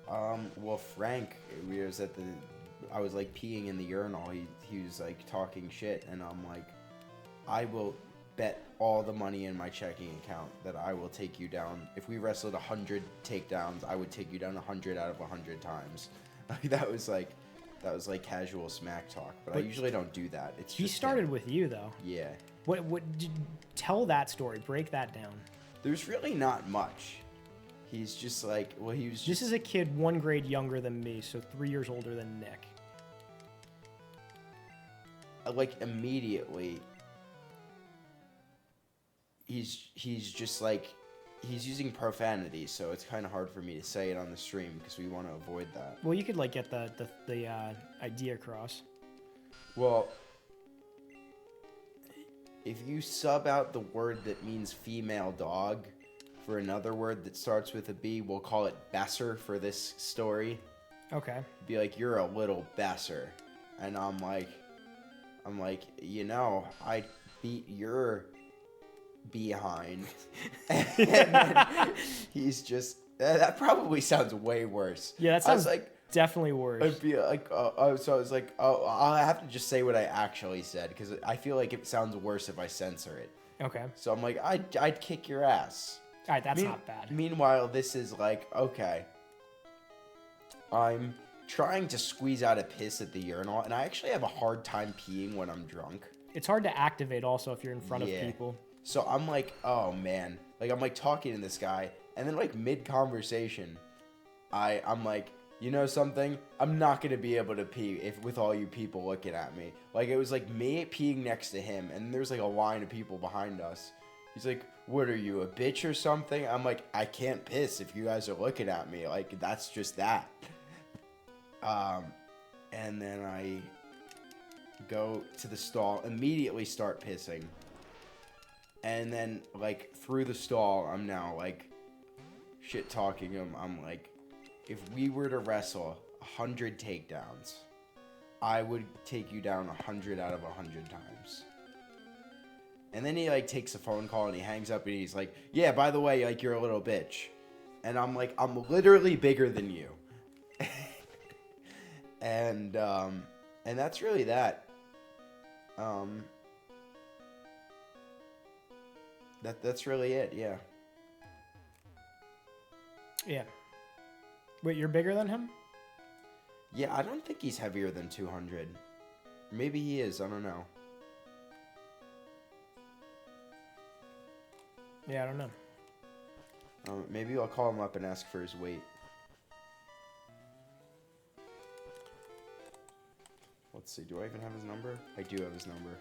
Well, Frank, I was, like, peeing in the urinal. He was, like, talking shit, and I'm like, I will bet all the money in my checking account that I will take you down. If we wrestled 100 takedowns, I would take you down 100 out of 100 times. That was casual smack talk, but I usually don't do that. He started with you, though. Yeah. Tell that story. Break that down. There's really not much. He's just like, well, he was just... This is a kid 1 grade younger than me, so 3 years older than Nick. Like, immediately, he's just like, he's using profanity, so it's kind of hard for me to say it on the stream because we want to avoid that. Well, you could, like, get the idea across. Well, if you sub out the word that means female dog for another word that starts with a B, we'll call it Besser for this story. Okay. Be like, you're a little Besser. And I'm like, you know, I beat your behind. And then he's just, that probably sounds way worse. Yeah, that sounds like definitely worse. I'd be like, so I was like, I'll have to just say what I actually said because I feel like it sounds worse if I censor it. Okay. So I'm like, I'd kick your ass. All right, that's not bad. Meanwhile, this is like, okay, I'm trying to squeeze out a piss at the urinal, and I actually have a hard time peeing when I'm drunk. It's hard to activate also if you're in front of people. So I'm like, oh man, like I'm like talking to this guy, and then like mid-conversation, I'm like, you know something? I'm not gonna be able to pee with all you people looking at me. Like it was like me peeing next to him, and there's like a line of people behind us. He's like, what are you, a bitch or something? I'm like, I can't piss if you guys are looking at me. Like that's just that. And then I go to the stall, immediately start pissing. And then, like, through the stall, I'm now, like, shit talking him. I'm like, if we were to wrestle 100 takedowns, I would take you down 100 out of 100 times. And then he, like, takes a phone call and he hangs up and he's like, yeah, by the way, like, you're a little bitch. And I'm like, I'm literally bigger than you. And that's really that. That's really it, yeah. Yeah. Wait, you're bigger than him? Yeah, I don't think he's heavier than 200. Maybe he is, I don't know. Yeah, I don't know. Maybe I'll call him up and ask for his weight. Let's see, do I even have his number? I do have his number.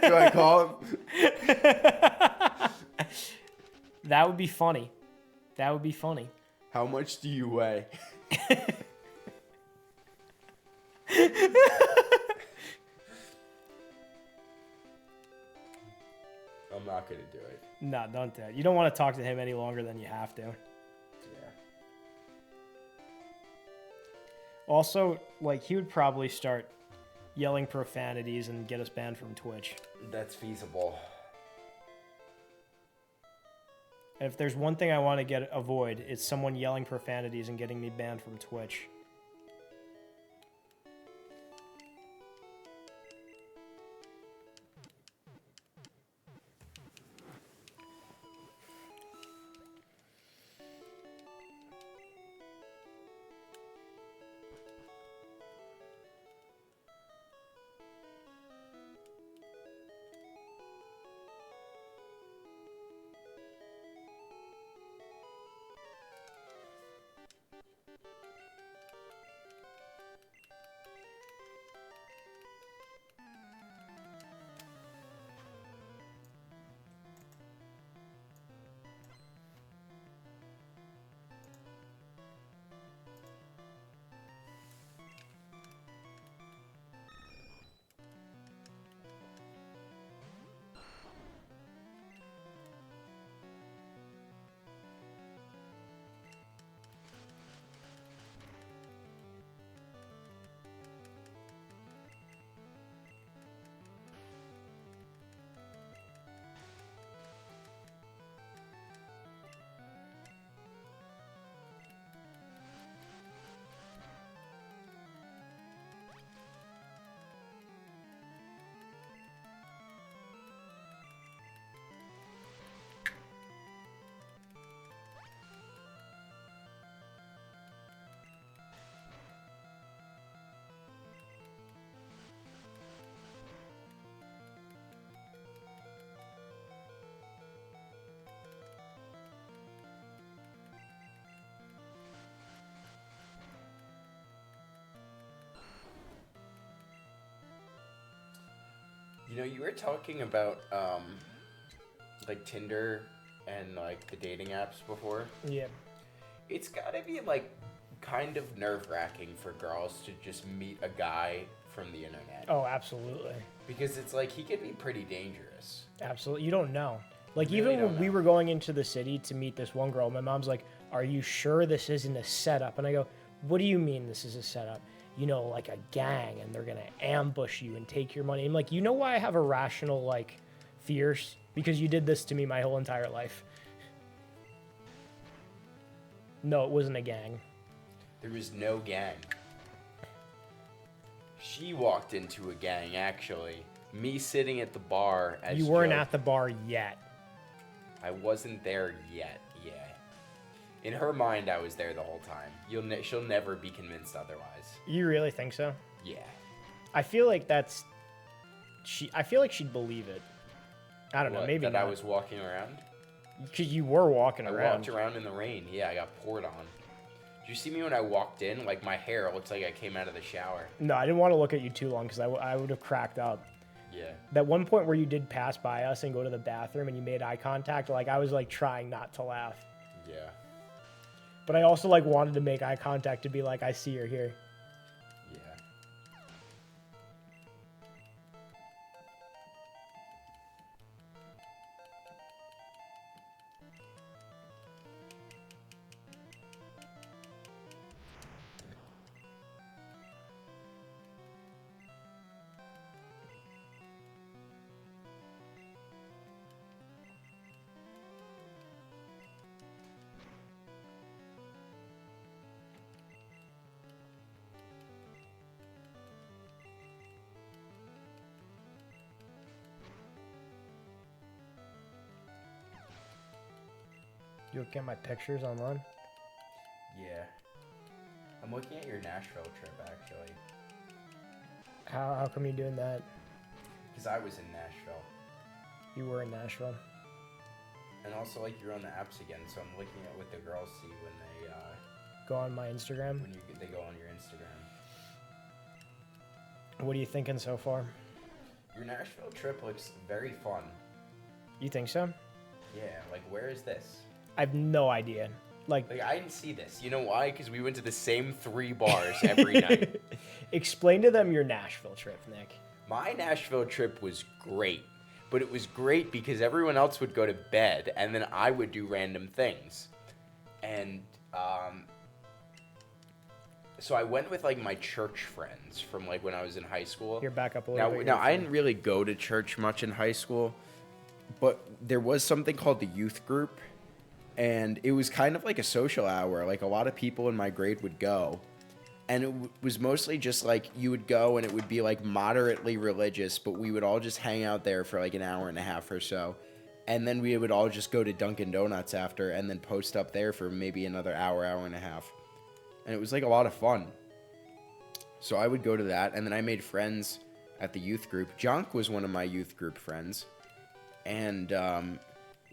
Do I call him? That would be funny. That would be funny. How much do you weigh? I'm not gonna do it. No, don't do it. You don't want to talk to him any longer than you have to. Yeah. Also, like, he would probably start yelling profanities and get us banned from Twitch. That's feasible. If there's one thing I want to avoid, it's someone yelling profanities and getting me banned from Twitch. You know, you were talking about, like, Tinder and, like, the dating apps before. Yeah. It's gotta be, like, kind of nerve-wracking for girls to just meet a guy from the internet. Oh, absolutely. Because it's like, he could be pretty dangerous. Absolutely. You don't know. Like, You really even don't when we know. were going into the city to meet this one girl, my mom's like, are you sure this isn't a setup? And I go, what do you mean this is a setup? You know, like a gang, and they're going to ambush you and take your money. I'm like, you know why I have irrational, like, fears? Because you did this to me my whole entire life. No, it wasn't a gang. There was no gang. She walked into a gang, actually. Me sitting at the bar as You weren't Joe. at the bar yet. I wasn't there yet, yeah. In her mind, I was there the whole time. She'll never be convinced otherwise. You really think so? Yeah. I feel like that's... I feel like she'd believe it. I don't know, What, maybe that not. I was walking around? Because you were walking I around. walked around in the rain. Yeah, I got poured on. Did you see me when I walked in? Like, my hair looks like I came out of the shower. No, I didn't want to look at you too long because I would have cracked up. Yeah. That one point where you did pass by us and go to the bathroom and you made eye contact, like, I was, like, trying not to laugh. Yeah. But I also, like, wanted to make eye contact to be like, I see you're here. Yeah. You looking at my pictures online? Yeah. I'm looking at your Nashville trip, actually. How come you're doing that? Because I was in Nashville. You were in Nashville. And also, like, you're on the apps again, so I'm looking at what the girls see when they, Go on my Instagram. when they go on your Instagram. What are you thinking so far? Your Nashville trip looks very fun. You think so? Yeah, like, where is this? I have no idea. Like I didn't see this. You know why? Because we went to the same 3 bars every night. Explain to them your Nashville trip, Nick. My Nashville trip was great. But it was great because everyone else would go to bed, and then I would do random things. And, so I went with, like, my church friends from, like, when I was in high school. You're back up a little bit. Now, I didn't really go to church much in high school, but there was something called the youth group, and it was kind of like a social hour. Like, a lot of people in my grade would go, and it was mostly just, like, you would go, and it would be, like, moderately religious, but we would all just hang out there for, like, an hour and a half or so, and then we would all just go to Dunkin' Donuts after, and then post up there for maybe another hour, hour and a half. And it was, like, a lot of fun. So I would go to that, and then I made friends at the youth group. Junk was one of my youth group friends. And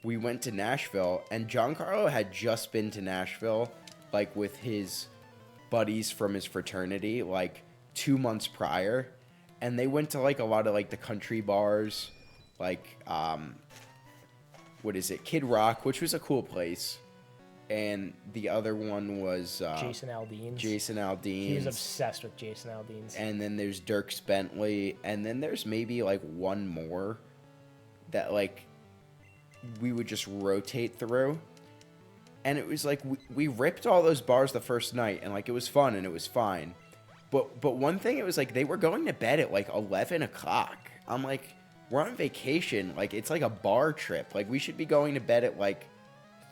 we went to Nashville, and Giancarlo had just been to Nashville, like, with his buddies from his fraternity, like, 2 months prior. And they went to, like, a lot of, like, the country bars, like, Kid Rock, which was a cool place. And the other one was Jason Aldean's. Jason Aldean's. He was obsessed with Jason Aldean's. And then there's Dierks Bentley. And then there's maybe, like, one more that, like, we would just rotate through. And it was, like, we ripped all those bars the first night. And, like, it was fun and it was fine. But one thing, it was, like, they were going to bed at, like, 11 o'clock. I'm like, we're on vacation. Like, it's, like, a bar trip. Like, we should be going to bed at, like...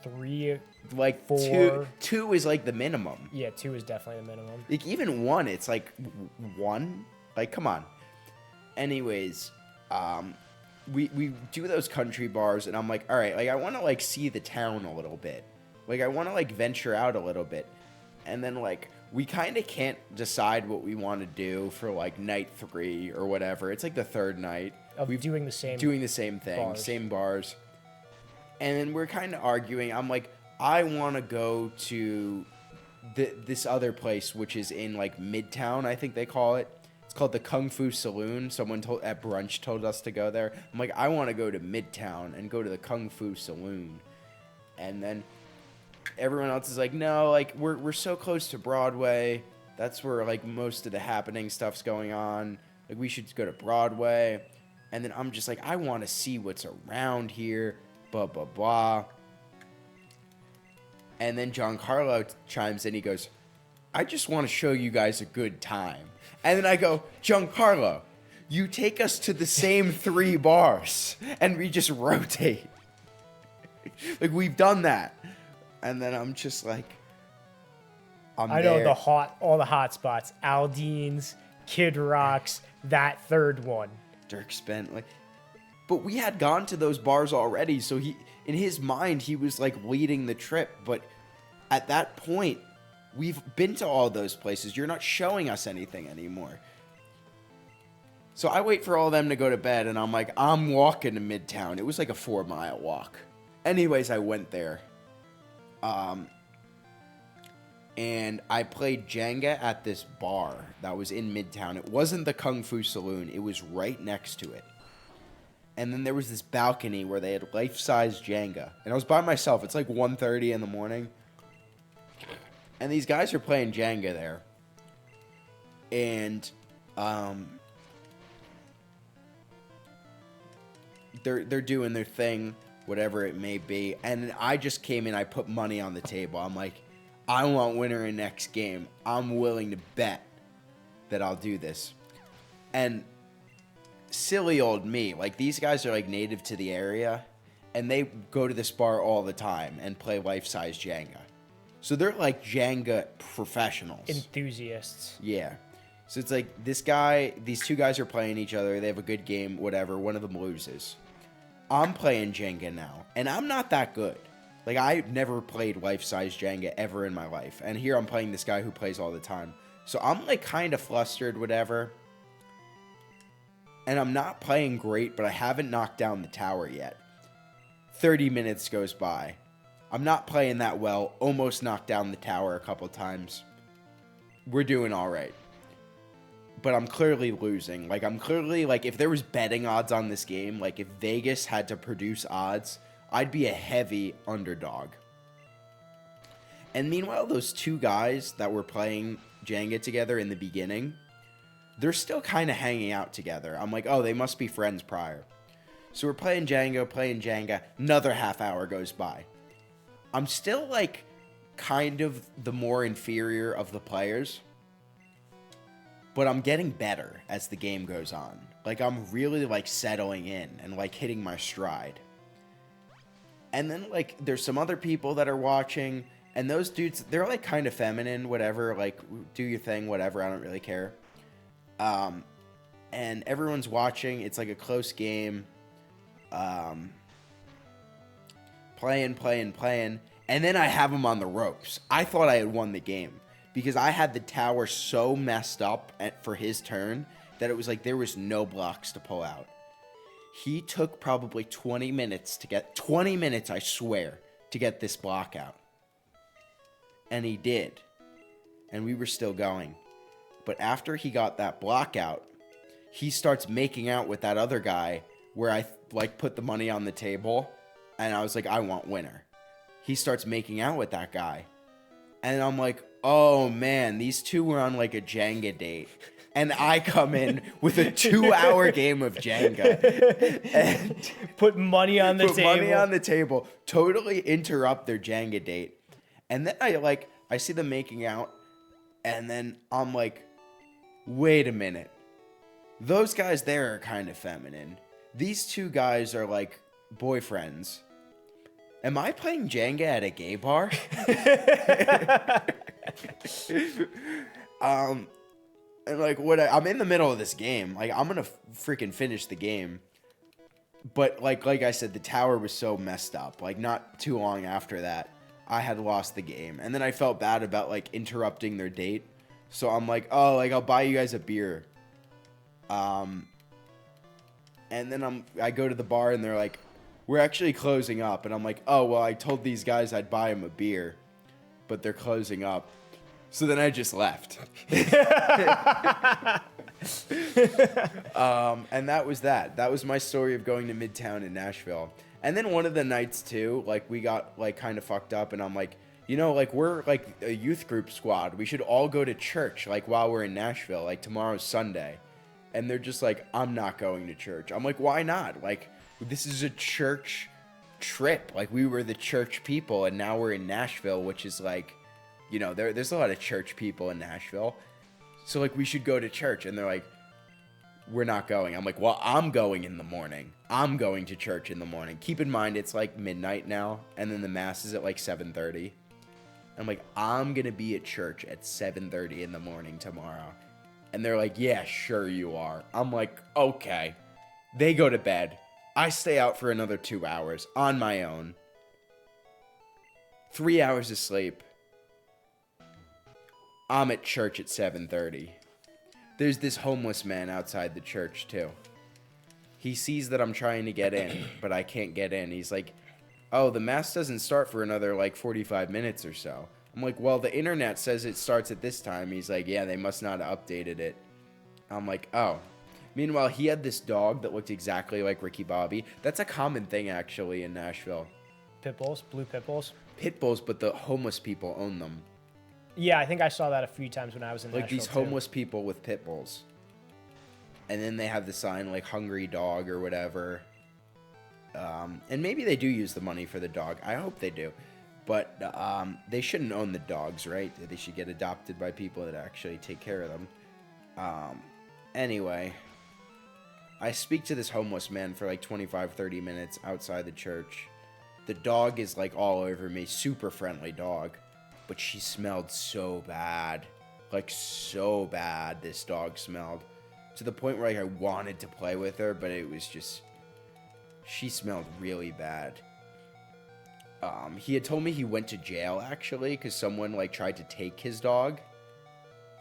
3, like 4. Two is like the minimum. Yeah, 2 is definitely the minimum. Like even 1, it's like 1. Like come on. Anyways, we do those country bars, and I'm like, all right, like I want to like see the town a little bit. Like I want to like venture out a little bit, and then like we kind of can't decide what we want to do for like night 3 or whatever. It's like the 3rd night. We're doing the same thing, same bars. And then we're kind of arguing. I'm like, I want to go to this other place, which is in, like, Midtown, I think they call it. It's called the Kung Fu Saloon. Someone at brunch told us to go there. I'm like, I want to go to Midtown and go to the Kung Fu Saloon. And then everyone else is like, no, like, we're so close to Broadway. That's where, like, most of the happening stuff's going on. Like, we should go to Broadway. And then I'm just like, I want to see what's around here. Blah, blah, blah. And then Giancarlo chimes in. He goes, I just want to show you guys a good time. And then I go, Giancarlo, you take us to the same 3 bars. And we just rotate. Like, we've done that. And then I'm just like, I know all the hot spots. Aldean's, Kid Rock's, that 3rd one. Dierks Bentley. But we had gone to those bars already, so in his mind, he was, like, leading the trip. But at that point, we've been to all those places. You're not showing us anything anymore. So I wait for all of them to go to bed, and I'm like, I'm walking to Midtown. It was, like, a 4-mile walk. Anyways, I went there. And I played Jenga at this bar that was in Midtown. It wasn't the Kung Fu Saloon. It was right next to it. And then there was this balcony where they had life-size Jenga. And I was by myself. It's like 1:30 in the morning. And these guys are playing Jenga there. And they're doing their thing, whatever it may be. And I just came in. I put money on the table. I'm like, I want winner in next game. I'm willing to bet that I'll do this. And silly old me, like these guys are like native to the area, and they go to this bar all the time and play life-size Jenga. So they're like Jenga professionals. Enthusiasts. Yeah. So it's like these 2 guys are playing each other. They have a good game, whatever. One of them loses. I'm playing Jenga now, and I'm not that good. Like, I never played life-size Jenga ever in my life. And here I'm playing this guy who plays all the time. So I'm, like, kind of flustered, whatever. And I'm not playing great, but I haven't knocked down the tower yet. 30 minutes goes by. I'm not playing that well. Almost knocked down the tower a couple times. We're doing all right. But I'm clearly losing. Like, I'm clearly, like, if there was betting odds on this game, like, if Vegas had to produce odds, I'd be a heavy underdog. And meanwhile, those two guys that were playing Jenga together in the beginning, they're still kind of hanging out together. I'm like, oh, they must be friends prior. So we're playing Jenga. Another half hour goes by. I'm still, like, kind of the more inferior of the players. But I'm getting better as the game goes on. Like, I'm really, like, settling in and, like, hitting my stride. And then, like, there's some other people that are watching. And those dudes, they're, like, kind of feminine, whatever. Like, do your thing, whatever. I don't really care. And everyone's watching. It's, like, a close game. Playing. And then I have them on the ropes. I thought I had won the game. Because I had the tower so messed up for his turn that it was like there was no blocks to pull out. He took probably 20 minutes to get... 20 minutes, I swear, to get this block out. And he did. And we were still going. But after he got that block out, he starts making out with that other guy where I, like, put the money on the table. And I was like, I want winner. He starts making out with that guy. And I'm like, oh, man, these two were on, like, a Jenga date. And I come in with a 2-hour game of Jenga. And put money on the table. Put money on the table. Totally interrupt their Jenga date. And then I see them making out. And then I'm like, wait a minute. Those guys there are kind of feminine. These two guys are, like, boyfriends. Am I playing Jenga at a gay bar? And, like, I'm in the middle of this game. Like, I'm gonna freaking finish the game. But, like I said, the tower was so messed up. Like, not too long after that, I had lost the game. And then I felt bad about, like, interrupting their date. So I'm like, oh, like, I'll buy you guys a beer. And then I go to the bar and they're like, we're actually closing up. And I'm like, oh, well, I told these guys I'd buy them a beer, but they're closing up. So then I just left. And that was that. That was my story of going to Midtown in Nashville. And then one of the nights, too, like, we got, like, kind of fucked up. And I'm like, you know, like, we're, like, a youth group squad. We should all go to church, like, while we're in Nashville. Like, tomorrow's Sunday. And they're just like, I'm not going to church. I'm like, why not? Like, this is a church trip. Like, we were the church people, and now we're in Nashville, which is, like, you know, there's a lot of church people in Nashville. So, like, we should go to church. And they're like, we're not going. I'm like, well, I'm going in the morning. I'm going to church in the morning. Keep in mind, it's, like, midnight now, and then the mass is at, like, 7:30. I'm like, I'm going to be at church at 7:30 in the morning tomorrow. And they're like, yeah, sure you are. I'm like, okay. They go to bed. I stay out for another 2 hours on my own. 3 hours of sleep. I'm at church at 7:30. There's this homeless man outside the church, too. He sees that I'm trying to get in, but I can't get in. He's like, oh, the mass doesn't start for another, like, 45 minutes or so. I'm like, well, the internet says it starts at this time. He's like, yeah, they must not have updated it. I'm like, oh. Meanwhile, he had this dog that looked exactly like Ricky Bobby. That's a common thing, actually, in Nashville. Pit bulls? Blue pit bulls? Pit bulls, but the homeless people own them. Yeah, I think I saw that a few times when I was in Nashville, like, these homeless people with pit bulls. And then they have the sign, like, hungry dog or whatever. And maybe they do use the money for the dog. I hope they do. But they shouldn't own the dogs, right? They should get adopted by people that actually take care of them. Anyway, I speak to this homeless man for like 25, 30 minutes outside the church. The dog is like all over me. Super friendly dog. But she smelled so bad. Like so bad this dog smelled. To the point where like I wanted to play with her, but it was just... She smelled really bad. He had told me he went to jail actually because someone like tried to take his dog,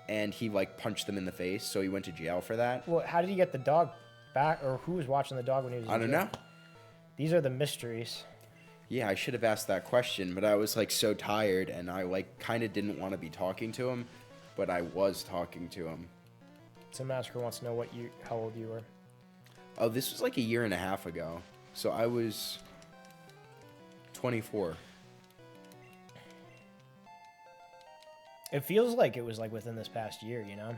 and he like punched them in the face, so he went to jail for that. Well, how did he get the dog back, or who was watching the dog when he was in I don't jail? know. These are the mysteries. Yeah, I should have asked that question, but I was like so tired, and I like kind of didn't want to be talking to him, but I was talking to him. So Massacre wants to know how old you were. Oh, this was like a year and a half ago, so I was 24. It feels like it was like within this past year, you know?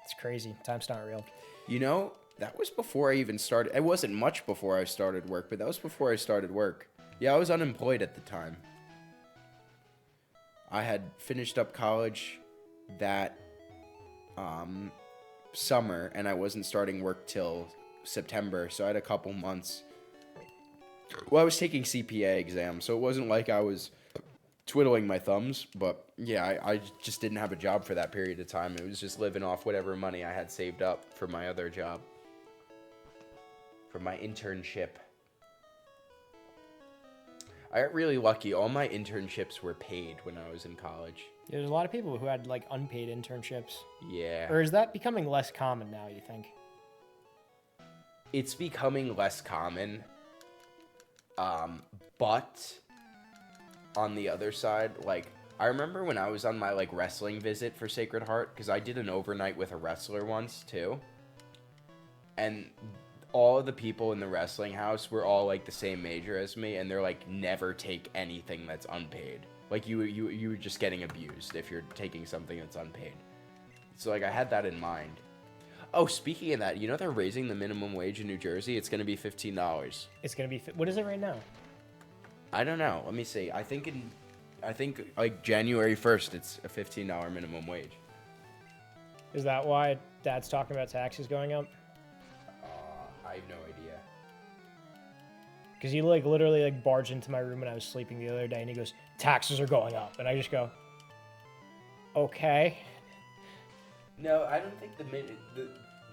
It's crazy. Time's not real. You know, that was before I even started. It wasn't much before I started work, but that was before I started work. Yeah, I was unemployed at the time. I had finished up college that summer, and I wasn't starting work till September, so I had a couple months. Well, I was taking CPA exams, so it wasn't like I was twiddling my thumbs, but yeah, I just didn't have a job for that period of time. It was just living off whatever money I had saved up for my other job, for my internship. I got really lucky. All my internships were paid when I was in college. Yeah, there's a lot of people who had like unpaid internships. Yeah. Or is that becoming less common now, you think? It's becoming less common. But on the other side, like, I remember when I was on my like wrestling visit for Sacred Heart, because I did an overnight with a wrestler once too. And all of the people in the wrestling house were all like the same major as me, and they're like, never take anything that's unpaid. Like you were just getting abused if you're taking something that's unpaid. So like I had that in mind. Oh, speaking of that, you know they're raising the minimum wage in New Jersey? It's going to be $15. It's going to be... What is it right now? I don't know. Let me see. I think like January 1st, it's a $15 minimum wage. Is that why Dad's talking about taxes going up? I have no idea. Because he like literally like barged into my room when I was sleeping the other day, and he goes, "Taxes are going up," and I just go, "Okay." No, I don't think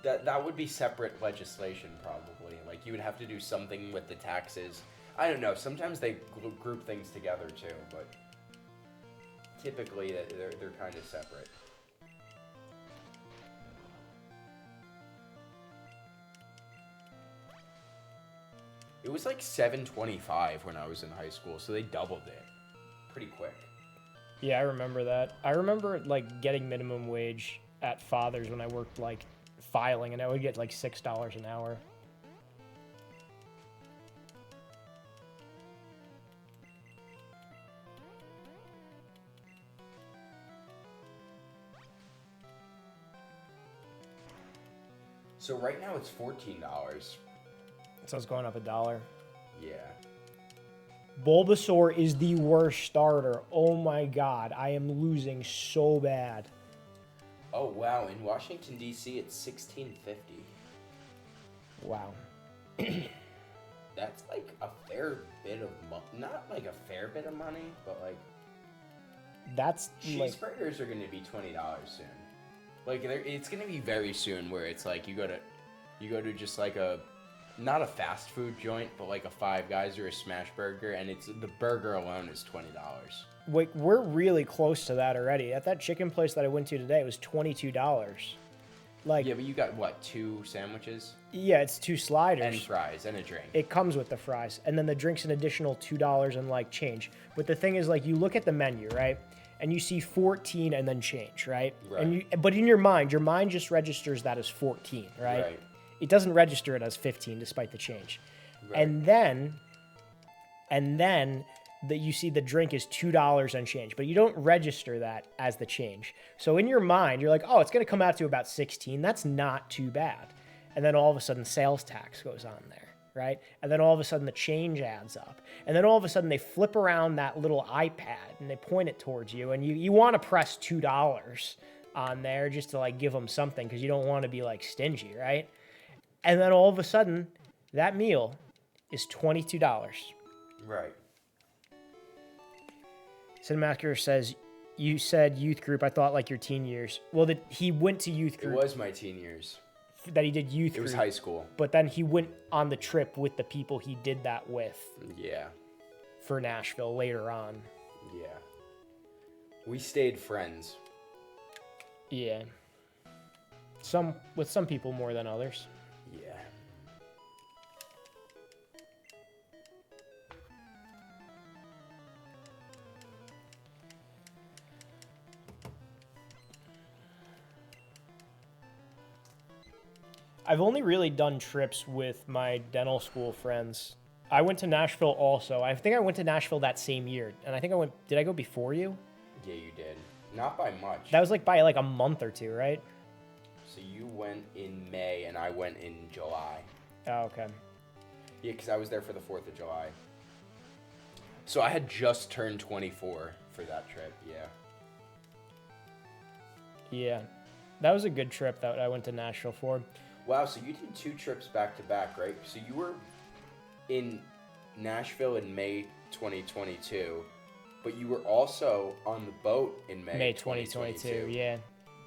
that would be separate legislation probably. Like you would have to do something with the taxes. I don't know. Sometimes they group things together too, but typically they're kind of separate. It was like $7.25 when I was in high school, so they doubled it pretty quick. Yeah, I remember that. I remember like getting minimum wage at Father's when I worked like filing, and I would get like $6 an hour. So right now it's $14. So it's going up $1. Yeah. Bulbasaur is the worst starter. Oh my god, I am losing so bad. Oh wow, in Washington D.C. it's $16.50. Wow. That's like a fair bit of not like a fair bit of money, but like That's like cheeseburgers are gonna be $20 soon. Like it's gonna be very soon where it's like you go to just like a not a fast food joint, but like a Five Guys or a Smash Burger, and it's the burger alone is $20. wait, we're really close to that already. At that chicken place that I went to today, it was $22. Like Yeah, but you got what, 2 sandwiches? Yeah, it's 2 sliders. And fries and a drink. It comes with the fries, and then the drink's an additional $2 and like change. But the thing is, like, you look at the menu, right, and you see 14 and then change, right? Right. But in your mind just registers that as 14, right? Right. It doesn't register it as 15 despite the change. Right. And then you see the drink is $2 and change, but you don't register that as the change. So in your mind, you're like, oh, it's going to come out to about 16. That's not too bad. And then all of a sudden sales tax goes on there, right? And then all of a sudden the change adds up. And then all of a sudden they flip around that little iPad and they point it towards you, and you want to press $2 on there just to like give them something because you don't want to be like stingy, right? And then all of a sudden that meal is $22. Right. Cinemaster says, you said youth group. I thought like your teen years. Well, he went to youth It group. was my teen years. That he did youth It group. was high school. But then he went on the trip with the people he did that with. Yeah. for Nashville later on. Yeah. We stayed friends. Yeah. With some people more than others. Yeah. I've only really done trips with my dental school friends. I went to Nashville also. I think I went to Nashville that same year. And I think did I go before you? Yeah, you did. Not by much. That was like by like a month or two, right? So you went in May and I went in July. Oh, okay. Yeah, because I was there for the 4th of July. So I had just turned 24 for that trip, yeah. Yeah. That was a good trip that I went to Nashville for. Wow, so you did 2 trips back to back, right? So you were in Nashville in May 2022, but you were also on the boat in May 2022. Yeah.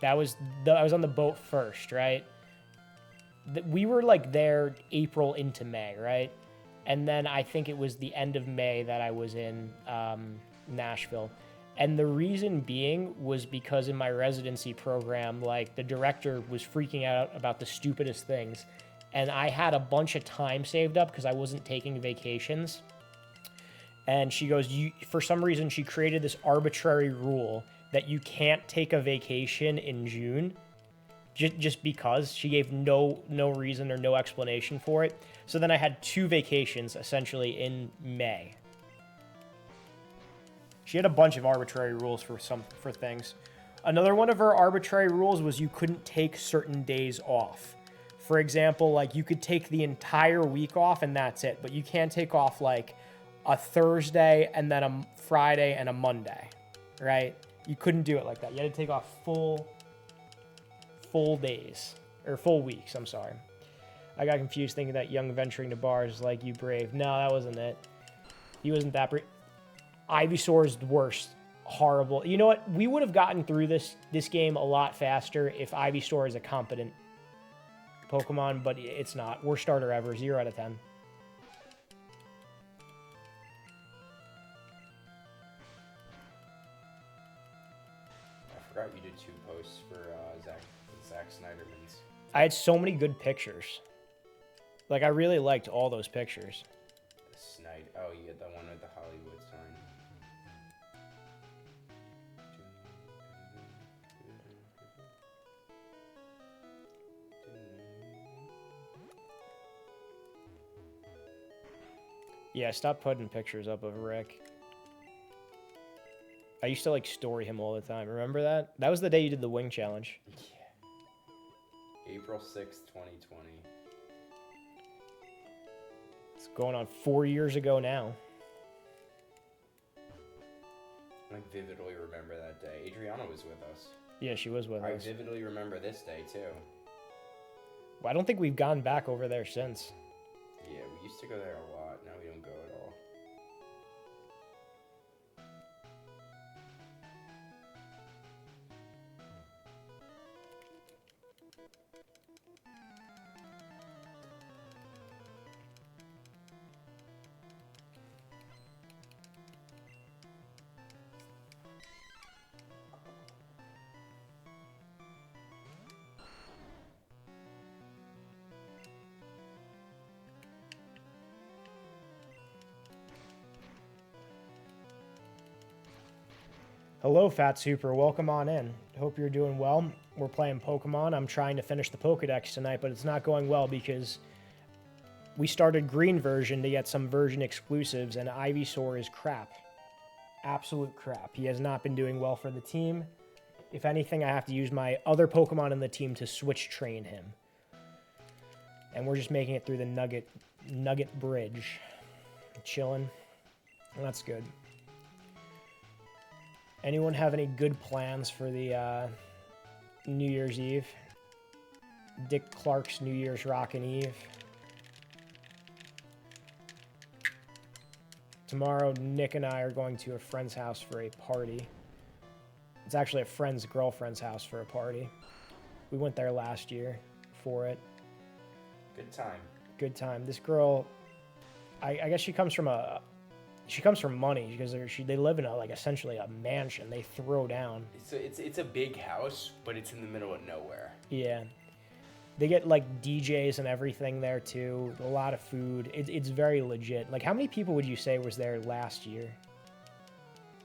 I was on the boat first, right? We were like there April into May, right? And then I think it was the end of May that I was in Nashville. And the reason being was because in my residency program, like the director was freaking out about the stupidest things. And I had a bunch of time saved up because I wasn't taking vacations. And she goes, for some reason, she created this arbitrary rule that you can't take a vacation in June just because. She gave no reason or no explanation for it. So then I had 2 vacations essentially in May. She had a bunch of arbitrary rules for things. Another one of her arbitrary rules was you couldn't take certain days off. For example, like you could take the entire week off and that's it, but you can't take off like a Thursday and then a Friday and a Monday, right? You couldn't do it like that. You had to take off full days, or full weeks, I'm sorry. I got confused thinking that young venturing to bars like you brave. No, that wasn't it. He wasn't that brave. Ivysaur's the worst. Horrible. You know what? We would have gotten through this game a lot faster if Ivysaur is a competent Pokemon, but it's not. Worst starter ever. 0 out of 10. I forgot you did 2 posts for Zach Snyderman's. I had so many good pictures. Like, I really liked all those pictures. Oh, you had the one with the Hollywood sign. Yeah, stop putting pictures up of Rick. I used to like story him all the time. Remember that? That was the day you did the wing challenge. Yeah. April 6th, 2020. It's going on 4 years ago now. I vividly remember that day. Adriana was with us. Yeah, she was with us. I vividly remember this day too. Well, I don't think we've gone back over there since. Yeah, we used to go there a lot. Now we don't go at all. Hello, Fat Super. Welcome on in. Hope you're doing well. We're playing Pokemon. I'm trying to finish the Pokedex tonight, but it's not going well because we started green version to get some version exclusives, and Ivysaur is crap. Absolute crap. He has not been doing well for the team. If anything, I have to use my other Pokemon in the team to switch train him. And we're just making it through the Nugget Bridge. Chilling. That's good. Anyone have any good plans for the New Year's Eve? Dick Clark's New Year's Rockin' Eve. Tomorrow, Nick and I are going to a friend's house for a party. It's actually a friend's girlfriend's house for a party. We went there last year for it. Good time. Good time. This girl, I guess she comes from She comes from money because they live in a like essentially a mansion. They throw down. It's a big house, but it's in the middle of nowhere. Yeah. They get like DJs and everything there too. A lot of food. It's very legit. Like how many people would you say was there last year?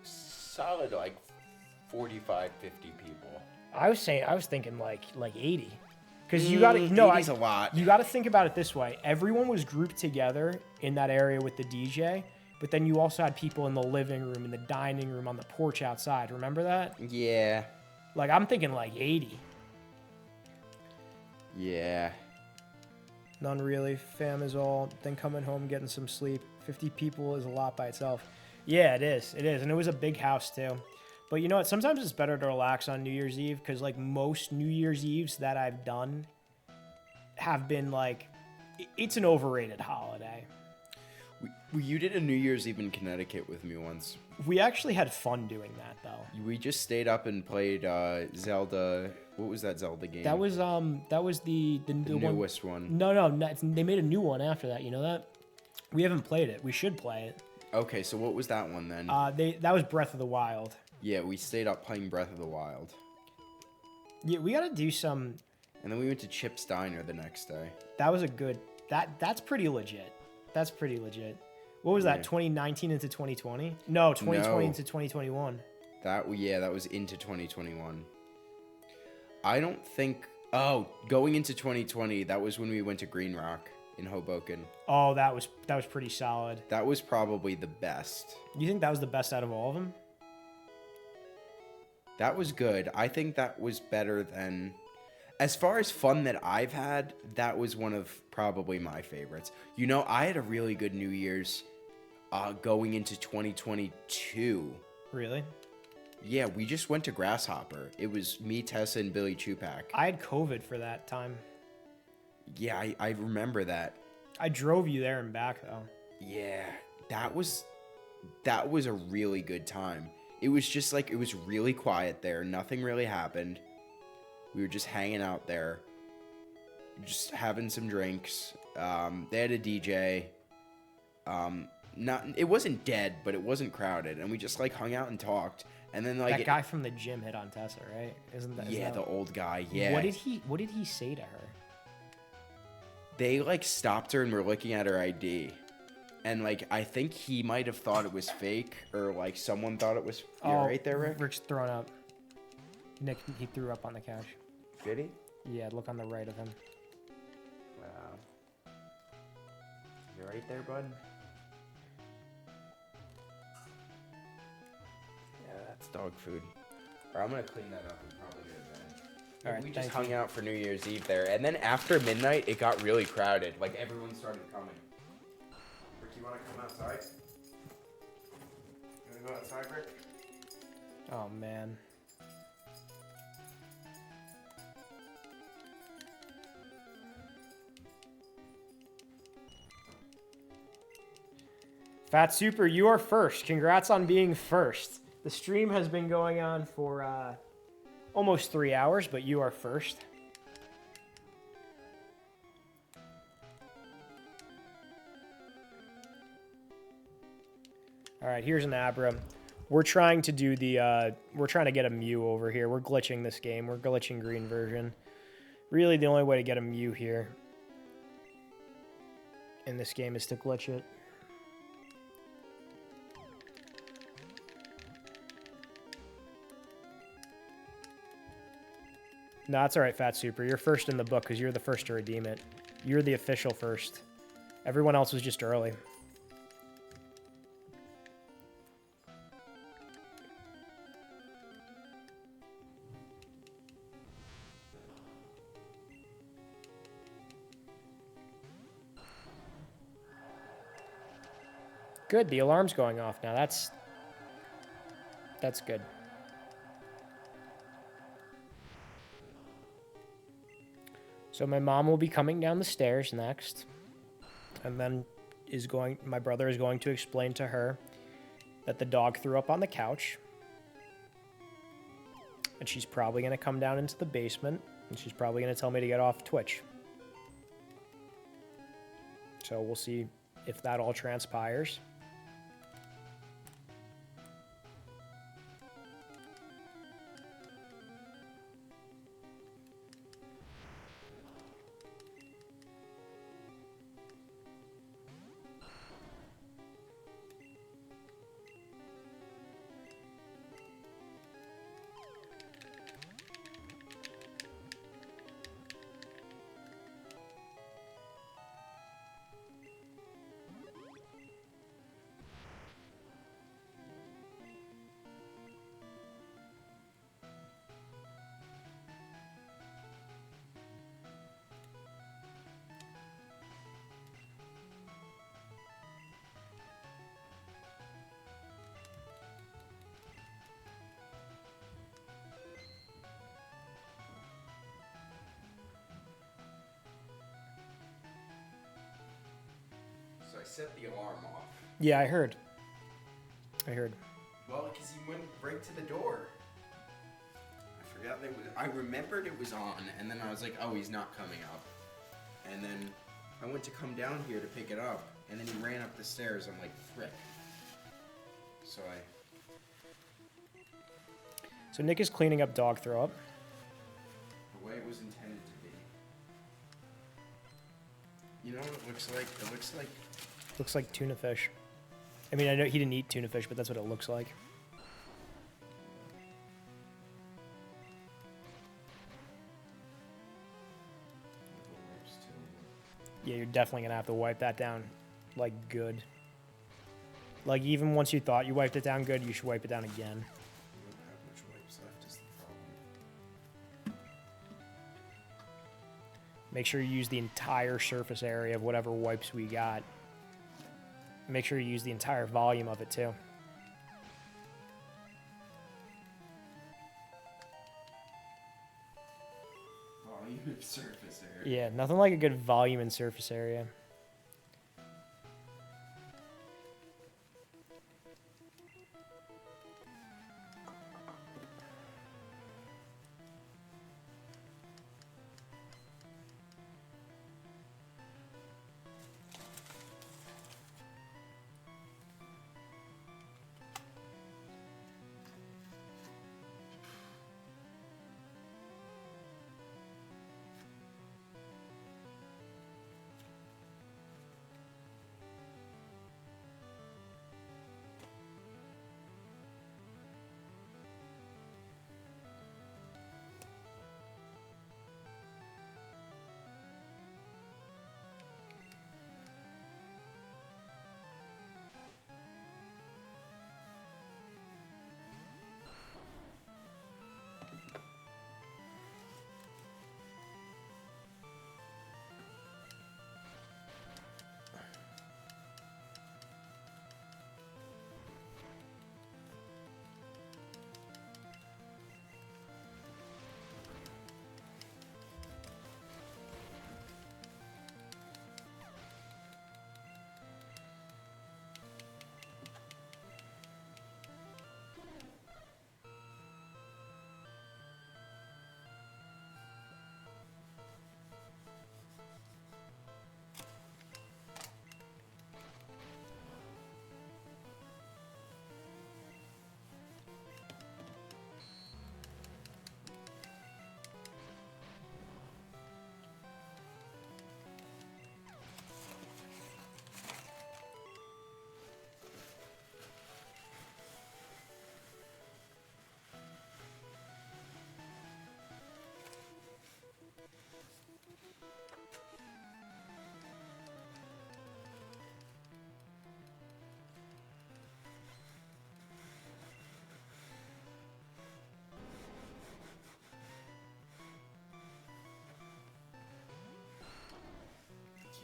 Solid like 45, 50 people. I was thinking like 80. Because you got to no, 80's a lot. You got to think about it this way. Everyone was grouped together in that area with the DJ, but then you also had people in the living room, in the dining room, on the porch outside. Remember that? Yeah. Like I'm thinking like 80. Yeah. None really. Fam is all. Then coming home, getting some sleep. 50 people is a lot by itself. Yeah, it is. It is. And it was a big house too. But you know what? Sometimes it's better to relax on New Year's Eve because like most New Year's Eves that I've done have been like, it's an overrated holiday. You did a New Year's Eve in Connecticut with me once. We actually had fun doing that though. We just stayed up and played Zelda. What was that Zelda game? That was the newest one. No, they made a new one after that. You know that? We haven't played it. We should play it. Okay, so what was that one then? That was Breath of the Wild. Yeah, we stayed up playing Breath of the Wild. Yeah, we gotta do some. And then we went to Chip's Diner the next day. That was a good. That's pretty legit. That's pretty legit. What was that? 2019 into 2020? No, 2020 into 2021. That was into 2021. I don't think. Oh, going into 2020, that was when we went to Green Rock in Hoboken. Oh, that was pretty solid. That was probably the best. You think that was the best out of all of them? That was good. I think that was better than... As far as fun that I've had, that was one of probably my favorites. You know, I had a really good New Year's going into 2022. Really? Yeah, we just went to Grasshopper. It was me, Tessa, and Billy Chupak. I had COVID for that time. Yeah, I remember that. I drove you there and back, though. Yeah, that was a really good time. It was just like, it was really quiet there. Nothing really happened. We were just hanging out there, just having some drinks. They had a DJ. It wasn't dead, but it wasn't crowded, and we just like hung out and talked. And then like that guy from the gym hit on Tessa, right? Isn't that? Yeah, the old guy. Yeah. What did he say to her? They like stopped her and were looking at her ID. And, like, I think he might have thought it was fake, or, like, someone thought it was... You're right there, Rick? Rick's thrown up. Nick, he threw up on the couch. Did he? Yeah, look on the right of him. Wow. You right there, bud? Yeah, that's dog food. Or I'm gonna clean that up and probably get it then. All right, we just hung out for New Year's Eve there. And then after midnight, it got really crowded. Like, everyone started coming. You want to come outside? You want to go outside, Rick? Oh, man. Fat Super, you are first. Congrats on being first. The stream has been going on for almost 3 hours, but you are first. All right, here's an Abra. We're trying to do the, we're trying to get a Mew over here. We're glitching this game. We're glitching green version. Really, the only way to get a Mew here in this game is to glitch it. No, that's all right, Fat Super. You're first in the book because you're the first to redeem it. You're the official first. Everyone else was just early. Good, the alarm's going off now. That's good. So my mom will be coming down the stairs next, and then my brother is going to explain to her that the dog threw up on the couch, and she's probably going to come down into the basement, and she's probably going to tell me to get off Twitch. So we'll see if that all transpires. I set the alarm off. Yeah, I heard. I heard. Well, because he went right to the door. I forgot that I remembered it was on, and then I was like, oh, he's not coming up. And then I went to come down here to pick it up, and then he ran up the stairs. I'm like, frick. So So Nick is cleaning up dog throw up. the way it was intended to be. You know what it looks like? It looks like... Looks like tuna fish. I mean, I know he didn't eat tuna fish, but that's what it looks like. Yeah, you're definitely gonna have to wipe that down, like, good. Like, even once you thought you wiped it down good, you should wipe it down again. I don't have much wipes left is the problem. Make sure you use the entire surface area of whatever wipes we got. Make sure you use the entire volume of it, too. Volume of surface area. Yeah, nothing like a good volume and surface area.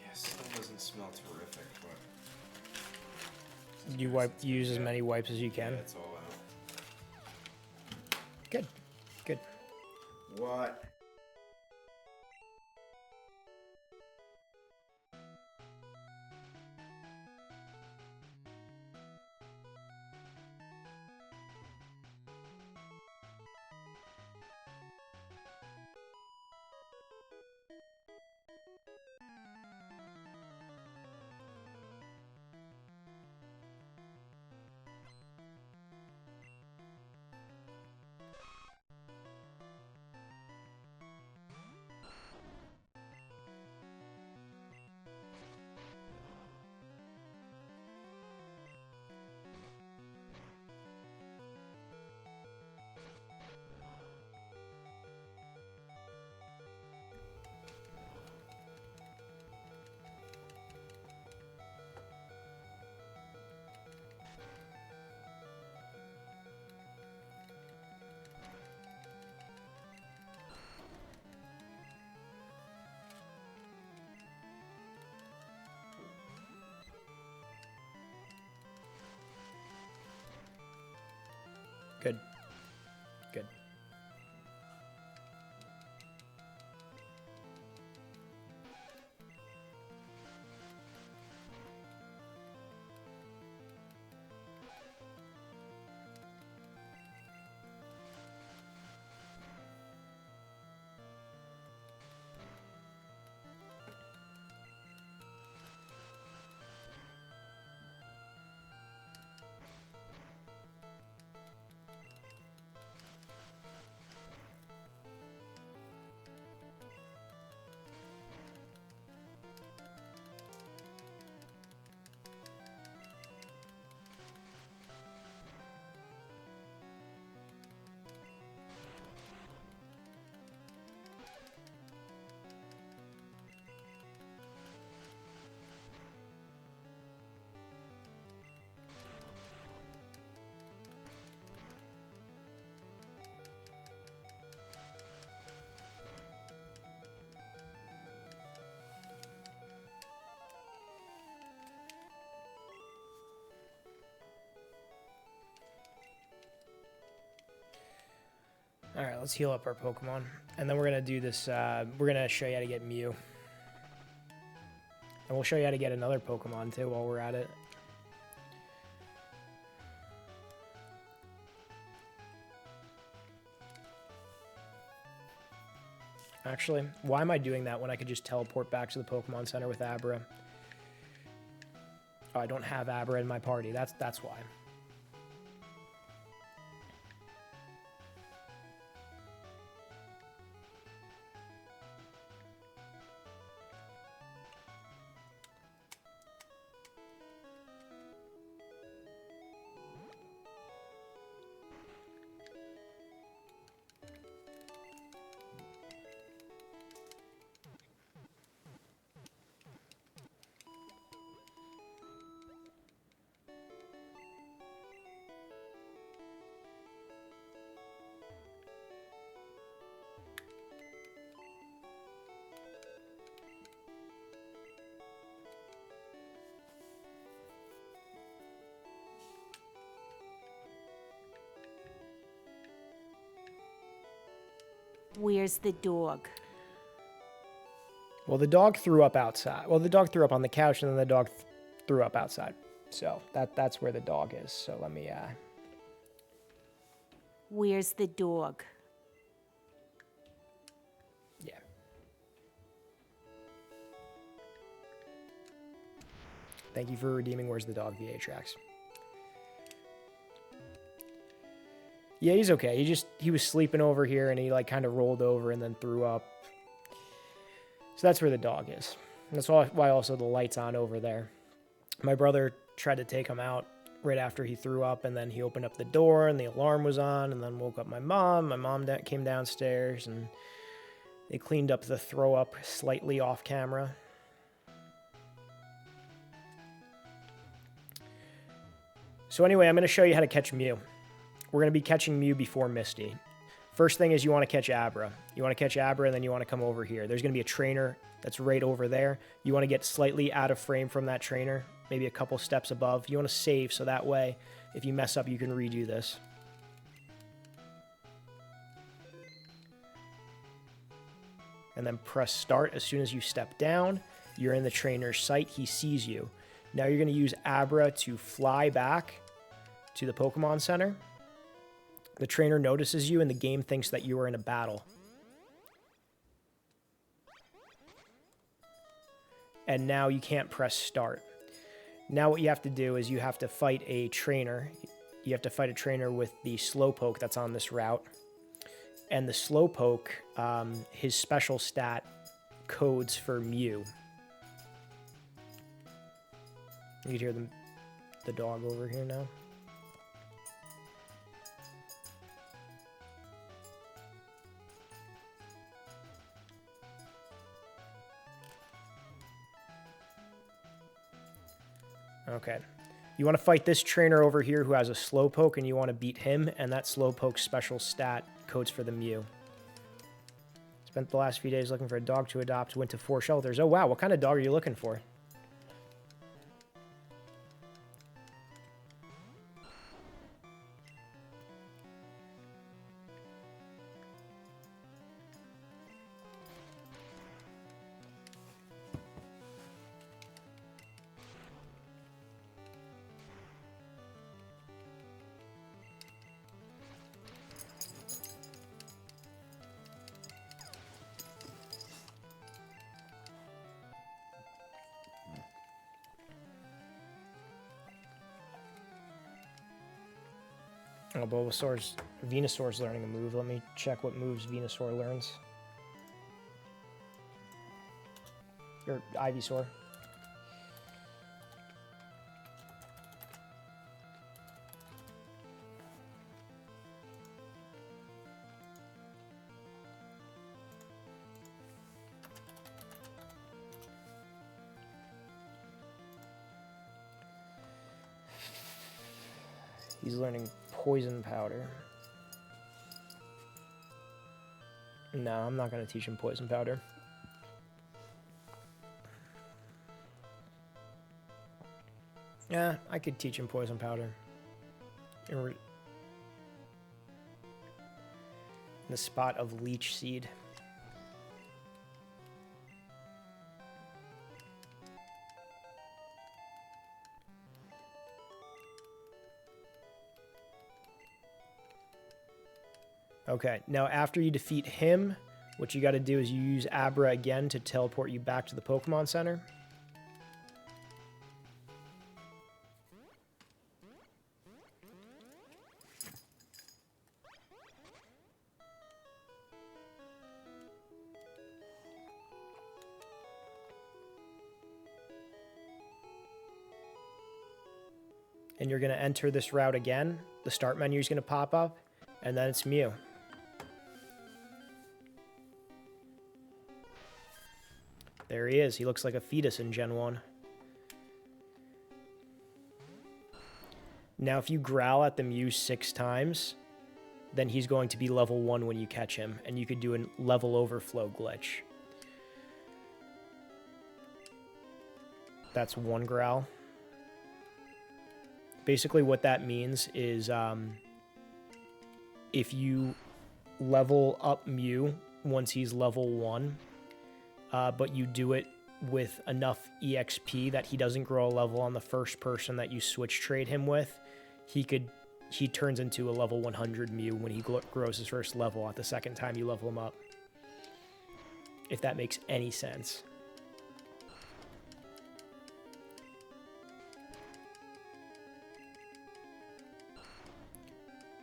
Yeah, still doesn't smell terrific, but... You use as many wipes as you can. Yeah, it's all out. Good. Good. What? Good. Good. All right, let's heal up our Pokemon. And then we're going to do this. We're going to show you how to get Mew. And we'll show you how to get another Pokemon, too, while we're at it. Actually, why am I doing that when I could just teleport back to the Pokemon Center with Abra? Oh, I don't have Abra in my party. That's why. Where's the dog? Well, the dog threw up outside. Well, the dog threw up on the couch, and then the dog threw up outside. So that's where the dog is. So let me... Where's the dog? Yeah. Thank you for redeeming Where's the Dog VA tracks. Yeah, he's okay. He was sleeping over here, and he like kind of rolled over and then threw up. So that's where the dog is. And that's why also the light's on over there. My brother tried to take him out right after he threw up, and then he opened up the door, and the alarm was on, and then woke up my mom. My mom came downstairs, and they cleaned up the throw up slightly off camera. So anyway, I'm going to show you how to catch Mew. We're going to be catching Mew before Misty. First thing is you want to catch Abra. You want to catch Abra, and then you want to come over here. There's going to be a trainer that's right over there. You want to get slightly out of frame from that trainer, maybe a couple steps above. You want to save, so that way, if you mess up, you can redo this. And then press start. As soon as you step down, you're in the trainer's sight. He sees you. Now you're going to use Abra to fly back to the Pokemon Center. The trainer notices you, and the game thinks that you are in a battle. And now you can't press start. Now what you have to do is you have to fight a trainer. You have to fight a trainer with the Slowpoke that's on this route. And the Slowpoke, his special stat codes for Mew. You can hear the dog over here now. Okay. You want to fight this trainer over here who has a Slowpoke, and you want to beat him, and that Slowpoke's special stat codes for the Mew. Spent the last few days looking for a dog to adopt, went to 4 shelters. Oh, wow. What kind of dog are you looking for? Oh, Venusaur's learning a move. Let me check what moves Venusaur learns. Or Ivysaur. He's learning Poison Powder. No, I'm not going to teach him Poison Powder. Yeah, I could teach him Poison Powder. And a spot of leech seed. Okay, now after you defeat him, what you got to do is you use Abra again to teleport you back to the Pokemon Center. And you're going to enter this route again. The start menu is going to pop up, and then it's Mew. There he is. He looks like a fetus in Gen 1. Now, if you growl at the Mew 6 times, then he's going to be level 1 when you catch him, and you could do a level overflow glitch. That's one growl. Basically what that means is if you level up Mew once he's level 1, but you do it with enough EXP that he doesn't grow a level on the first person that you switch trade him with, he turns into a level 100 Mew when he grows his first level at the second time you level him up. If that makes any sense.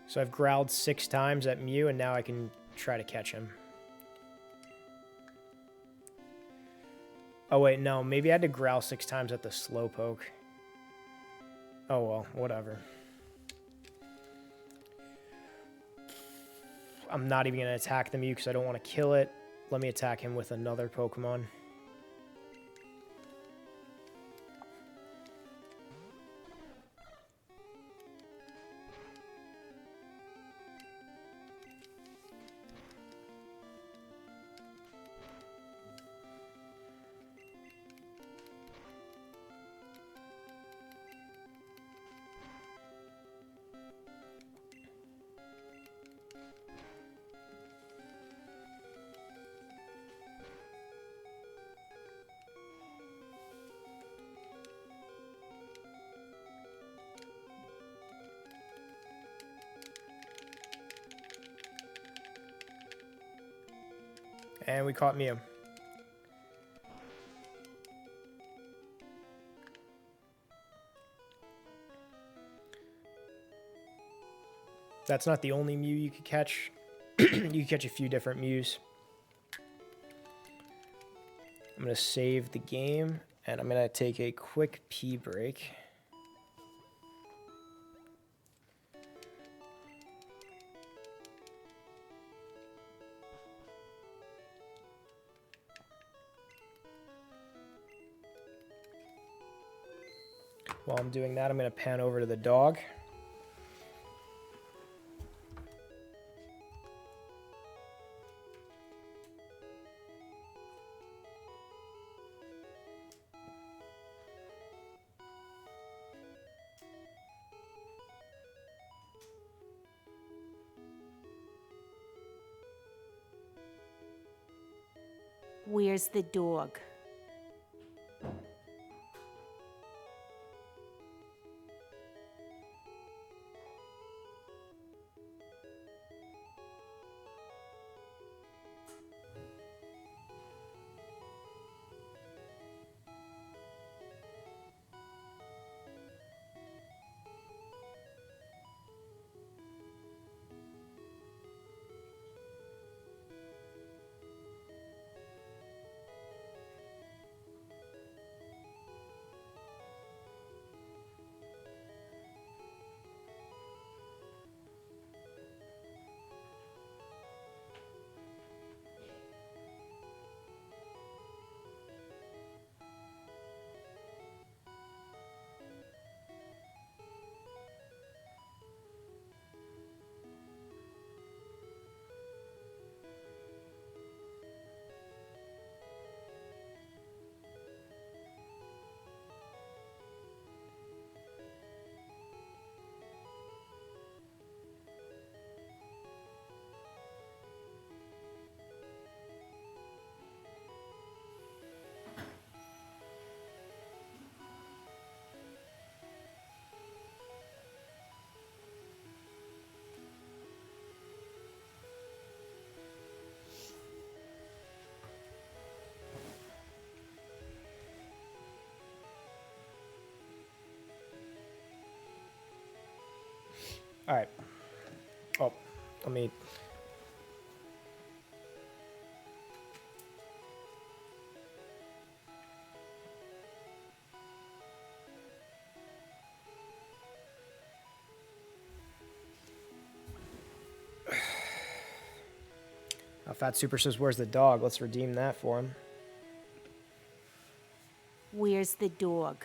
So I've growled 6 times at Mew, and now I can try to catch him. Oh wait, no, maybe I had to growl 6 times at the Slowpoke. Oh well, whatever. I'm not even going to attack the Mew because I don't want to kill it. Let me attack him with another Pokemon. And we caught Mew. That's not the only Mew you could catch. You can catch a few different Mews. I'm going to save the game, and I'm going to take a quick pee break. While I'm doing that, I'm going to pan over to the dog. Where's the dog? All right. Oh, let me... Fat Super says, where's the dog? Let's redeem that for him. Where's the dog?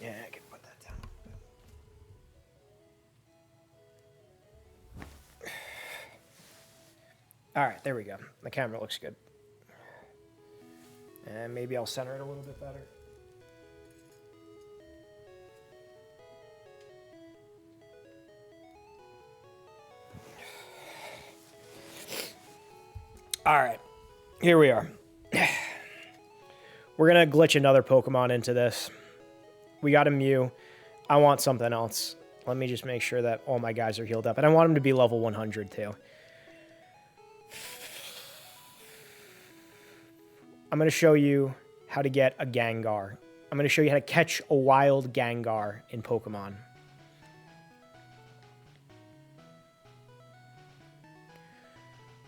Yeah, I can put that down. All right, there we go. The camera looks good. And maybe I'll center it a little bit better. All right, here we are. We're going to glitch another Pokemon into this. We got a Mew. I want something else. Let me just make sure that all my guys are healed up. And I want them to be level 100 too. I'm going to show you how to get a Gengar. I'm going to show you how to catch a wild Gengar in Pokemon.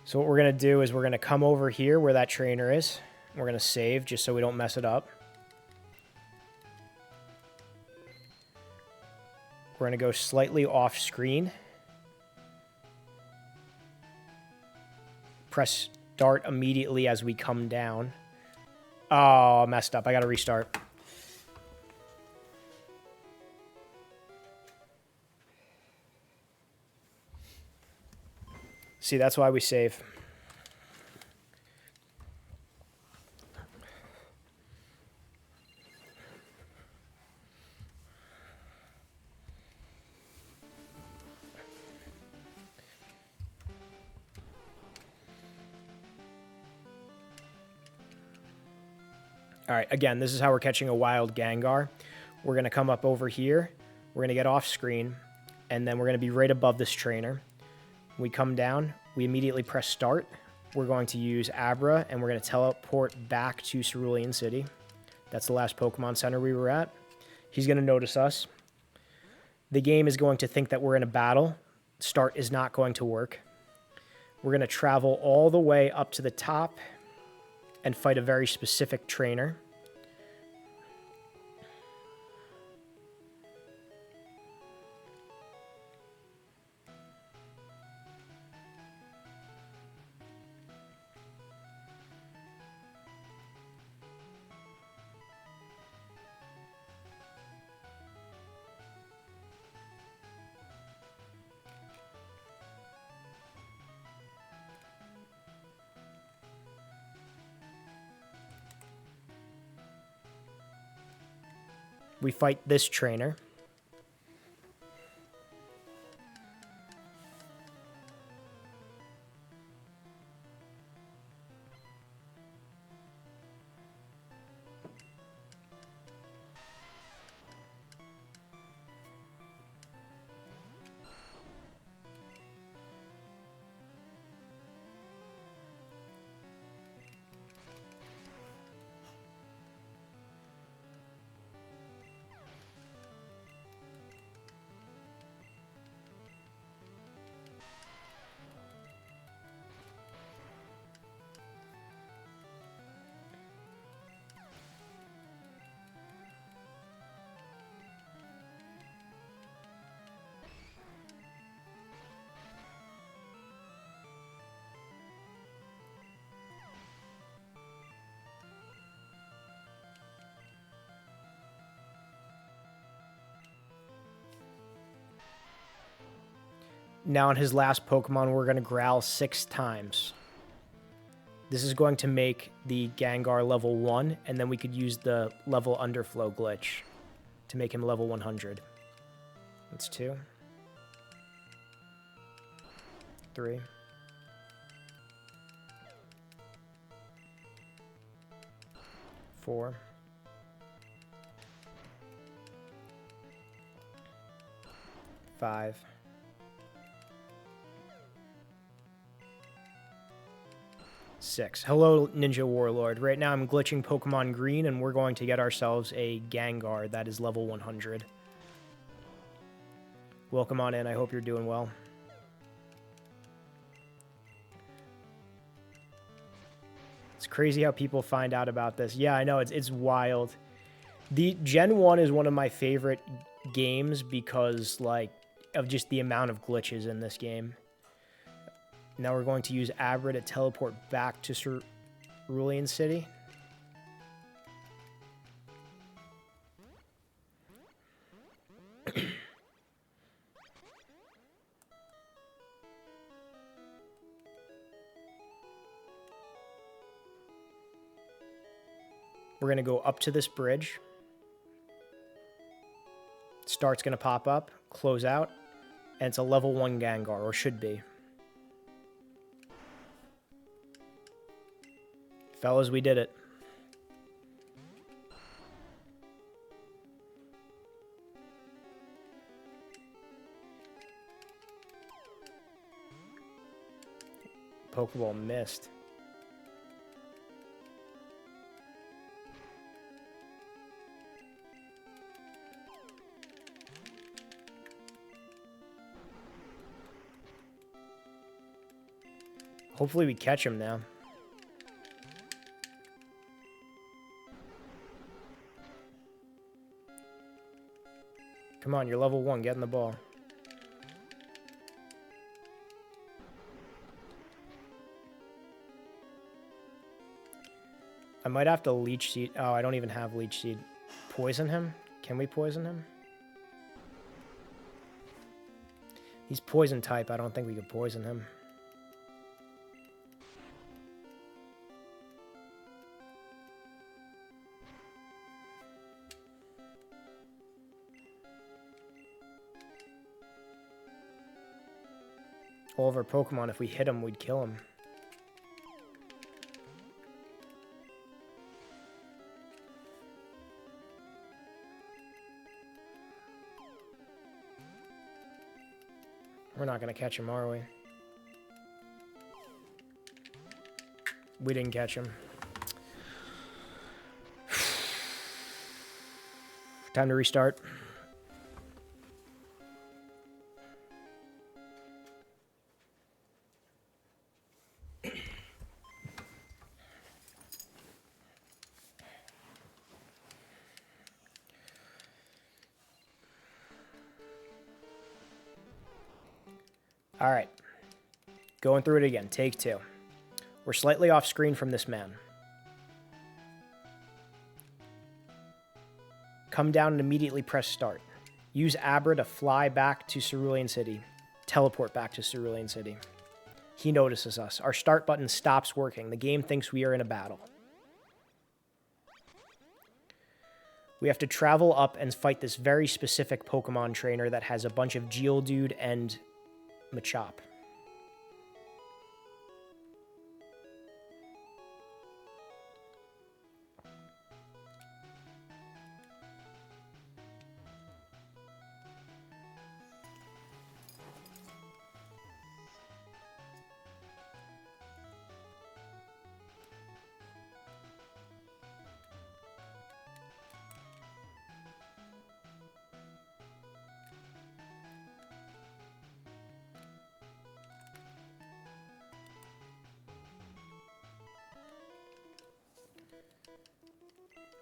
So what we're going to do is we're going to come over here where that trainer is. We're going to save just so we don't mess it up. We're going to go slightly off screen. Press start immediately as we come down. Oh, messed up. I got to restart. See, that's why we save. All right, again, this is how we're catching a wild Gengar. We're going to come up over here. We're going to get off screen, and then we're going to be right above this trainer. We come down, we immediately press start. We're going to use Abra, and we're going to teleport back to Cerulean City. That's the last Pokemon Center we were at. He's going to notice us. The game is going to think that we're in a battle. Start is not going to work. We're going to travel all the way up to the top and fight a very specific trainer. We fight this trainer. Now on his last Pokemon, we're going to growl 6 times. This is going to make the Gengar level 1, and then we could use the level underflow glitch to make him level 100. That's 2. 3. 4. 5. 6. 6. Hello, Ninja Warlord. Right now I'm glitching Pokemon Green, and we're going to get ourselves a Gengar that is level 100. Welcome on in. I hope you're doing well. It's crazy how people find out about this. Yeah, I know. It's wild. The Gen 1 is one of my favorite games because, like, of just the amount of glitches in this game. Now we're going to use Abra to teleport back to Cerulean City. We're going to go up to this bridge. Start's going to pop up, close out, and it's a level 1 Gengar, or should be. Fellas, we did it. Pokeball missed. Hopefully we catch him now. Come on, you're level 1. Get in the ball. I might have to Leech Seed. Oh, I don't even have Leech Seed. Poison him? Can we poison him? He's poison type. I don't think we could poison him. All of our Pokemon, if we hit him, we'd kill him. We're not going to catch him, are we? We didn't catch him. Time to restart. All right, going through it again, take 2. We're slightly off screen from this man. Come down and immediately press start. Use Abra to fly back to Cerulean City. Teleport back to Cerulean City. He notices us. Our start button stops working. The game thinks we are in a battle. We have to travel up and fight this very specific Pokemon trainer that has a bunch of Geodude and Machop.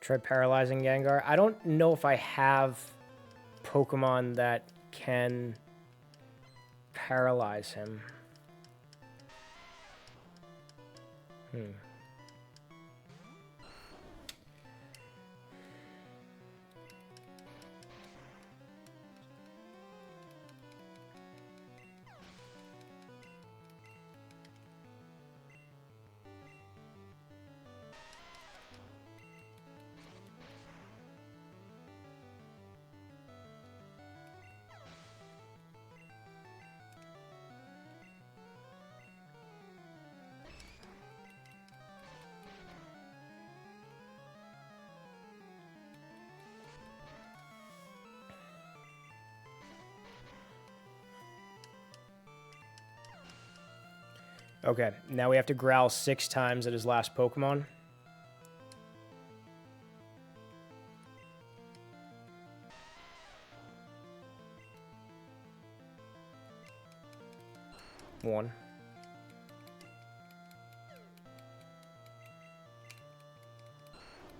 Tried paralyzing Gengar. I don't know if I have Pokemon that can paralyze him. Okay, now we have to growl 6 times at his last Pokemon. One.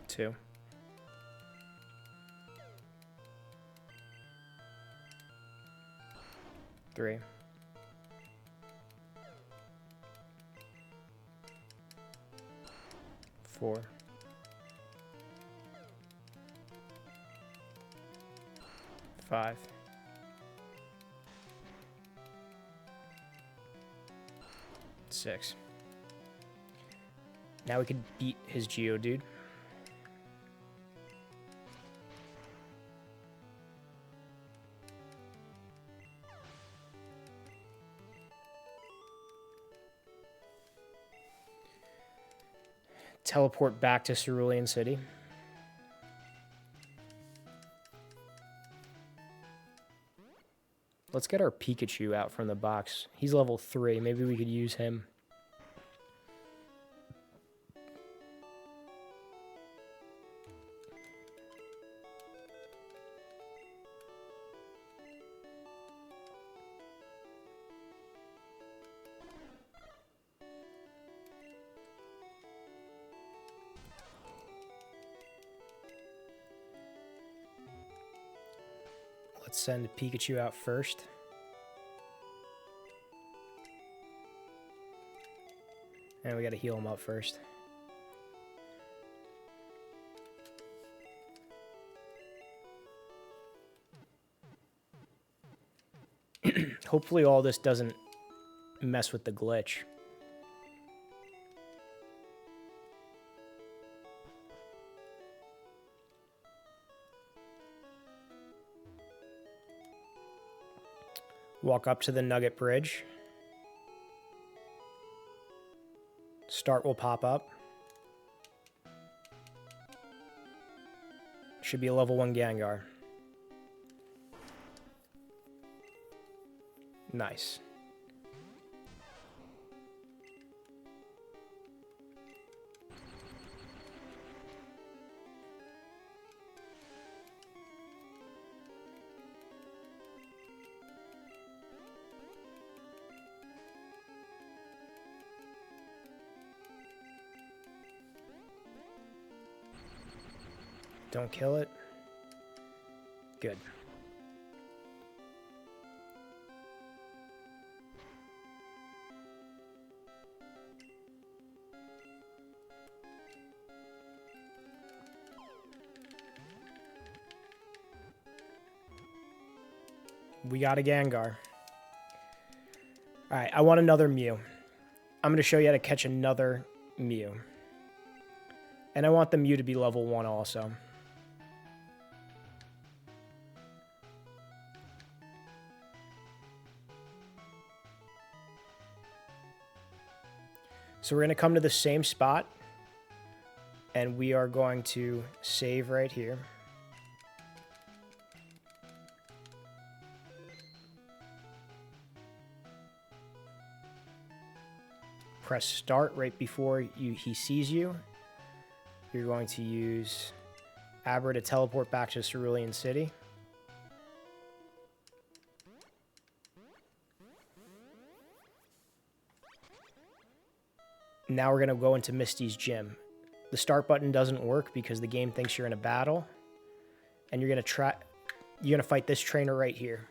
Two. Three. Four. Five. Six. Now we can beat his Geodude. Teleport back to Cerulean City. Let's get our Pikachu out from the box. He's level 3. Maybe we could use him. Let's send Pikachu out first. And we gotta heal him up first. Hopefully all this doesn't mess with the glitch. Walk up to the Nugget Bridge. Start will pop up. Should be a level 1 Gengar. Nice. Don't kill it. Good. We got a Gengar. Alright, I want another Mew. I'm going to show you how to catch another Mew. And I want the Mew to be level 1 also. So we're going to come to the same spot, and we are going to save right here. Press start right before he sees you. You're going to use Abra to teleport back to Cerulean City. Now we're going to go into Misty's gym. The start button doesn't work because the game thinks you're in a battle. And you're going to fight this trainer right here.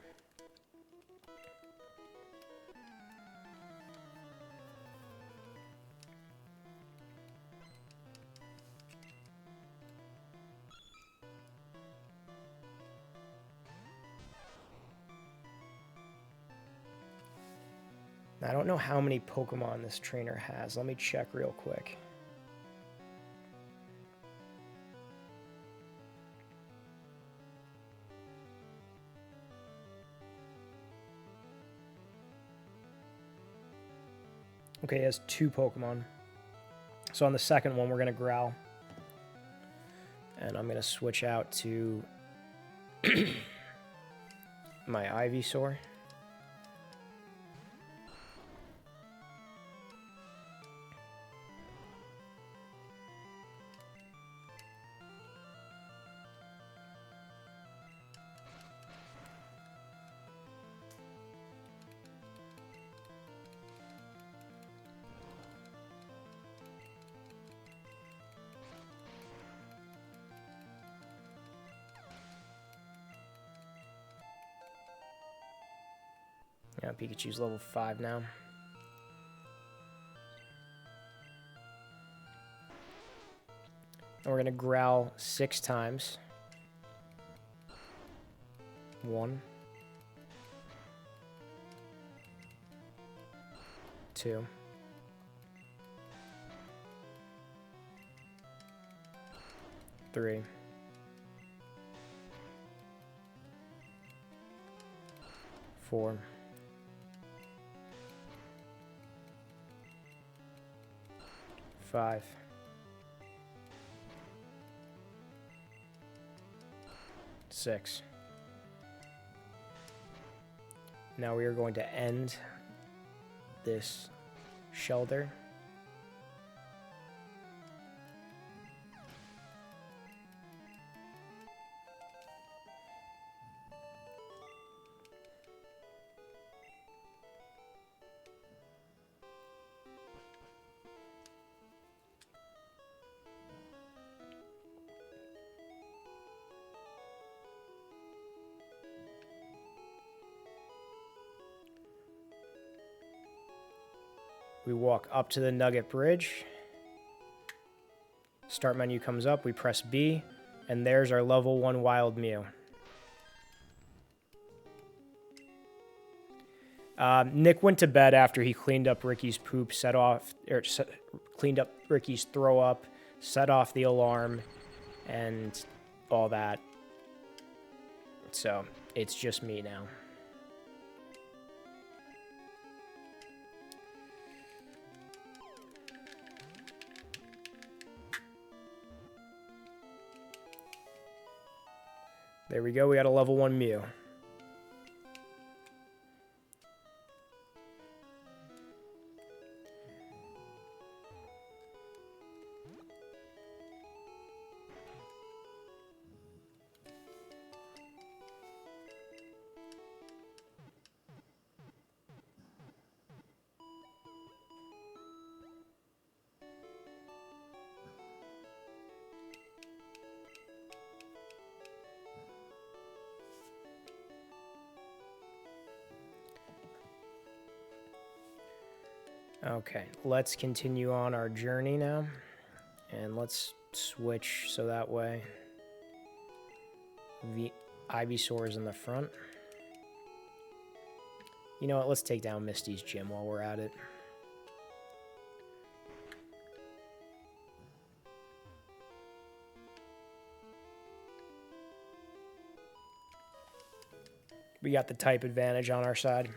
I don't know how many Pokemon this trainer has. Let me check real quick. Okay, he has 2 Pokemon. So on the second one, we're going to growl. And I'm going to switch out to my Ivysaur. Pikachu's level 5 now. And we're going to growl 6 times. 1, 2, 3, 4, 5, 6. Now we are going to end this shelter. We walk up to the Nugget Bridge. Start menu comes up, we press B, and there's our level 1 wild Mew. Nick went to bed after he cleaned up Ricky's poop, cleaned up Ricky's throw up, set off the alarm, and all that. So, it's just me now. There we go, we got a level 1 Mew. Okay, let's continue on our journey now. And let's switch so that way the Ivysaur is in the front. You know what, let's take down Misty's gym while we're at it. We got the type advantage on our side.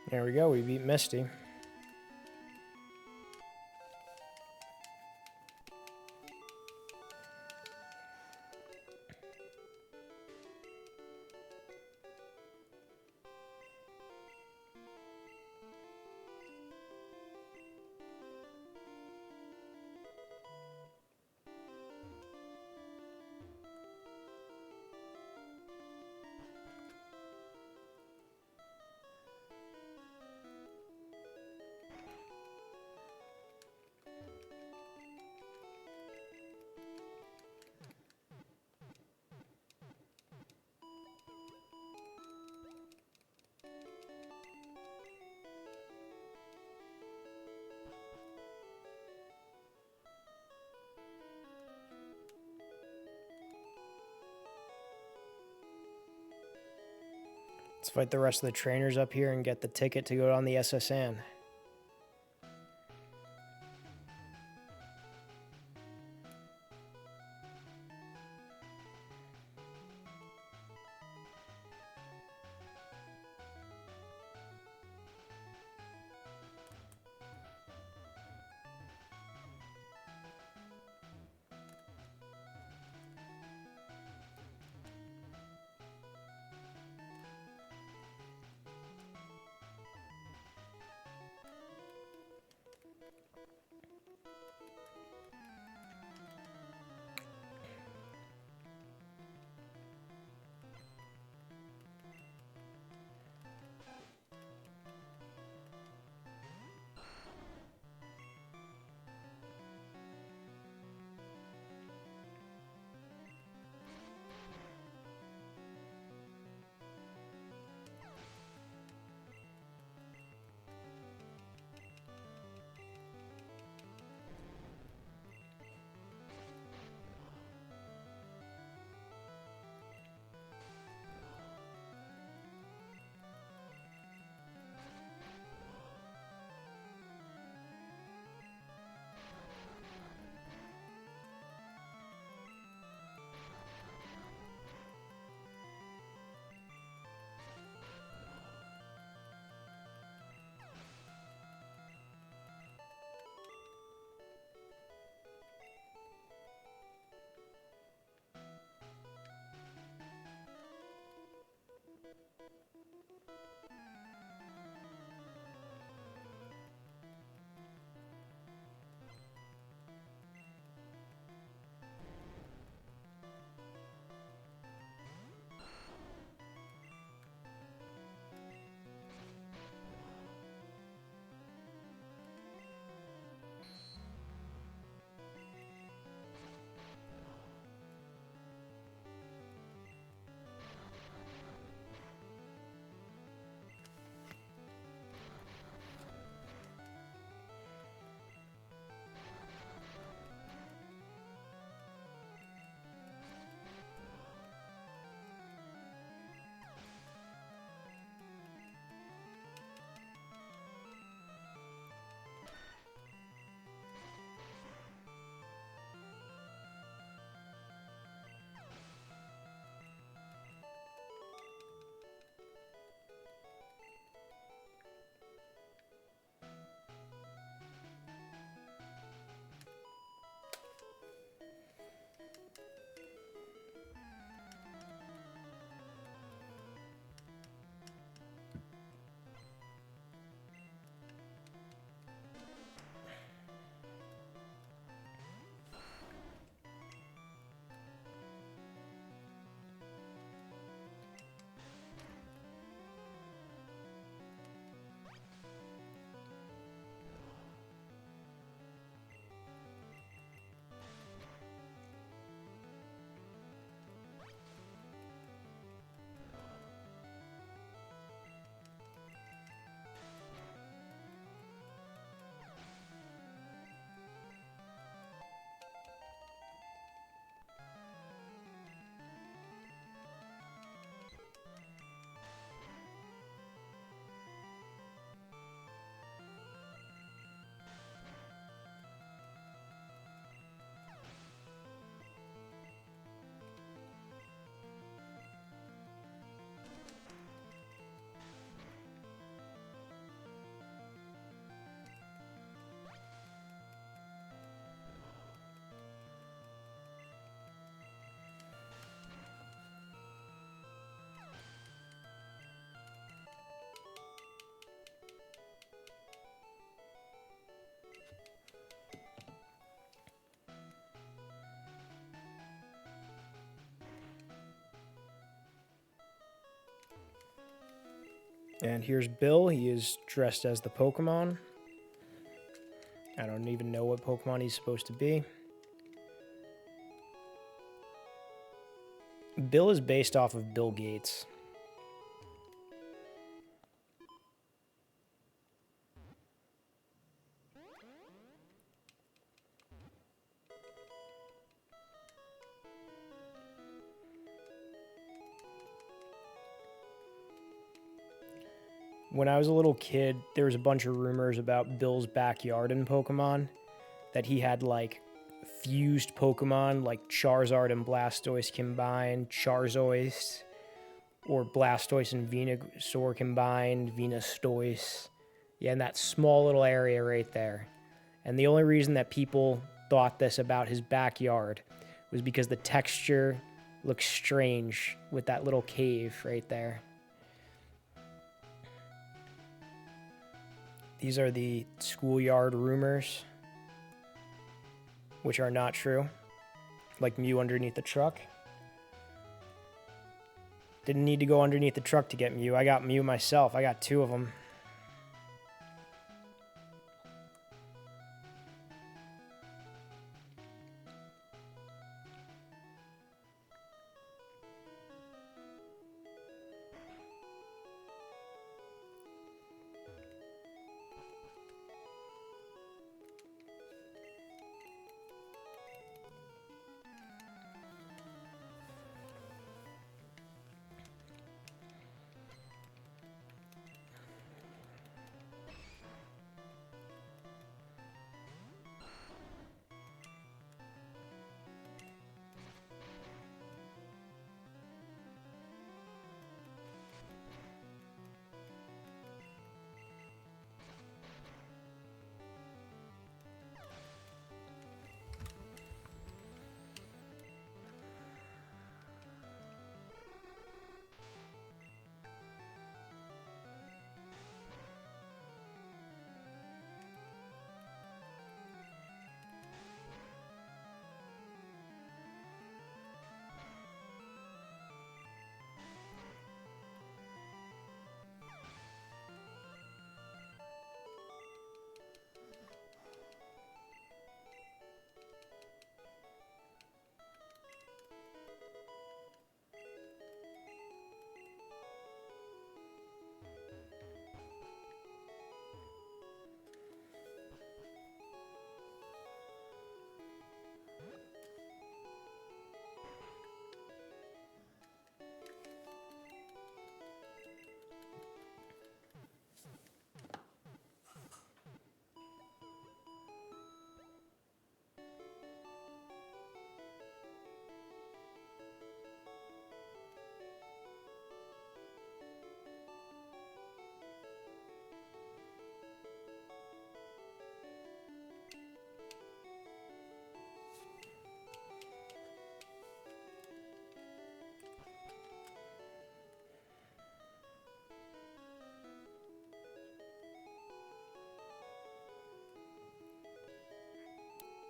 There we go, we beat Misty. Let's fight the rest of the trainers up here and get the ticket to go on the SSN. And here's Bill. He is dressed as the Pokemon. I don't even know what Pokemon he's supposed to be. Bill is based off of Bill Gates. When I was a little kid, there was a bunch of rumors about Bill's backyard in Pokemon, that he had like fused Pokemon like Charizard and Blastoise combined, Charizard, or Blastoise and Venusaur combined, Venustoise. Yeah, in that small little area right there. And the only reason that people thought this about his backyard was because the texture looks strange with that little cave right there. These are the schoolyard rumors, which are not true. Like Mew underneath the truck. Didn't need to go underneath the truck to get Mew. I got Mew myself. I got 2 of them.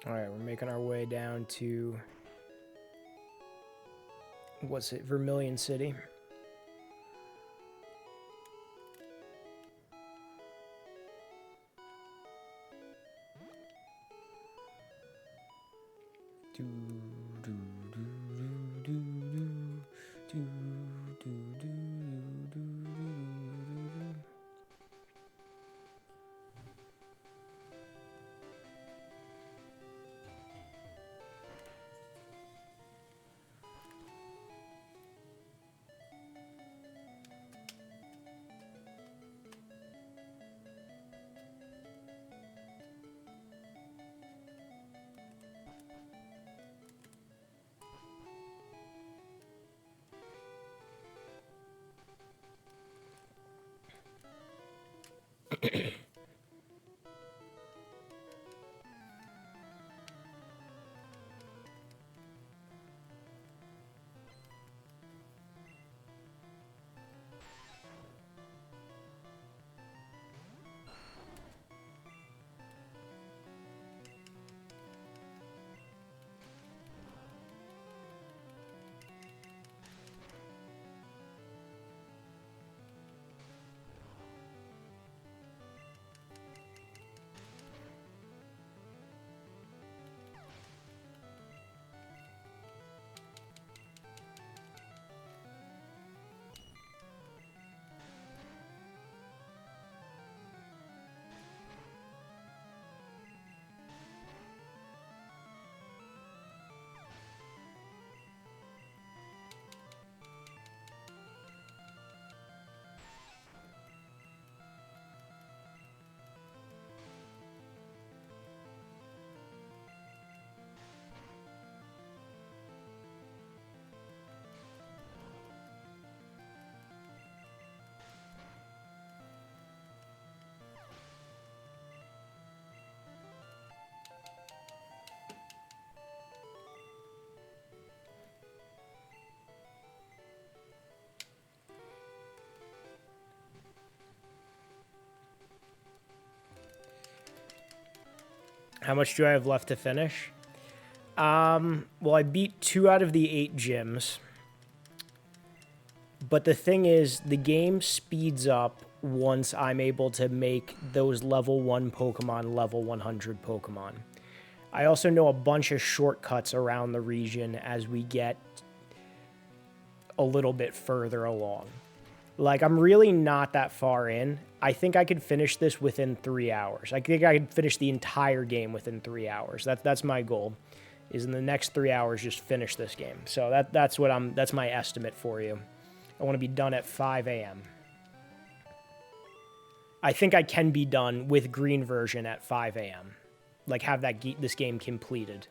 Alright, we're making our way down to, what's it, Vermilion City. How much do I have left to finish? Well, I beat 2 out of the 8 gyms. But the thing is, the game speeds up once I'm able to make those level 1 Pokemon level 100 Pokemon. I also know a bunch of shortcuts around the region as we get a little bit further along. Like, I'm really not that far in. I think I could finish this within 3 hours. I think I could finish the entire game within 3 hours. That's my goal, is in the next 3 hours just finish this game. So that's my estimate for you. I want to be done at 5 a.m. I think I can be done with green version at 5 a.m. Like, have this game completed.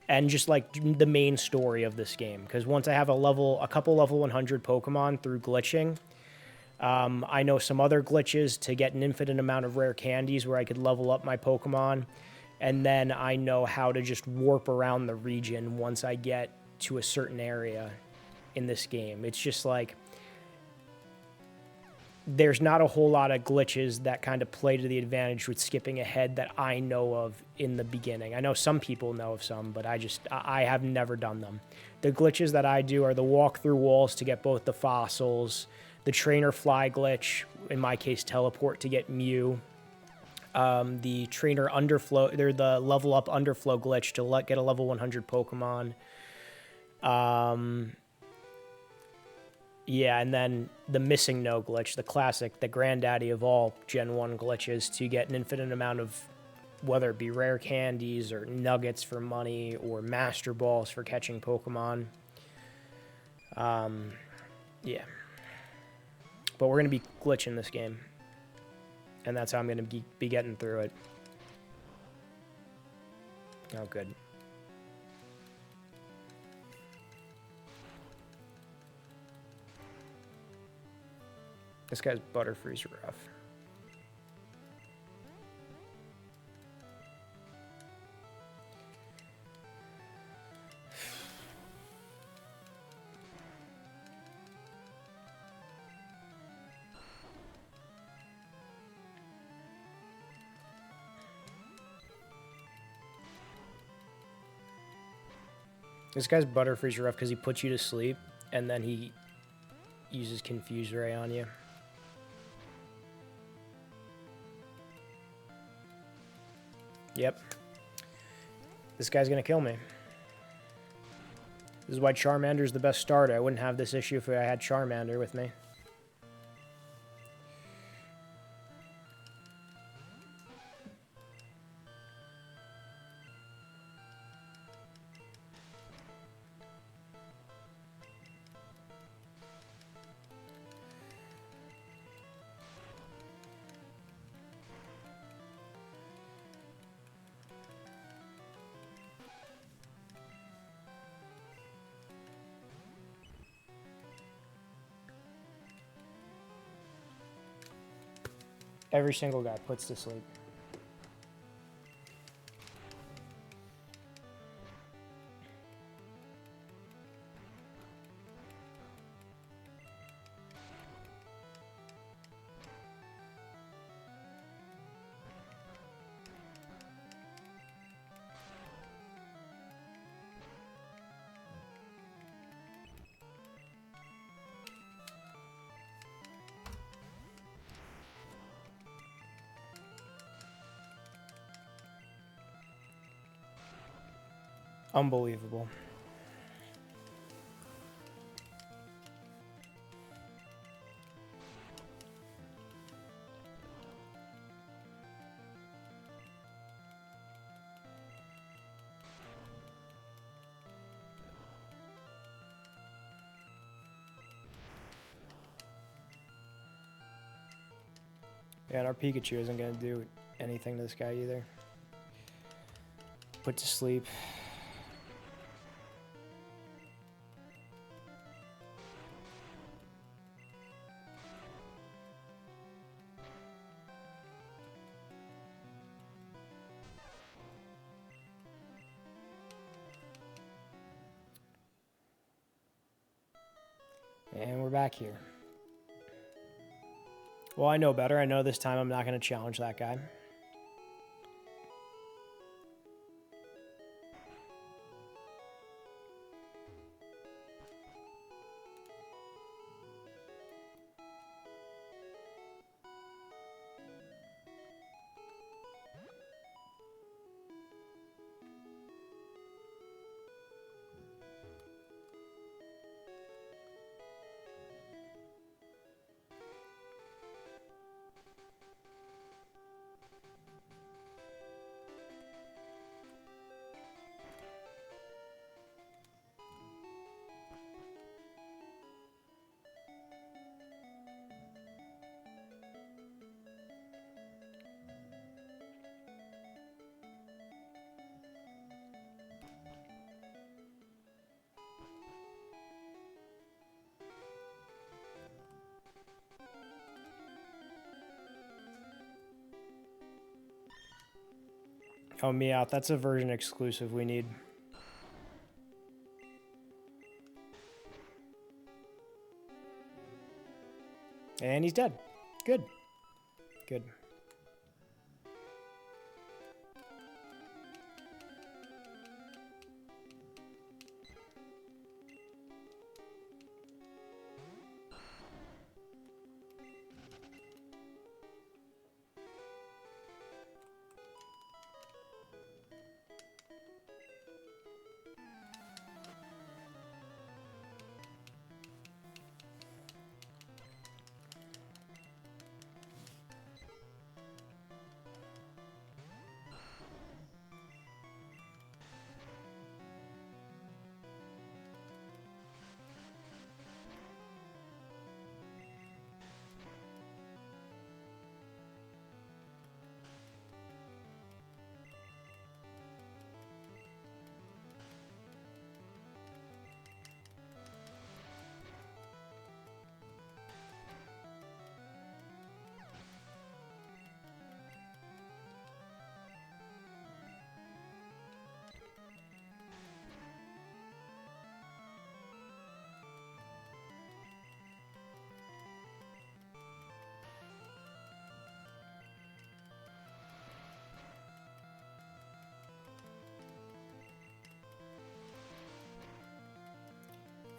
And just, like, the main story of this game. Because once I have a couple level 100 Pokemon through glitching, I know some other glitches to get an infinite amount of rare candies where I could level up my Pokemon. And then I know how to just warp around the region once I get to a certain area in this game. It's just like, there's not a whole lot of glitches that kind of play to the advantage with skipping ahead that I know of in the beginning. I know some people know of some, but I have never done them. The glitches that I do are the walk through walls to get both the fossils, the trainer fly glitch, in my case teleport to get Mew, the trainer underflow, they're the level up underflow glitch to get a level 100 Pokemon. Yeah, and then the missing no glitch, the classic, the granddaddy of all Gen 1 glitches to get an infinite amount of, whether it be rare candies or nuggets for money or master balls for catching Pokemon. Yeah. But we're going to be glitching this game. And that's how I'm going to be getting through it. Oh, good. This guy's Butterfree's rough. This guy's Butterfree's rough because he puts you to sleep and then he uses Confuse Ray on you. Yep. This guy's gonna kill me. This is why Charmander's the best starter. I wouldn't have this issue if I had Charmander with me. Every single guy puts to sleep. Unbelievable. Yeah, and our Pikachu isn't going to do anything to this guy either. Put to sleep. And we're back here. Well, I know better. I know this time I'm not going to challenge that guy. Oh, Meowth. That's a version exclusive we need. And he's dead. Good. Good.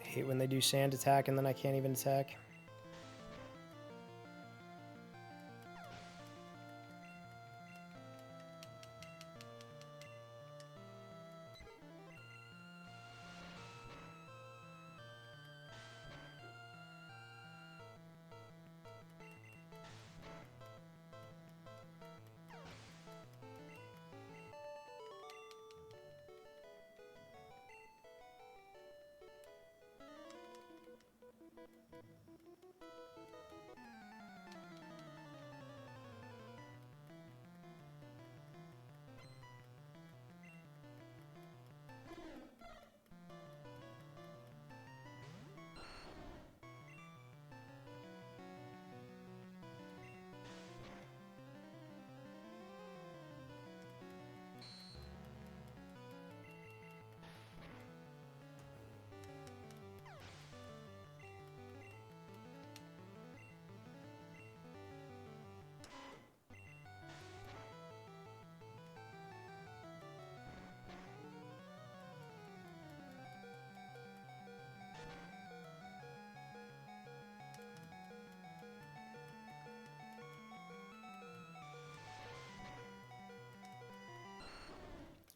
I hate when they do sand attack and then I can't even attack.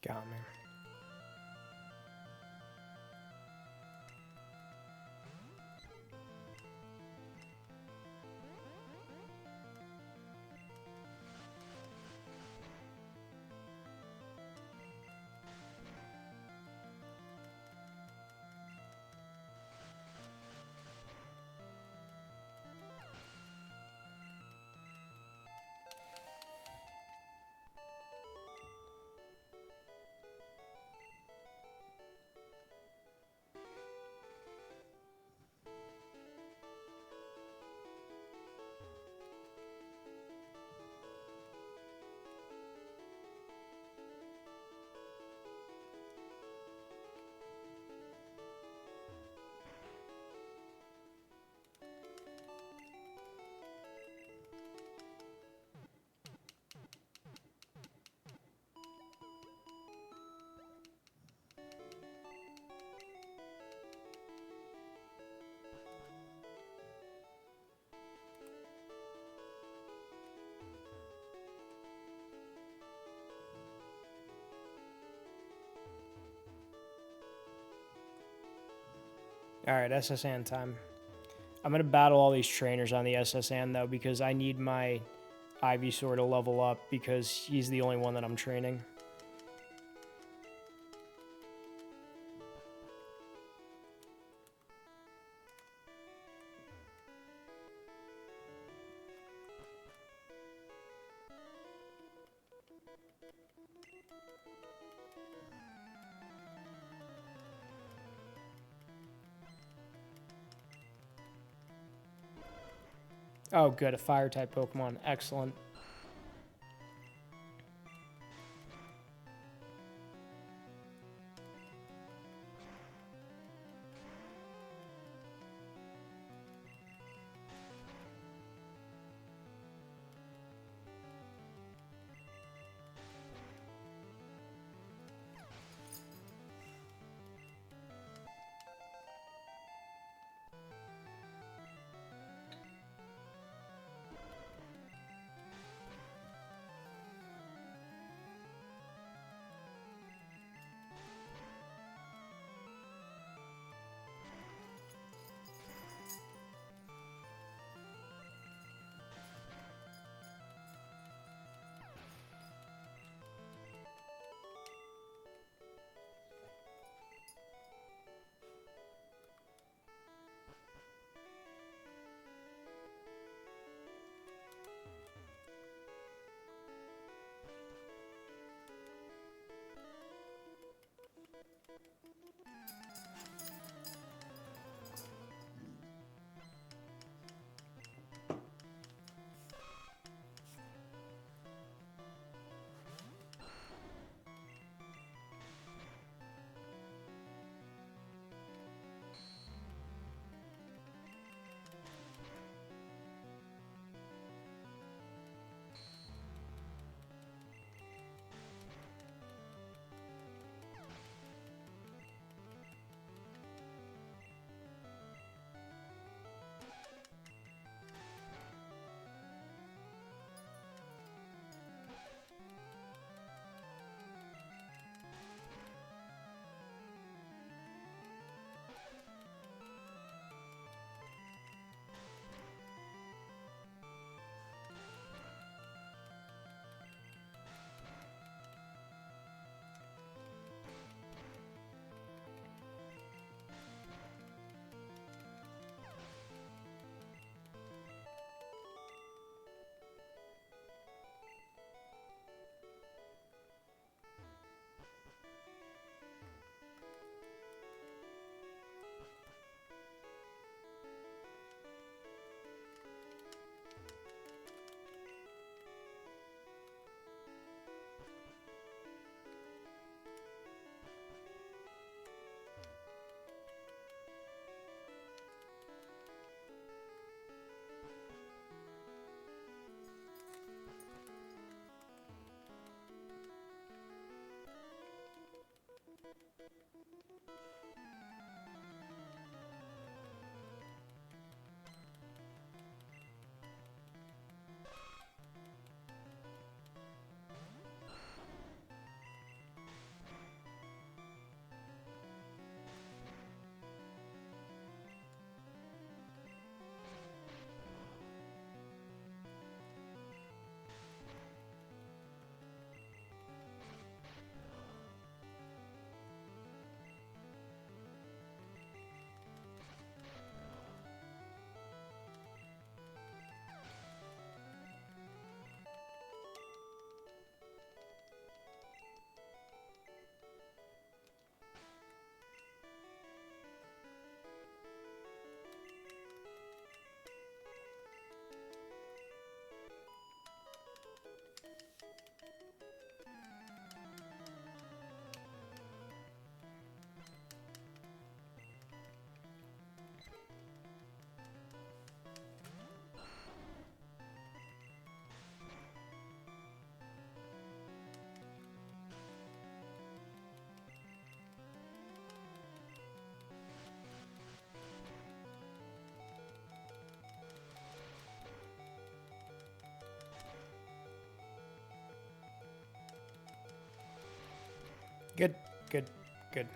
Got me. Alright, SSN time. I'm going to battle all these trainers on the SSN, though, because I need my Ivysaur to level up, because he's the only one that I'm training. Oh, good. A Fire-type Pokemon. Excellent. Good, good, good.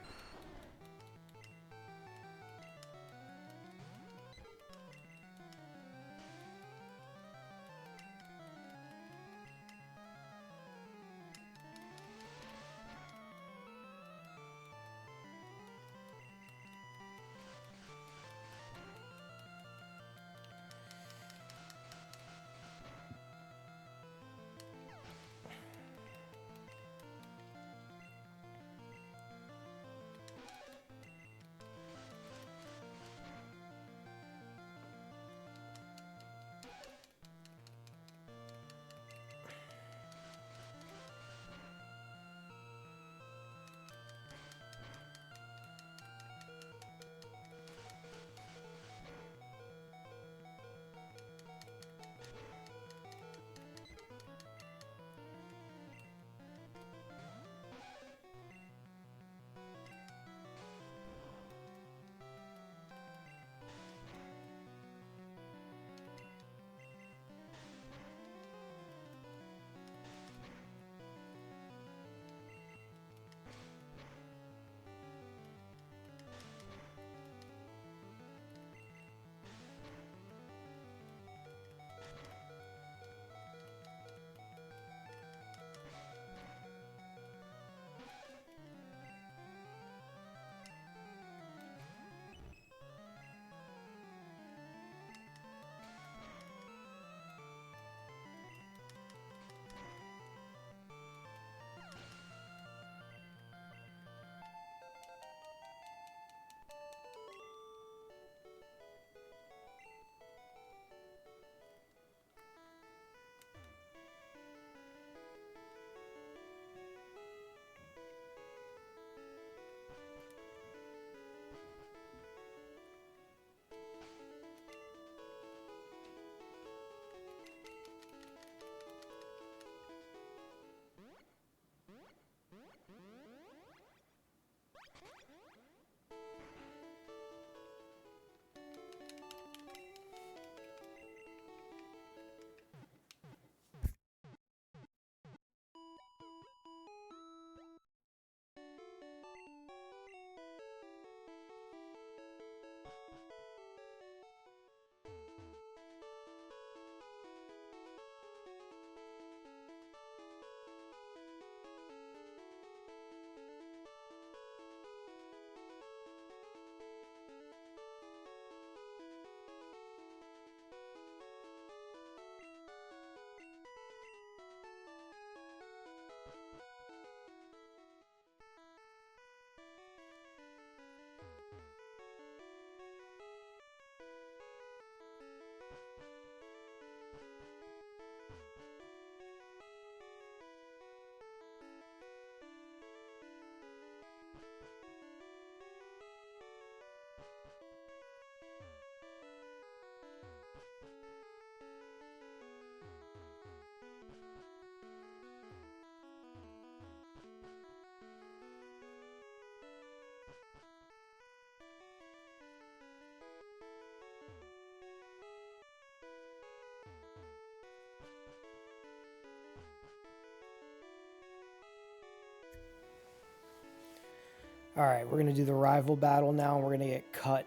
All right, we're going to do the rival battle now, and we're going to get cut.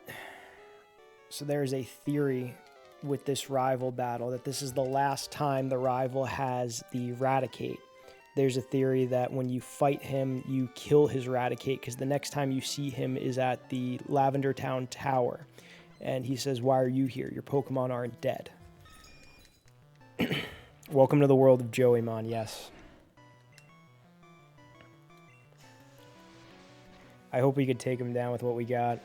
So there's a theory with this rival battle that this is the last time the rival has the Raticate. There's a theory that when you fight him, you kill his Raticate, because the next time you see him is at the Lavender Town Tower. And he says, "Why are you here? Your Pokemon aren't dead." Welcome to the world of Joeymon, yes. I hope we could take him down with what we got.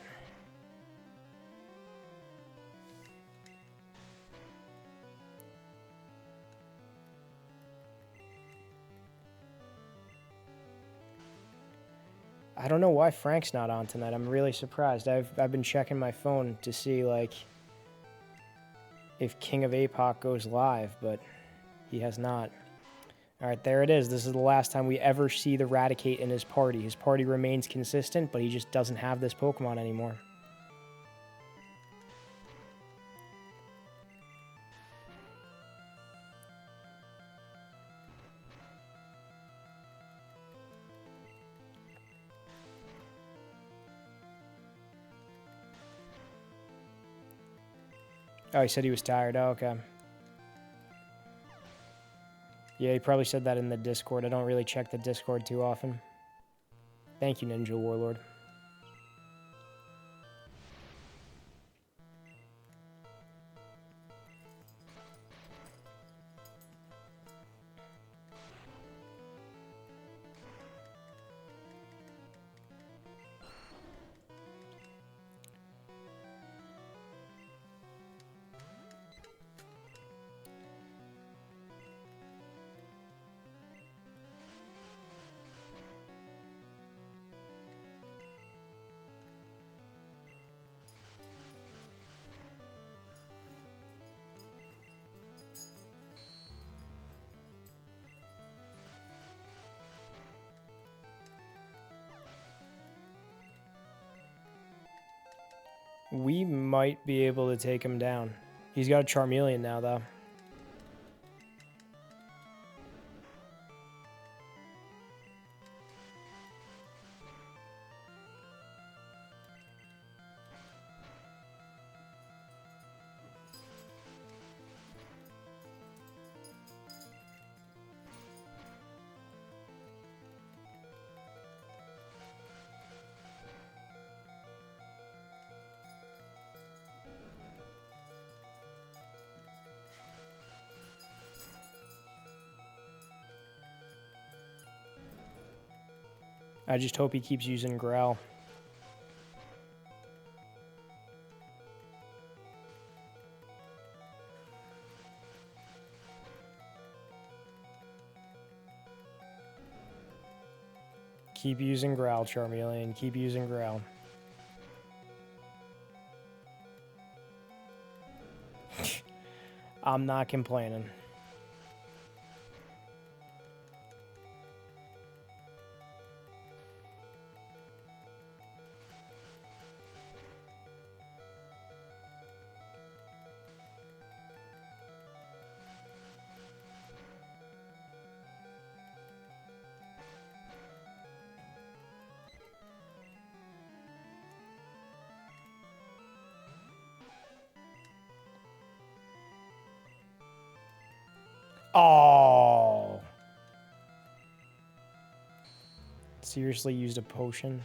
I don't know why Frank's not on tonight. I'm really surprised. I've been checking my phone to see, like, if King of APOC goes live, but he has not. All right, there it is. This is the last time we ever see the Raticate in his party. His party remains consistent, but he just doesn't have this Pokemon anymore. Oh, he said he was tired. Oh, okay. Yeah, he probably said that in the Discord. I don't really check the Discord too often. Thank you, Ninja Warlord. We might be able to take him down. He's got a Charmeleon now, though. I just hope he keeps using Growl. Keep using Growl, Charmeleon. Keep using Growl. I'm not complaining. Oh. Seriously used a potion.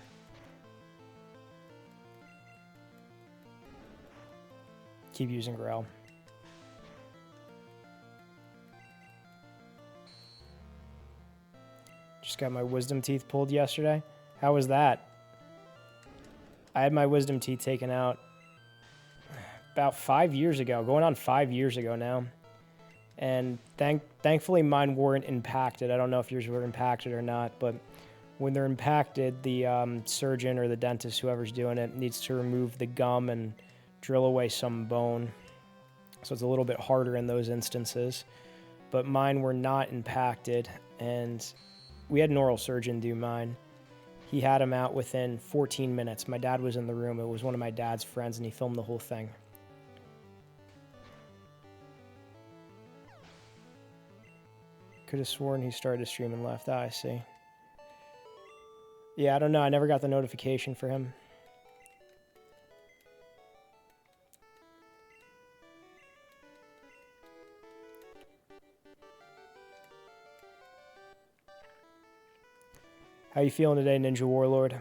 Keep using Growl. Just got my wisdom teeth pulled yesterday. How was that? I had my wisdom teeth taken out about 5 years ago, going on 5 years ago now. And thankfully mine weren't impacted. I don't know if yours were impacted or not, but when they're impacted, the surgeon or the dentist, whoever's doing it, needs to remove the gum and drill away some bone. So it's a little bit harder in those instances. But mine were not impacted, and we had an oral surgeon do mine. He had him out within 14 minutes. My dad was in the room. It was one of my dad's friends, and he filmed the whole thing. Could have sworn he started to stream and left. Ah, I see. Yeah, I don't know. I never got the notification for him. How you feeling today, Ninja Warlord?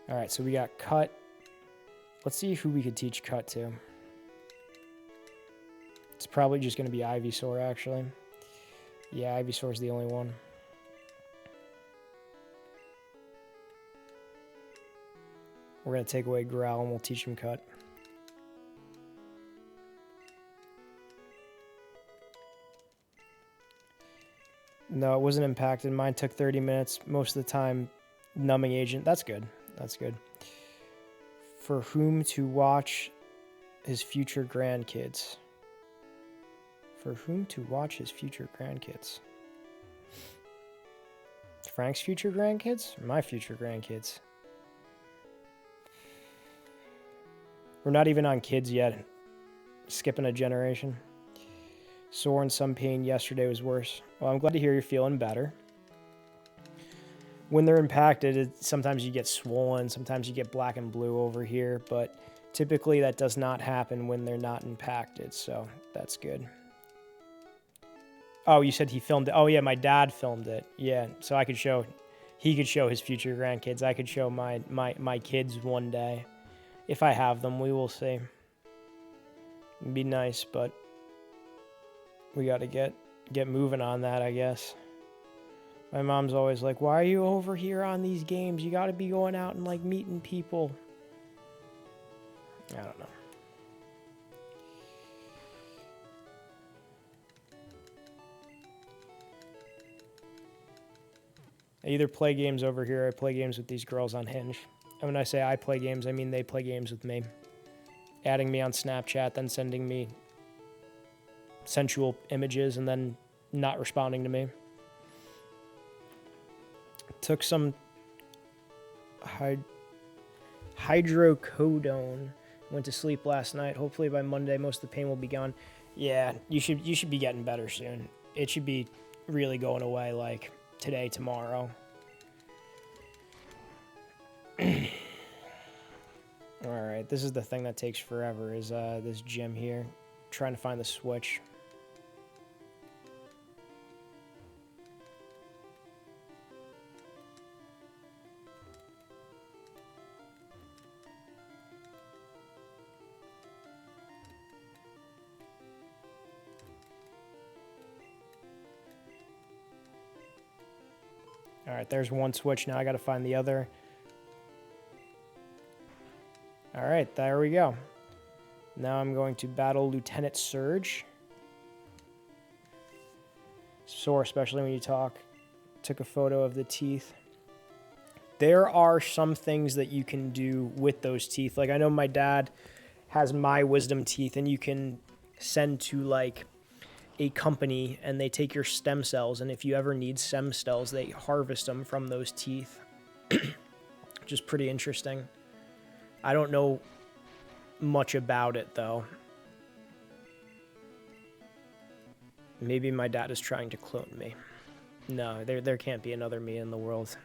All right, so we got Cut. Let's see who we could teach Cut to. It's probably just going to be Ivysaur, actually. Yeah, Ivysaur's the only one. We're going to take away Growl and we'll teach him Cut. No, it wasn't impacted. Mine took 30 minutes. Most of the time, numbing agent. That's good. That's good. For whom to watch his future grandkids. For whom to watch his future grandkids. Frank's future grandkids? Or my future grandkids? We're not even on kids yet. Skipping a generation. Sore and some pain. Yesterday was worse. Well, I'm glad to hear you're feeling better. When they're impacted, sometimes you get swollen, sometimes you get black and blue over here, but typically that does not happen when they're not impacted, so that's good. Oh, you said he filmed it. Oh yeah, my dad filmed it. Yeah, so he could show his future grandkids. I could show my kids one day. If I have them, we will see. It'd be nice, but we got to get moving on that, I guess. My mom's always like, why are you over here on these games? You got to be going out and, like, meeting people. I don't know. I either play games over here or I play games with these girls on Hinge. And when I say I play games, I mean they play games with me. Adding me on Snapchat, then sending me sensual images, and then not responding to me. Took some hydrocodone. Went to sleep last night. Hopefully by Monday, most of the pain will be gone. Yeah, you should be getting better soon. It should be really going away like today, tomorrow. All right, this is the thing that takes forever. Is this gym here? Trying to find the switch. All right, there's one switch. Now I got to find the other. All right, there we go. Now I'm going to battle Lieutenant Surge. Sore, especially when you talk. Took a photo of the teeth. There are some things that you can do with those teeth. Like, I know my dad has my wisdom teeth, and you can send to, like, a company, and they take your stem cells, and if you ever need stem cells, they harvest them from those teeth. Which is pretty interesting. I don't know much about it, though. Maybe my dad is trying to clone me. No, there can't be another me in the world.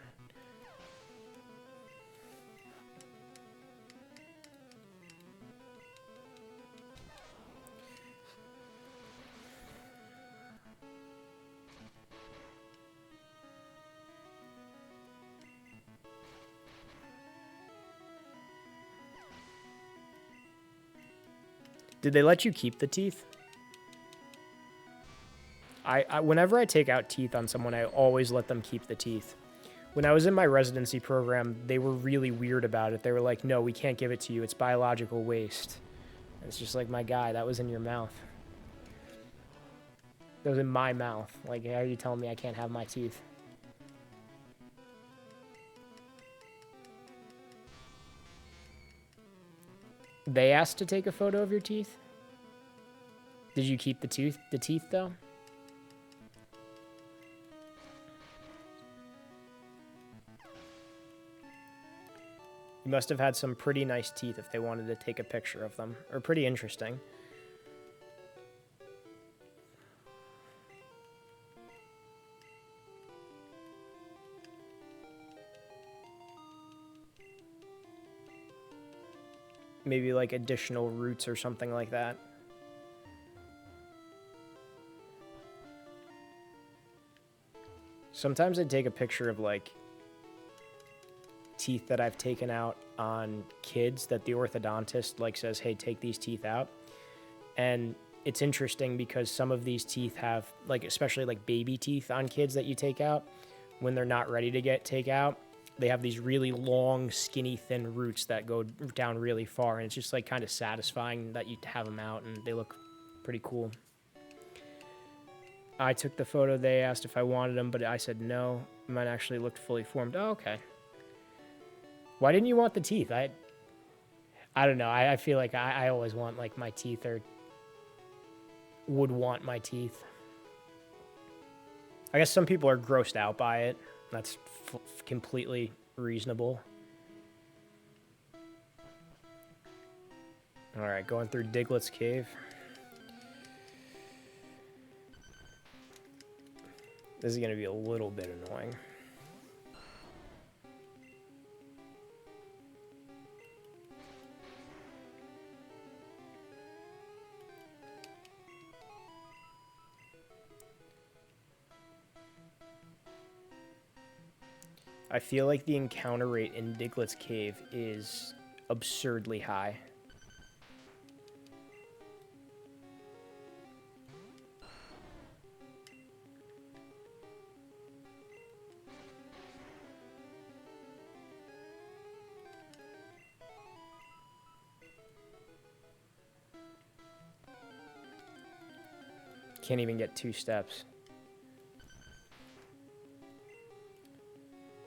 Did they let you keep the teeth? Whenever I take out teeth on someone, I always let them keep the teeth. When I was in my residency program, they were really weird about it. They were like, no, we can't give it to you. It's biological waste. And it's just like, my guy, that was in your mouth. That was in my mouth. Like, how are you telling me I can't have my teeth? They asked to take a photo of your teeth? Did you keep the teeth though? You must have had some pretty nice teeth if they wanted to take a picture of them. Or pretty interesting. Maybe like additional roots or something like that. Sometimes I take a picture of like teeth that I've taken out on kids that the orthodontist like says, hey, take these teeth out. And it's interesting because some of these teeth have, like, especially like baby teeth on kids that you take out, when they're not ready to take out, they have these really long, skinny, thin roots that go down really far. And it's just like kind of satisfying that you have them out and they look pretty cool. I took the photo. They asked if I wanted them, but I said no. Mine actually looked fully formed. Oh, okay. Why didn't you want the teeth? I don't know. I feel like I always want like my teeth, or would want my teeth. I guess some people are grossed out by it. That's completely reasonable. All right, going through Diglett's cave. This is going to be a little bit annoying. I feel like the encounter rate in Diglett's cave is absurdly high. Can't even get 2 steps.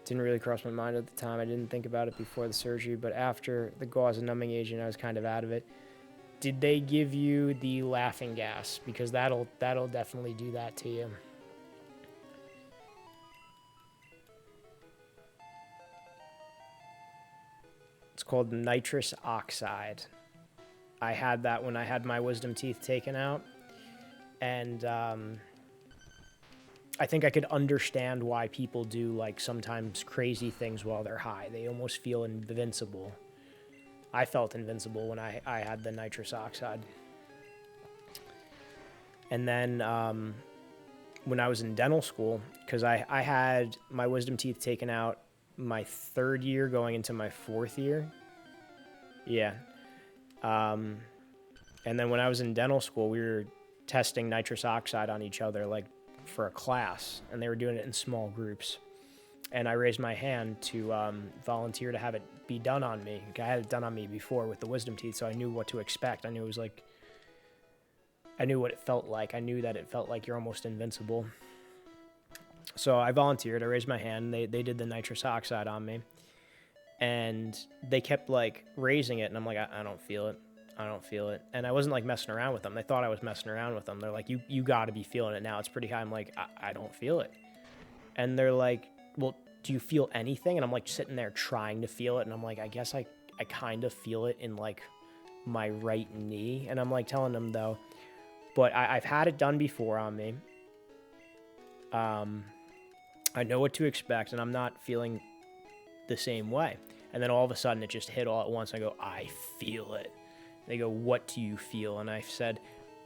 Didn't really cross my mind at the time. I didn't think about it before the surgery, but after the gauze and numbing agent, I was kind of out of it. Did they give you the laughing gas? Because that'll definitely do that to you. It's called nitrous oxide. I had that when I had my wisdom teeth taken out. And I think I could understand why people do, like, sometimes crazy things while they're high. They almost feel invincible. I felt invincible when I had the nitrous oxide. And then when I was in dental school, because I had my wisdom teeth taken out my 3rd year going into my 4th year. Yeah. And then when I was in dental school, we were testing nitrous oxide on each other, like, for a class, and they were doing it in small groups. And I raised my hand to volunteer to have it be done on me. I had it done on me before with the wisdom teeth, so I knew what to expect. I knew it was like, I knew what it felt like. I knew that it felt like you're almost invincible. So I volunteered. I raised my hand. They did the nitrous oxide on me, and they kept, like, raising it, and I'm like, I don't feel it. I don't feel it. And I wasn't, like, messing around with them. They thought I was messing around with them. They're like, you got to be feeling it now. It's pretty high. I'm like, I don't feel it. And they're like, well, do you feel anything? And I'm, like, sitting there trying to feel it. And I'm like, I guess I kind of feel it in, like, my right knee. And I'm, like, telling them, though, but I've had it done before on me. I know what to expect, and I'm not feeling the same way. And then all of a sudden it just hit all at once. I go, I feel it. They go, what do you feel? And I said,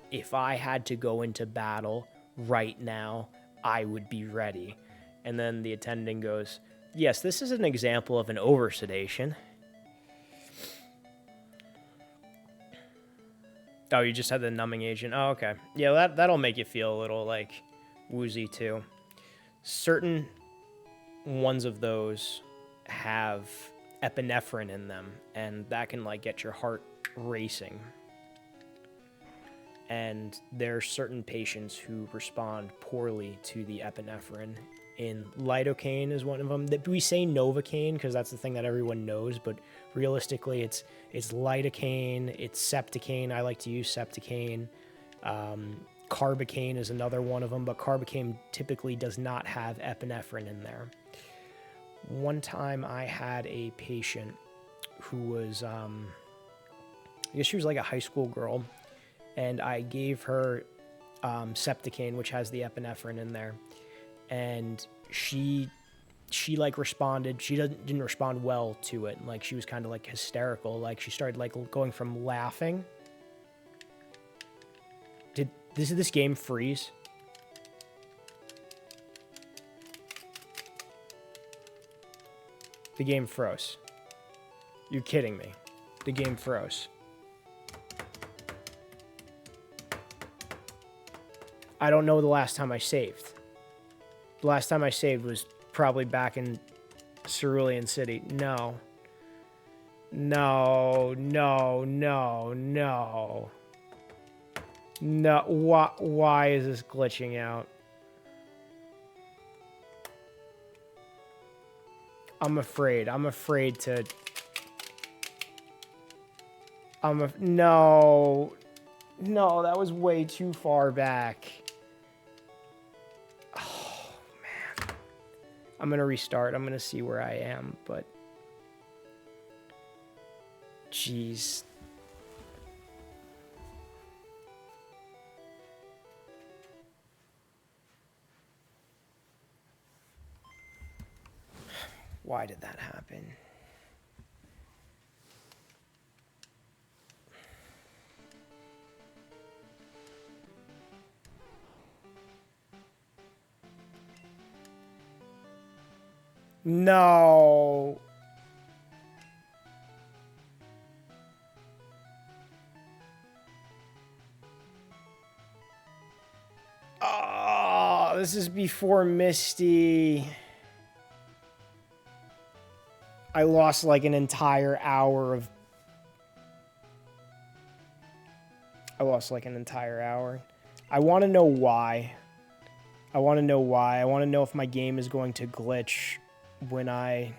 if I had to go into battle right now, I would be ready. And then the attending goes, yes, this is an example of an oversedation. Oh, you just had the numbing agent. Oh, okay. Yeah, that'll make you feel a little, like, woozy too. Certain ones of those have epinephrine in them, and that can, like, get your heart racing. And there are certain patients who respond poorly to the epinephrine. In lidocaine is one of them. We say Novocaine because that's the thing that everyone knows, but realistically it's lidocaine, it's septicaine. I like to use septicaine. Carbocaine is another one of them, but carbocaine typically does not have epinephrine in there. One time I had a patient who was, I guess she was like a high school girl, and I gave her septicaine, which has the epinephrine in there, and she like responded. She didn't respond well to it. Like, she was kind of like hysterical. Like, she started like going from laughing. Did this game freeze? The game froze. You're kidding me. The game froze. I don't know the last time I saved. The last time I saved was probably back in Cerulean City. No. No, no, no, no. No, why is this glitching out? I'm afraid to... No. No, that was way too far back. Oh, man. I'm going to restart. I'm going to see where I am, but... Jeez. Why did that happen? No. Oh, this is before Misty. I lost like an entire hour of... I lost like an entire hour. I want to know why. I want to know why. I want to know if my game is going to glitch when I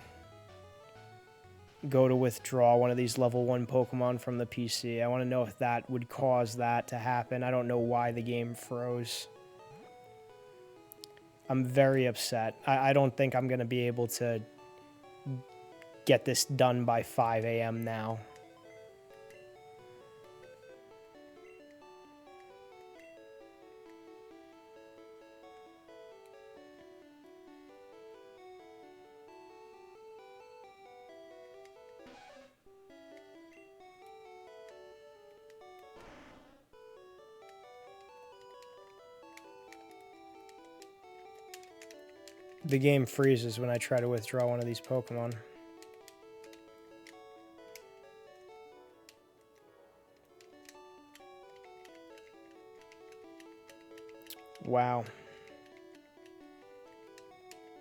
go to withdraw one of these level 1 Pokemon from the PC. I want to know if that would cause that to happen. I don't know why the game froze. I'm very upset. I don't think I'm going to be able to get this done by 5 a.m. now. The game freezes when I try to withdraw one of these Pokemon. Wow.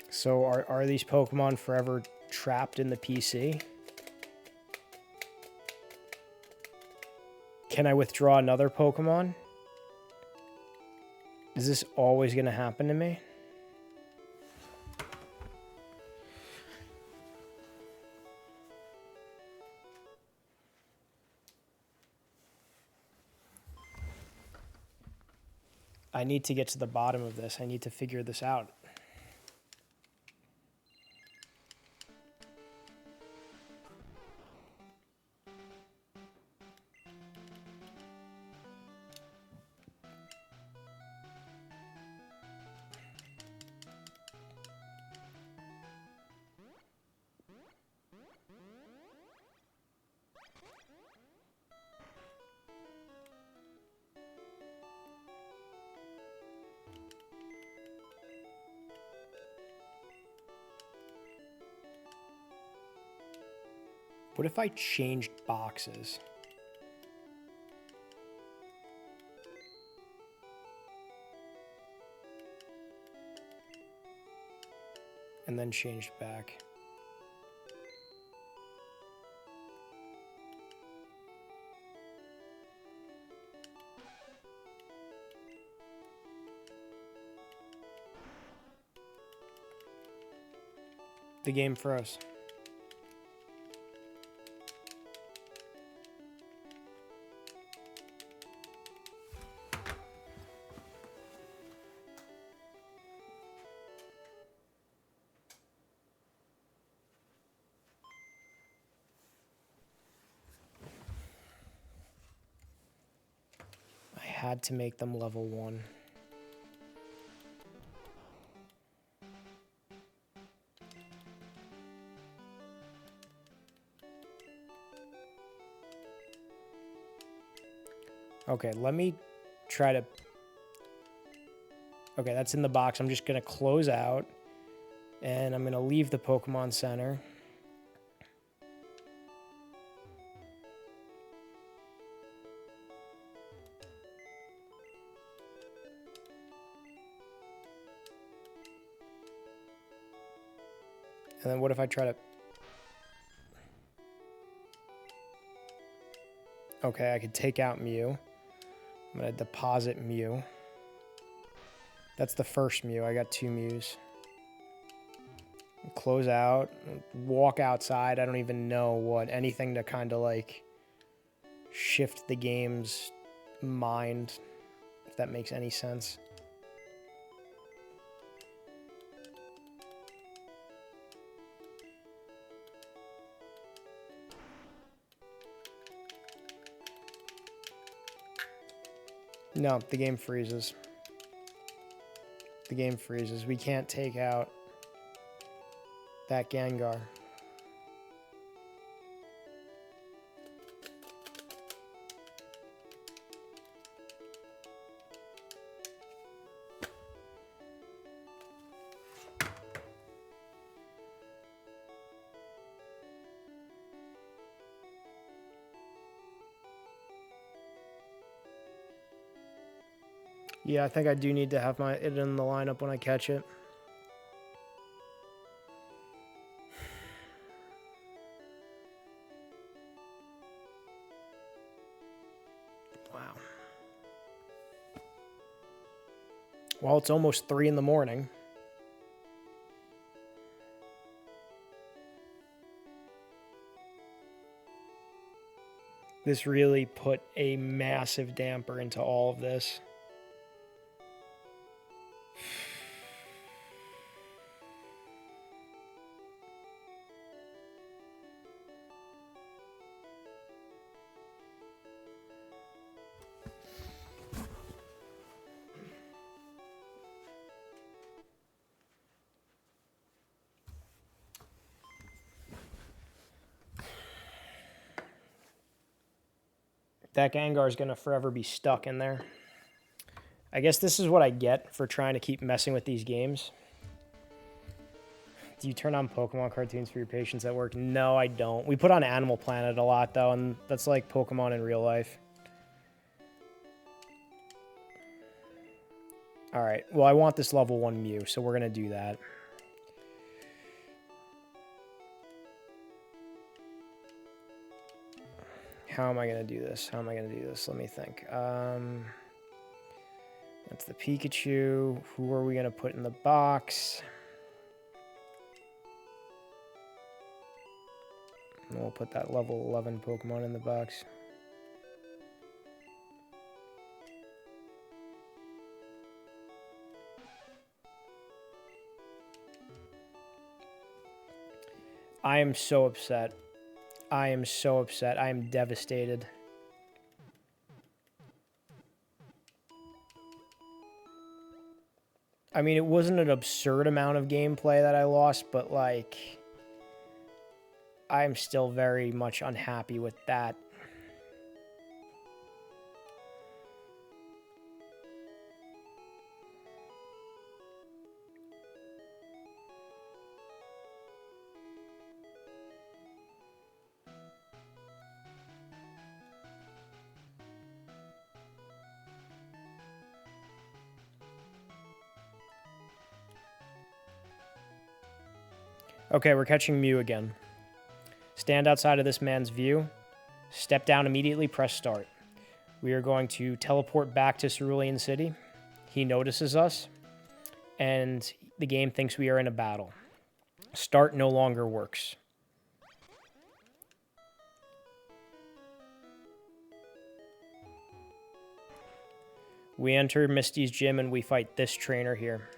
So are these Pokemon forever trapped in the PC? Can I withdraw another Pokemon? Is this always going to happen to me? I need to get to the bottom of this. I need to figure this out. What if I changed boxes? And then changed back. The game froze. I had to make them level 1. Okay, let me try to... Okay, that's in the box. I'm just going to close out, and I'm going to leave the Pokemon Center. And then what if I try to... Okay, I could take out Mew. I'm going to deposit Mew. That's the first Mew. I got 2 Mews. Close out. Walk outside. I don't even know what. Anything to kind of like shift the game's mind, if that makes any sense. No, the game freezes. The game freezes. We can't take out that Gengar. Yeah, I think I do need to have it in the lineup when I catch it. Wow. Well, it's almost 3 in the morning. This really put a massive damper into all of this. That Gengar is going to forever be stuck in there. I guess this is what I get for trying to keep messing with these games. Do you turn on Pokemon cartoons for your patients at work? No, I don't. We put on Animal Planet a lot, though, and that's like Pokemon in real life. All right. Well, I want this level 1 Mew, so we're going to do that. How am I going to do this? How am I going to do this? Let me think. That's the Pikachu. Who are we going to put in the box? And we'll put that level 11 Pokemon in the box. I am so upset. I am so upset. I am devastated. I mean, it wasn't an absurd amount of gameplay that I lost, but, like, I'm still very much unhappy with that. Okay, we're catching Mew again. Stand outside of this man's view. Step down immediately, press start. We are going to teleport back to Cerulean City. He notices us, and the game thinks we are in a battle. Start no longer works. We enter Misty's gym and we fight this trainer here.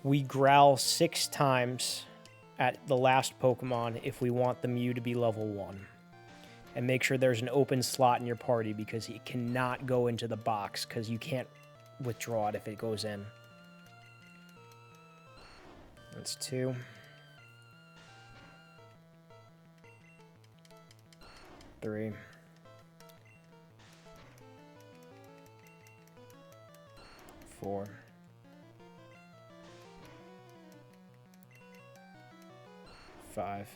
We growl 6 times at the last Pokemon if we want the Mew to be level 1. And make sure there's an open slot in your party because it cannot go into the box because you can't withdraw it if it goes in. That's 2. 3. 4. 5.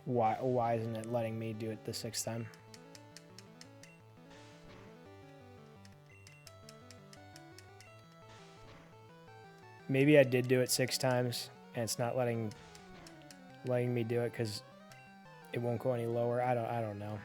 Why isn't it letting me do it the 6th time? Maybe I did do it 6 times and it's not letting me do it because it won't go any lower. I don't know.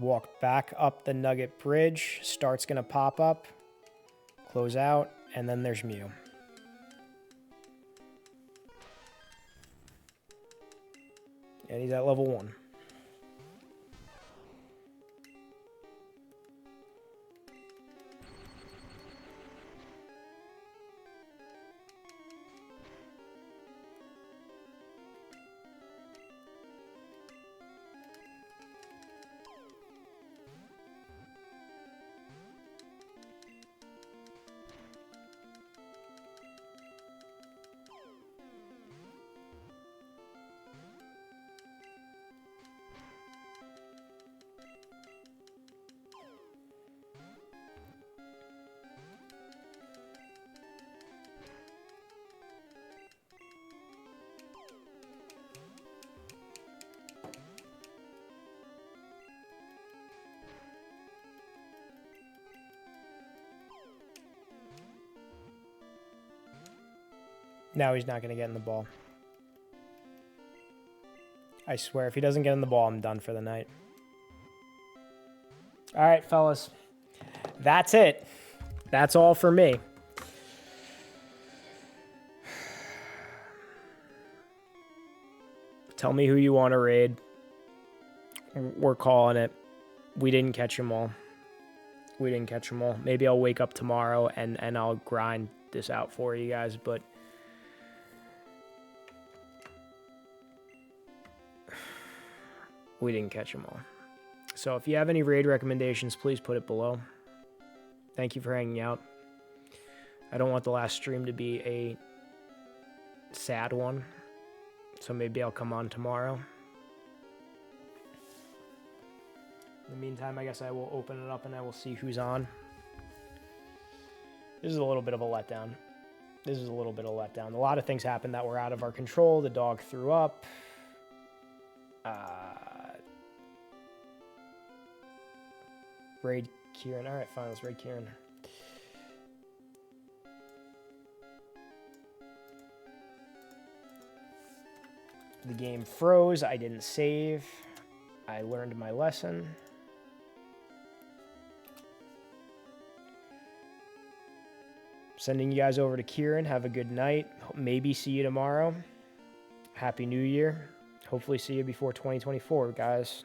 Walk back up the Nugget Bridge. Start's going to pop up. Close out. And then there's Mew. And he's at level 1. Now he's not going to get in the ball. I swear, if he doesn't get in the ball, I'm done for the night. All right, fellas. That's it. That's all for me. Tell me who you want to raid. We're calling it. We didn't catch them all. We didn't catch them all. Maybe I'll wake up tomorrow and I'll grind this out for you guys, but we didn't catch them all. So if you have any raid recommendations, please put it below. Thank you for hanging out. I don't want the last stream to be a sad one, so maybe I'll come on tomorrow. In the meantime, I guess I will open it up and I will see who's on. This is a little bit of a letdown. This is a little bit of a letdown. A lot of things happened that were out of our control. The dog threw up. Raid Kieran. All right, fine. Let's raid Kieran. The game froze. I didn't save. I learned my lesson. Sending you guys over to Kieran. Have a good night. Maybe see you tomorrow. Happy New Year. Hopefully see you before 2024, guys.